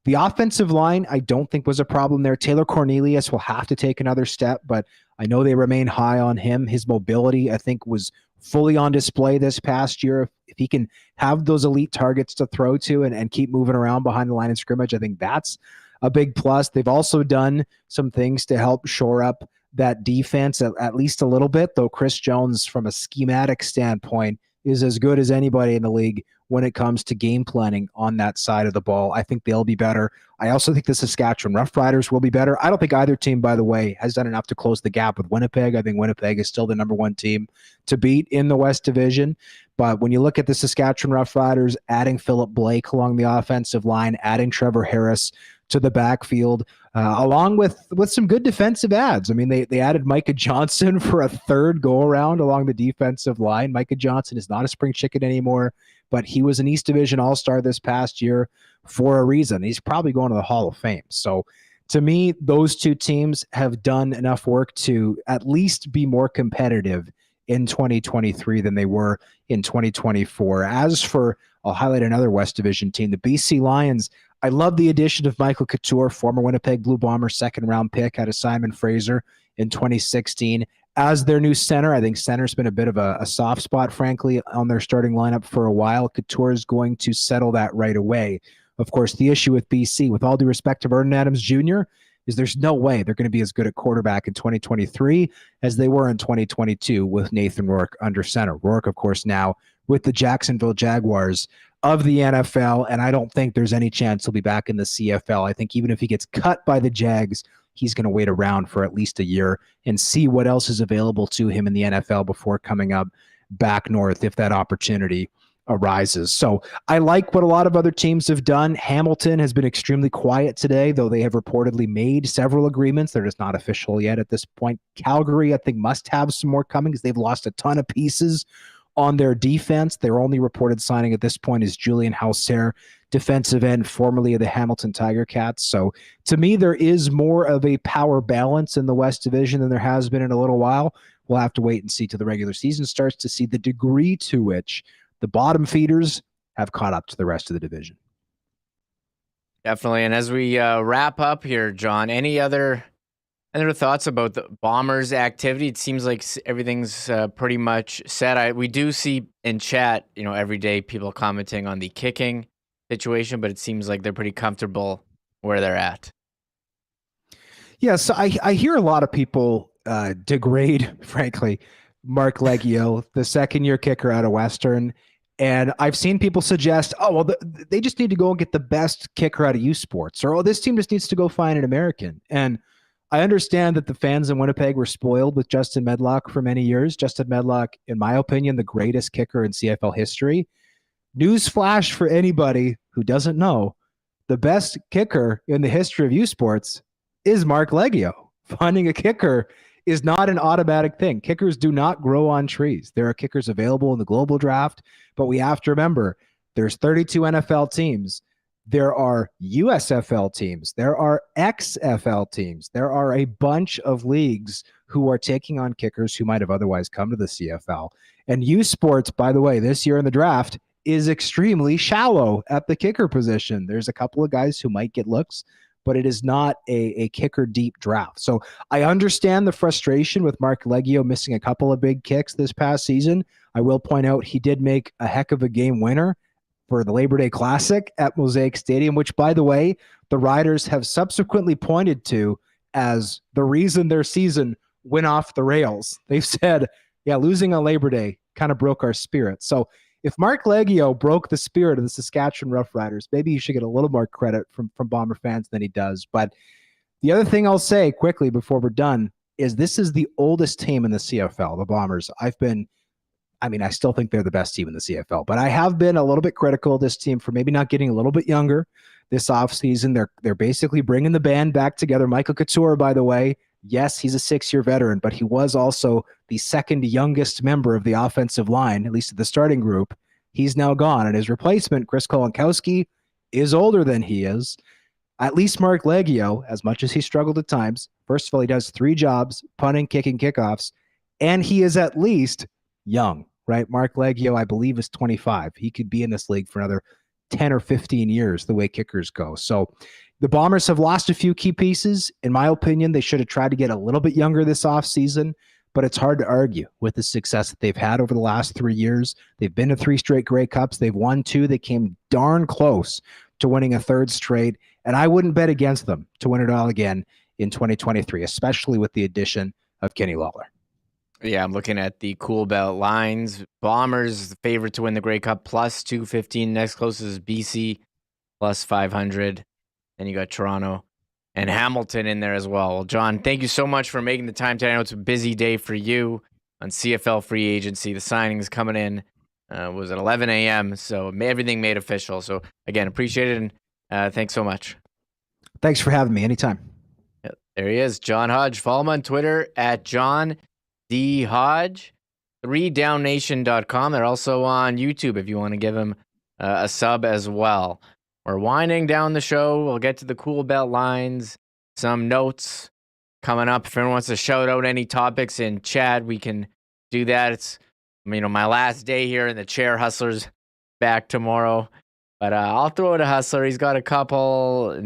[SPEAKER 7] The offensive line, I don't think was a problem there. Taylor Cornelius will have to take another step, but I know they remain high on him. His mobility, I think, was fully on display this past year. If he can have those elite targets to throw to and keep moving around behind the line of scrimmage, I think that's a big plus. They've also done some things to help shore up that defense at least a little bit, though Chris Jones, from a schematic standpoint, is as good as anybody in the league when it comes to game planning on that side of the ball. I think they'll be better. I also think the Saskatchewan Roughriders will be better. I don't think either team, by the way, has done enough to close the gap with Winnipeg. I think Winnipeg is still the number one team to beat in the West Division. But when you look at the Saskatchewan Roughriders, adding Philip Blake along the offensive line, adding Trevor Harris to the backfield, along with some good defensive ads. They added Micah Johnson for a third go-around along the defensive line. Micah Johnson is not a spring chicken anymore, but he was an East Division All-Star this past year for a reason. He's probably going to the Hall of Fame. So to me, those two teams have done enough work to at least be more competitive in 2023 than they were in 2024. As for, I'll highlight another West Division team, the BC Lions. I love the addition of Michael Couture, former Winnipeg Blue Bombers second-round pick out of Simon Fraser in 2016. As their new center, I think center's been a bit of a soft spot, frankly, on their starting lineup for a while. Couture is going to settle that right away. Of course, the issue with BC, with all due respect to Vernon Adams Jr., is there's no way they're going to be as good at quarterback in 2023 as they were in 2022 with Nathan Rourke under center. Rourke, of course, now with the Jacksonville Jaguars of the NFL, and I don't think there's any chance he'll be back in the CFL. I think even if he gets cut by the Jags, he's going to wait around for at least a year and see what else is available to him in the NFL before coming up back north if that opportunity arises. So I like what a lot of other teams have done. Hamilton has been extremely quiet today, though they have reportedly made several agreements. They're just not official yet at this point. Calgary, I think, must have some more coming because they've lost a ton of pieces on their defense. Their only reported signing at this point is Julian Hauser, defensive end, formerly of the Hamilton Tiger Cats. So to me, there is more of a power balance in the West Division than there has been in a little while. We'll have to wait and see till the regular season starts to see the degree to which the bottom feeders have caught up to the rest of the division.
[SPEAKER 2] Definitely. And as we wrap up here, John, any other thoughts about the Bombers' activity? It seems like everything's pretty much set. We do see in chat, every day people commenting on the kicking situation, but it seems like they're pretty comfortable where they're at.
[SPEAKER 7] Yeah, so I hear a lot of people degrade, frankly, Mark Leggio, the second-year kicker out of Western, And I've seen people suggest, oh, well, they just need to go and get the best kicker out of U Sports, or, oh, this team just needs to go find an American. And I understand that the fans in Winnipeg were spoiled with Justin Medlock for many years. Justin Medlock, in my opinion, the greatest kicker in CFL history. Newsflash for anybody who doesn't know, the best kicker in the history of U Sports is Mark Leggio. Finding a kicker is not an automatic thing. Kickers do not grow on trees. There are kickers available in the global draft, but we have to remember there's 32 NFL teams. There are USFL teams. There are XFL teams. There are a bunch of leagues who are taking on kickers who might have otherwise come to the CFL. And U Sports, by the way, this year in the draft is extremely shallow at the kicker position. There's a couple of guys who might get looks, but it is not a kicker deep draft. So I understand the frustration with Mark Leggio missing a couple of big kicks this past season. I will point out he did make a heck of a game winner for the Labor Day Classic at Mosaic Stadium, which, by the way, the Riders have subsequently pointed to as the reason their season went off the rails. They've said, yeah, losing on Labor Day kind of broke our spirit. So if Mark Leggio broke the spirit of the Saskatchewan Roughriders, maybe you should get a little more credit from Bomber fans than he does. But the other thing I'll say quickly before we're done is this is the oldest team in the CFL, the Bombers. I still think they're the best team in the CFL, but I have been a little bit critical of this team for maybe not getting a little bit younger this offseason. They're basically bringing the band back together. Michael Couture, by the way, yes, he's a 6-year veteran, but he was also the second youngest member of the offensive line, at least of the starting group. He's now gone, and his replacement, Chris Kolankowski, is older than he is. At least Mark Leggio, as much as he struggled at times, first of all, he does 3 jobs, punting, kicking, kickoffs, and he is at least young, right? Mark Leggio, I believe, is 25. He could be in this league for another 10 or 15 years, the way kickers go. So the Bombers have lost a few key pieces. In my opinion, they should have tried to get a little bit younger this offseason, but it's hard to argue with the success that they've had over the last 3 years. They've been to 3 straight Grey Cups. They've won 2. They came darn close to winning a 3rd straight, and I wouldn't bet against them to win it all again in 2023, especially with the addition of Kenny Lawler.
[SPEAKER 2] Yeah, I'm looking at the Coolbet lines. Bombers, the favorite to win the Grey Cup, plus 215. Next closest is BC, plus 500. Then you got Toronto and Hamilton in there as well. Well, John, thank you so much for making the time today. I know it's a busy day for you on CFL Free Agency. The signings coming in was at 11 a.m., so everything made official. So, again, appreciate it, and thanks so much.
[SPEAKER 7] Thanks for having me. Anytime.
[SPEAKER 2] Yeah, there he is, John Hodge. Follow him on Twitter at John D. Hodge, 3downnation.com. They're also on YouTube if you want to give him a sub as well. We're winding down the show. We'll get to the Coolbet lines, some notes coming up. If anyone wants to shout out any topics in chat, we can do that. It's my last day here in the chair. Hustler's back tomorrow, but I'll throw it to Hustler. He's got a couple,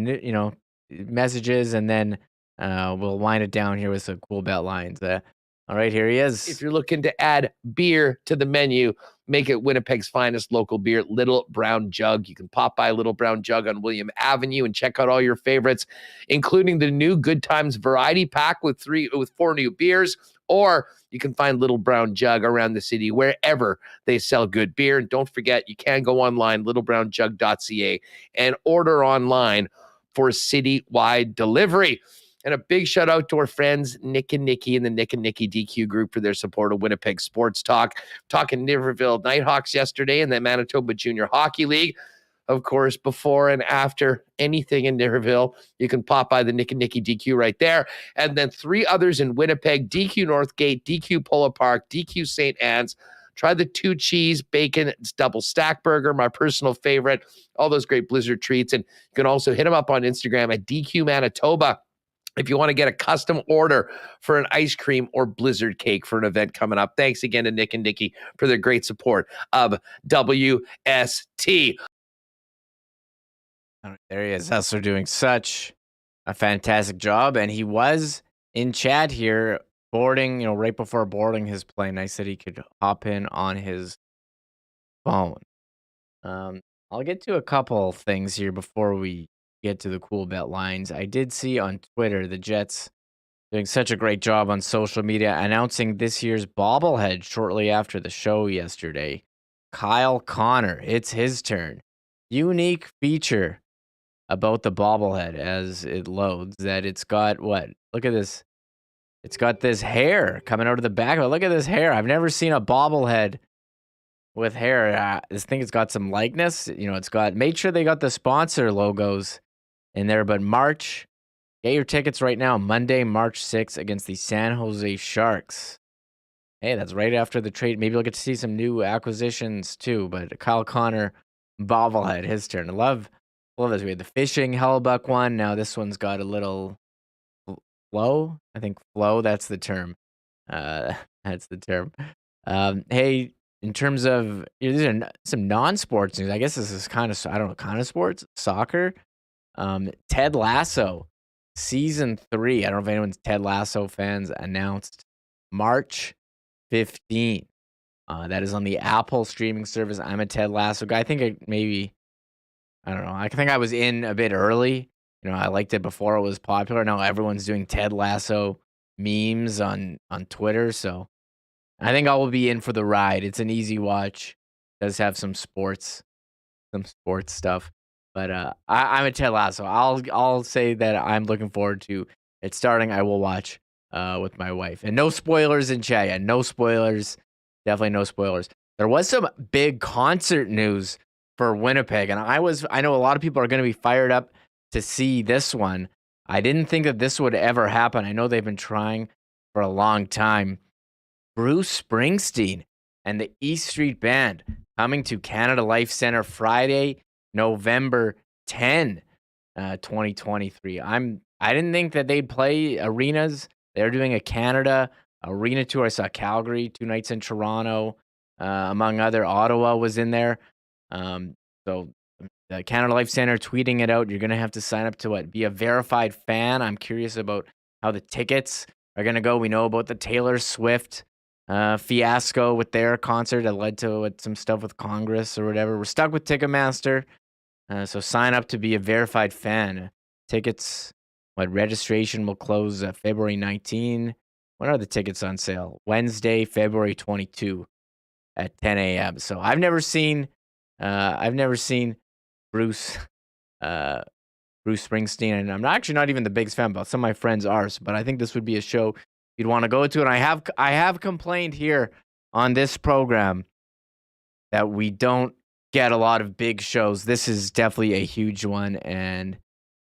[SPEAKER 2] messages, and then we'll wind it down here with some Coolbet lines. All right, here he is.
[SPEAKER 4] If you're looking to add beer to the menu, make it Winnipeg's finest local beer, Little Brown Jug. You can pop by Little Brown Jug on William Avenue and check out all your favorites, including the new Good Times variety pack with 4 new beers. Or you can find Little Brown Jug around the city wherever they sell good beer. And don't forget, you can go online, littlebrownjug.ca, and order online for citywide delivery. And a big shout out to our friends Nick and Nikki in the Nick and Nikki DQ group for their support of Winnipeg Sports Talk. Talking Niverville Nighthawks yesterday in the Manitoba Junior Hockey League. Of course, before and after anything in Niverville, you can pop by the Nick and Nikki DQ right there. And then 3 others in Winnipeg, DQ Northgate, DQ Polo Park, DQ St. Anne's. Try the 2 cheese bacon double stack burger, my personal favorite. All those great Blizzard treats. And you can also hit them up on Instagram at DQ Manitoba if you want to get a custom order for an ice cream or Blizzard cake for an event coming up. Thanks again to Nick and Nikki for their great support of WST.
[SPEAKER 2] There he is. Hustler doing such a fantastic job. And he was in chat here boarding, right before boarding his plane. Nice that he could hop in on his phone. I'll get to a couple things here before we get to the Coolbet lines. I did see on Twitter the Jets doing such a great job on social media announcing this year's bobblehead shortly after the show yesterday. Kyle Connor. It's his turn. Unique feature about the bobblehead as it loads that it's got what? Look at this. It's got this hair coming out of the back of it. Look at this hair. I've never seen a bobblehead with hair. This thing has got some likeness. It's got, made sure they got the sponsor logos in there. But get your tickets right now. Monday, March 6th against the San Jose Sharks. Hey, that's right after the trade. Maybe we'll get to see some new acquisitions too. But Kyle Connor bobblehead, his turn. I love this. We had the fishing Hellbuck one. Now this one's got a little flow. I think flow. That's the term. That's the term. Hey, in terms of these are some non-sports news. I guess this is kind of sports. Soccer. Ted Lasso, season 3. I don't know if anyone's Ted Lasso fans. Announced March 15th. That is on the Apple streaming service. I'm a Ted Lasso guy. I think I don't know. I think I was in a bit early. I liked it before it was popular. Now everyone's doing Ted Lasso memes on Twitter. So I think I will be in for the ride. It's an easy watch. It does have some sports stuff. But I'm a Ted Lasso. I'll say that I'm looking forward to it starting. I will watch with my wife. And no spoilers in chat yet. No spoilers. Definitely no spoilers. There was some big concert news for Winnipeg, and I know a lot of people are going to be fired up to see this one. I didn't think that this would ever happen. I know they've been trying for a long time. Bruce Springsteen and the East Street Band coming to Canada Life Centre Friday, November 10, 2023. I didn't think that they'd play arenas. They're doing a Canada arena tour. I saw Calgary, 2 nights in Toronto, among other. Ottawa was in there. So the Canada Life Centre tweeting it out. You're going to have to sign up to be a verified fan. I'm curious about how the tickets are going to go. We know about the Taylor Swift fiasco with their concert that led to some stuff with Congress or whatever. We're stuck with Ticketmaster. So sign up to be a verified fan. Tickets, registration will close February 19. When are the tickets on sale? Wednesday, February 22 at 10 a.m. So I've never seen Bruce Springsteen, and I'm actually not even the biggest fan, but some of my friends are. But I think this would be a show you'd want to go to. And I have complained here on this program that we don't get a lot of big shows. This is definitely a huge one, and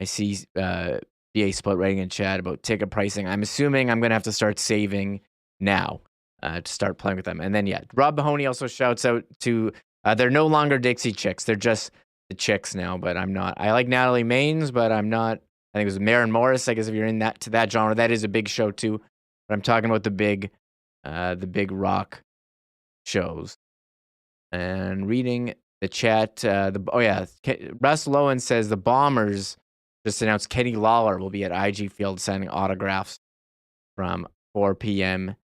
[SPEAKER 2] I see BA Split writing in chat about ticket pricing. I'm assuming I'm going to have to start saving now to start playing with them. And then, Rob Mahoney also shouts out to, they're no longer Dixie Chicks. They're just the Chicks now, but I'm not. I like Natalie Maines, but I'm not. I think it was Maren Morris. I guess if you're in that genre, that is a big show too. But I'm talking about the big rock shows. And reading the chat, Russ Lowen says the Bombers just announced Kenny Lawler will be at IG Field signing autographs from 4 p.m.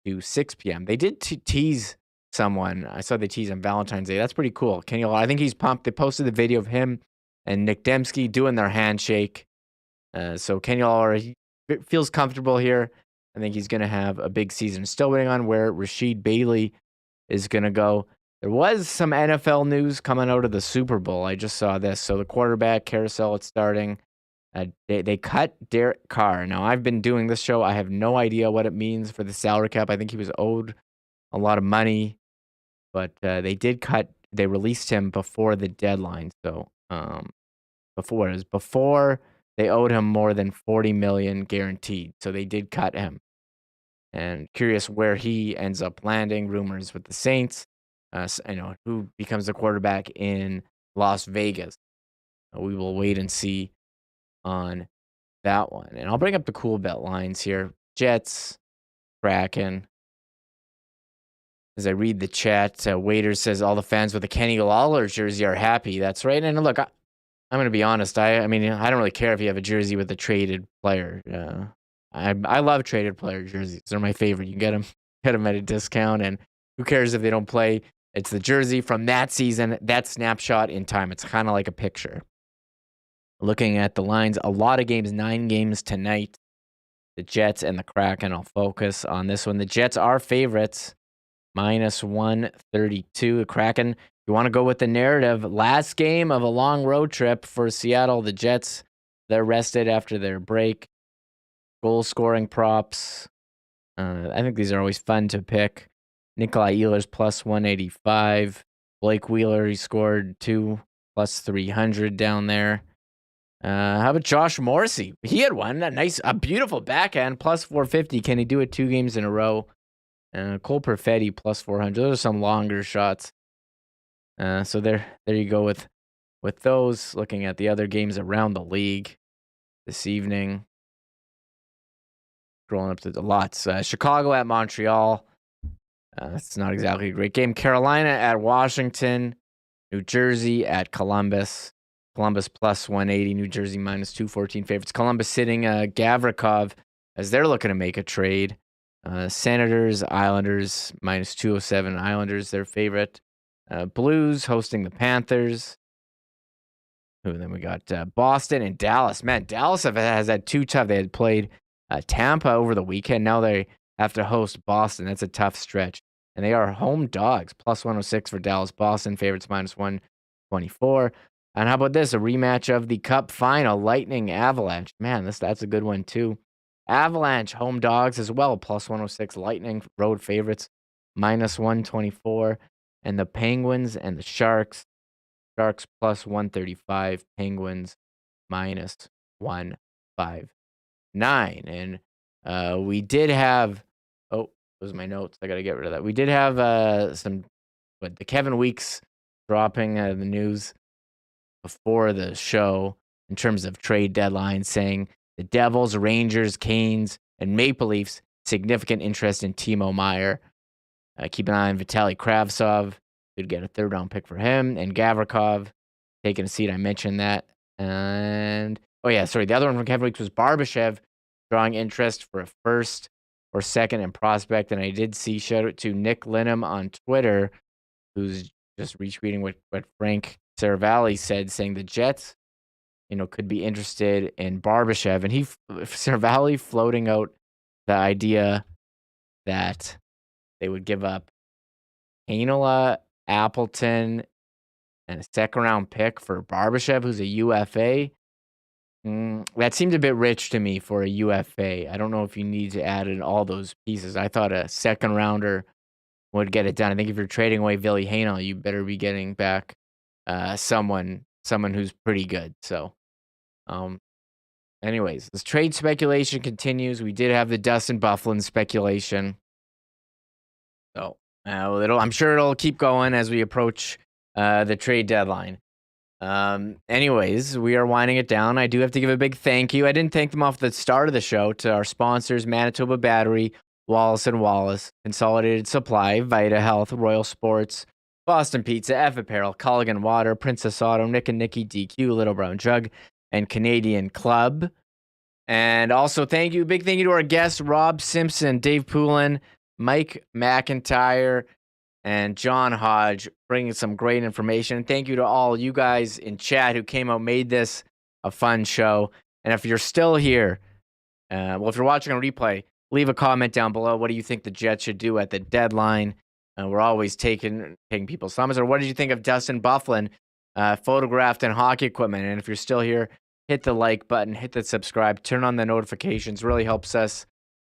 [SPEAKER 2] to 6 p.m. They did tease someone. I saw they tease on Valentine's Day. That's pretty cool. Kenny Lawler, I think he's pumped. They posted the video of him and Nick Dembski doing their handshake. So Kenny Lawler, he feels comfortable here. I think he's going to have a big season. Still waiting on where Rasheed Bailey is going to go. There was some NFL news coming out of the Super Bowl. I just saw this. So the quarterback carousel, it's starting. They cut Derek Carr. Now, I've been doing this show. I have no idea what it means for the salary cap. I think he was owed a lot of money. But they released him before the deadline. So before they owed him more than $40 million guaranteed. So they did cut him. And curious where he ends up landing. Rumors with the Saints. Who becomes the quarterback in Las Vegas. We will wait and see on that one. And I'll bring up the Coolbet lines here. Jets, Kraken. As I read the chat, Waiter says all the fans with the Kenny Lawler jersey are happy. That's right. And look, I'm going to be honest. I mean, I don't really care if you have a jersey with a traded player. I love traded player jerseys. They're my favorite. You can get them at a discount, and who cares if they don't play? It's the jersey from that season, that snapshot in time. It's kind of like a picture. Looking at the lines, a lot of games, 9 games tonight. The Jets and the Kraken. I'll focus on this one. The Jets are favorites. minus 132. The Kraken, you want to go with the narrative. Last game of a long road trip for Seattle. The Jets, they're rested after their break. Goal scoring props. I think these are always fun to pick. Nikolai Ehlers plus 185. Blake Wheeler, he scored 2 plus 300 down there. How about Josh Morrissey? He had one. A beautiful backhand, plus 450. Can he do it 2 games in a row? Cole Perfetti, plus 400. Those are some longer shots. So there you go with those. Looking at the other games around the league this evening. Scrolling up to the lots. Chicago at Montreal. That's not exactly a great game. Carolina at Washington. New Jersey at Columbus. Columbus plus 180. New Jersey minus 214 favorites. Columbus sitting Gavrikov as they're looking to make a trade. Senators, Islanders minus 207. Islanders, their favorite. Blues hosting the Panthers. Then we got Boston and Dallas. Man, Dallas has had 2 tough. They had played Tampa over the weekend. Now they have to host Boston. That's a tough stretch. And they are home dogs. Plus 106 for Dallas. Boston favorites minus 124. And how about this? A rematch of the Cup final. Lightning Avalanche. Man, that's a good one too. Avalanche home dogs as well. Plus 106. Lightning road favorites minus 124. And the Penguins and the Sharks. Sharks plus 135. Penguins minus 159. And we did have, those are my notes. I got to get rid of that. We did have the Kevin Weeks dropping the news before the show in terms of trade deadlines, saying the Devils, Rangers, Canes, and Maple Leafs significant interest in Timo Meier. Keep an eye on Vitaly Kravtsov. Could get a 3rd round pick for him. And Gavrikov taking a seat. I mentioned that. And the other one from Kevin Weeks was Barbashev drawing interest for a 1st or 2nd in prospect. And I did see, shout out to Nick Linham on Twitter, who's just retweeting what Frank Saravalli said, saying the Jets, could be interested in Barbashev. And Saravalli floating out the idea that they would give up Heinola, Appleton, and a 2nd round pick for Barbashev, who's a UFA. That seemed a bit rich to me for a UFA. I don't know if you need to add in all those pieces. I thought a 2nd rounder would get it done. I think if you're trading away Ville Heinola, you better be getting back someone who's pretty good. So, anyways, this trade speculation continues. We did have the Dustin Byfuglien speculation. So, I'm sure it'll keep going as we approach the trade deadline. Anyways, we are winding it down. I do have to give a big thank you. I didn't thank them off the start of the show, to our sponsors, Manitoba Battery, Wallace & Wallace, Consolidated Supply, Vita Health, Royal Sports, Boston Pizza, F Apparel, Culligan Water, Princess Auto, Nick and Nicky DQ, Little Brown Jug, and Canadian Club. And also big thank you to our guests, Rob Simpson, Dave Poulin, Mike McIntyre, and John Hodge, bringing some great information. And thank you to all you guys in chat who came out, made this a fun show. And if you're still here, if you're watching on replay, leave a comment down below. What do you think the Jets should do at the deadline? We're always taking people's comments. Or what did you think of Dustin Byfuglien, photographed in hockey equipment? And if you're still here, hit the like button, hit the subscribe, turn on the notifications. Really helps us,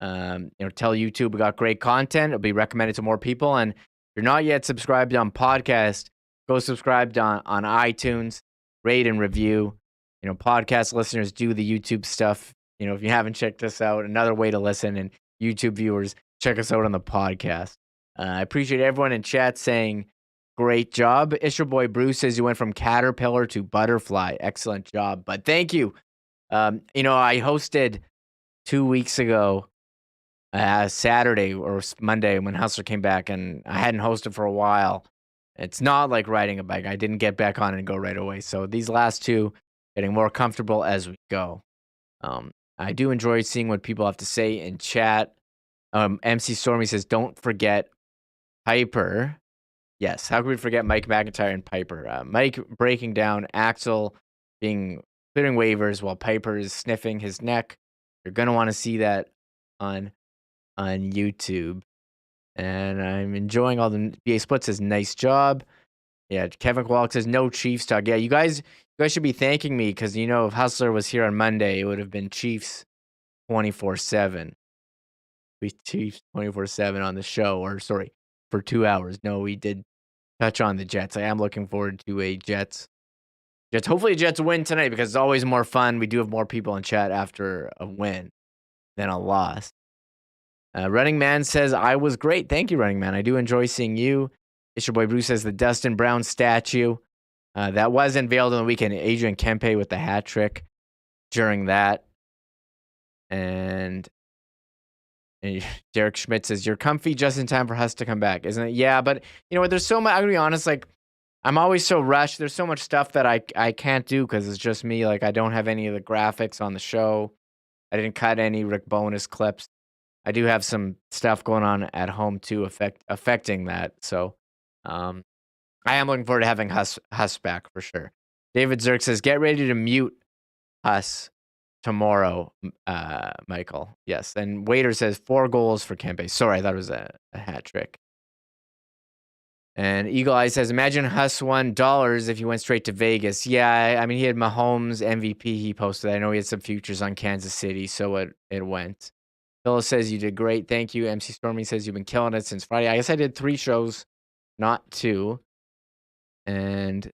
[SPEAKER 2] tell YouTube we got great content. It'll be recommended to more people. And if you're not yet subscribed on podcast, go subscribe on iTunes, rate and review. Podcast listeners do the YouTube stuff. If you haven't checked us out, another way to listen, and YouTube viewers, check us out on the podcast. I appreciate everyone in chat saying great job. Isher Boy Bruce says you went from caterpillar to butterfly. Excellent job. But thank you. I hosted 2 weeks ago, Saturday or Monday when Hustler came back, and I hadn't hosted for a while. It's not like riding a bike. I didn't get back on and go right away. So these last two, getting more comfortable as we go. I do enjoy seeing what people have to say in chat. MC Stormy says, don't forget Piper. Yes, how could we forget Mike McIntyre and Piper? Mike breaking down Axel clearing waivers while Piper is sniffing his neck. You're going to want to see that on YouTube. And I'm enjoying all the BA Split says, nice job. Yeah, Kevin Kowalik says, no Chiefs talk. Yeah, you guys should be thanking me because, if Hustler was here on Monday, it would have been Chiefs 24/7. We Chiefs 24/7 on the show, or sorry, for 2 hours. No, we did touch on the Jets. I am looking forward to a Jets. Hopefully Jets win tonight because it's always more fun. We do have more people in chat after a win than a loss. Running Man says, I was great. Thank you, Running Man. I do enjoy seeing you. It's your boy Bruce says the Dustin Brown statue. That was unveiled on the weekend. Adrian Kempe with the hat trick during that. And Derek Schmidt says, you're comfy just in time for Huss to come back, isn't it? Yeah, but you know what? There's so much. I'm going to be honest, like, I'm always so rushed. There's so much stuff that I can't do because it's just me. Like, I don't have any of the graphics on the show. I didn't cut any Rick bonus clips. I do have some stuff going on at home too, affecting that. So, I am looking forward to having Huss back for sure. David Zirk says, get ready to mute Huss tomorrow, Michael. Yes. And Waiter says 4 goals for Kempe. Sorry, I thought it was a hat trick. And Eagle Eye says, imagine Huss won dollars if he went straight to Vegas. Yeah, I mean, he had Mahomes MVP he posted. I know he had some futures on Kansas City, so it went. Phyllis says, you did great. Thank you. MC Stormy says, you've been killing it since Friday. I guess I did 3 shows, not 2. And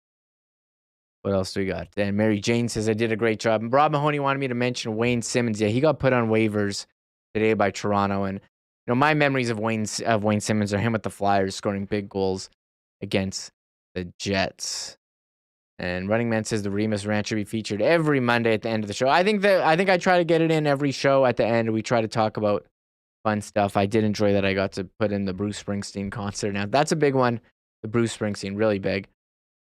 [SPEAKER 2] what else do we got? And Mary Jane says, I did a great job. And Rob Mahoney wanted me to mention Wayne Simmons. Yeah, he got put on waivers today by Toronto. And, my memories of Wayne Simmons are him with the Flyers scoring big goals against the Jets. And Running Man says the Remis rant should be featured every Monday at the end of the show. I think I try to get it in every show at the end. We try to talk about fun stuff. I did enjoy that I got to put in the Bruce Springsteen concert. Now, that's a big one. The Bruce Springsteen, really big.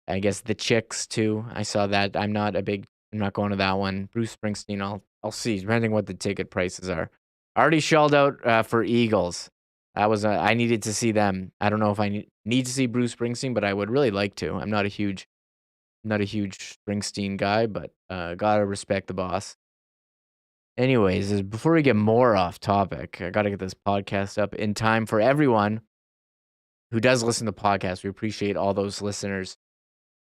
[SPEAKER 2] I guess the Chicks, too. I saw that. I'm not going to that one. Bruce Springsteen, I'll see, depending what the ticket prices are. I already shelled out for Eagles. That was I needed to see them. I don't know if I need to see Bruce Springsteen, but I would really like to. I'm not a huge Springsteen guy, but gotta respect the boss. Anyways, before we get more off topic, I gotta get this podcast up in time for everyone who does listen to the podcast. We appreciate all those listeners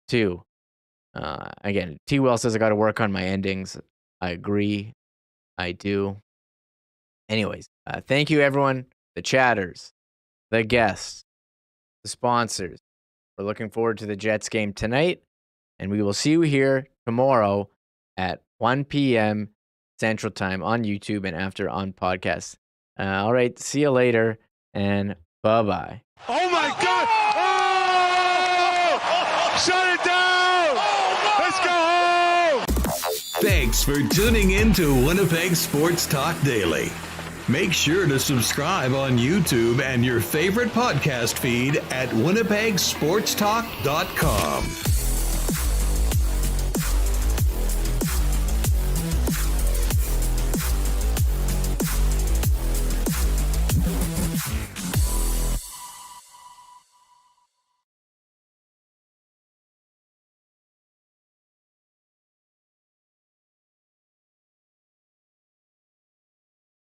[SPEAKER 2] too. Again, T. Will says I gotta work on my endings. I agree. I do. Anyways, thank you everyone, the chatters, the guests, the sponsors. We're looking forward to the Jets game tonight, and we will see you here tomorrow at 1 p.m. Central Time on YouTube and after on podcast. All right, see you later, and bye-bye.
[SPEAKER 8] Oh, my God! Oh! Shut it down! Let's go home!
[SPEAKER 1] Thanks for tuning in to Winnipeg Sports Talk Daily. Make sure to subscribe on YouTube and your favorite podcast feed at winnipegsportstalk.com.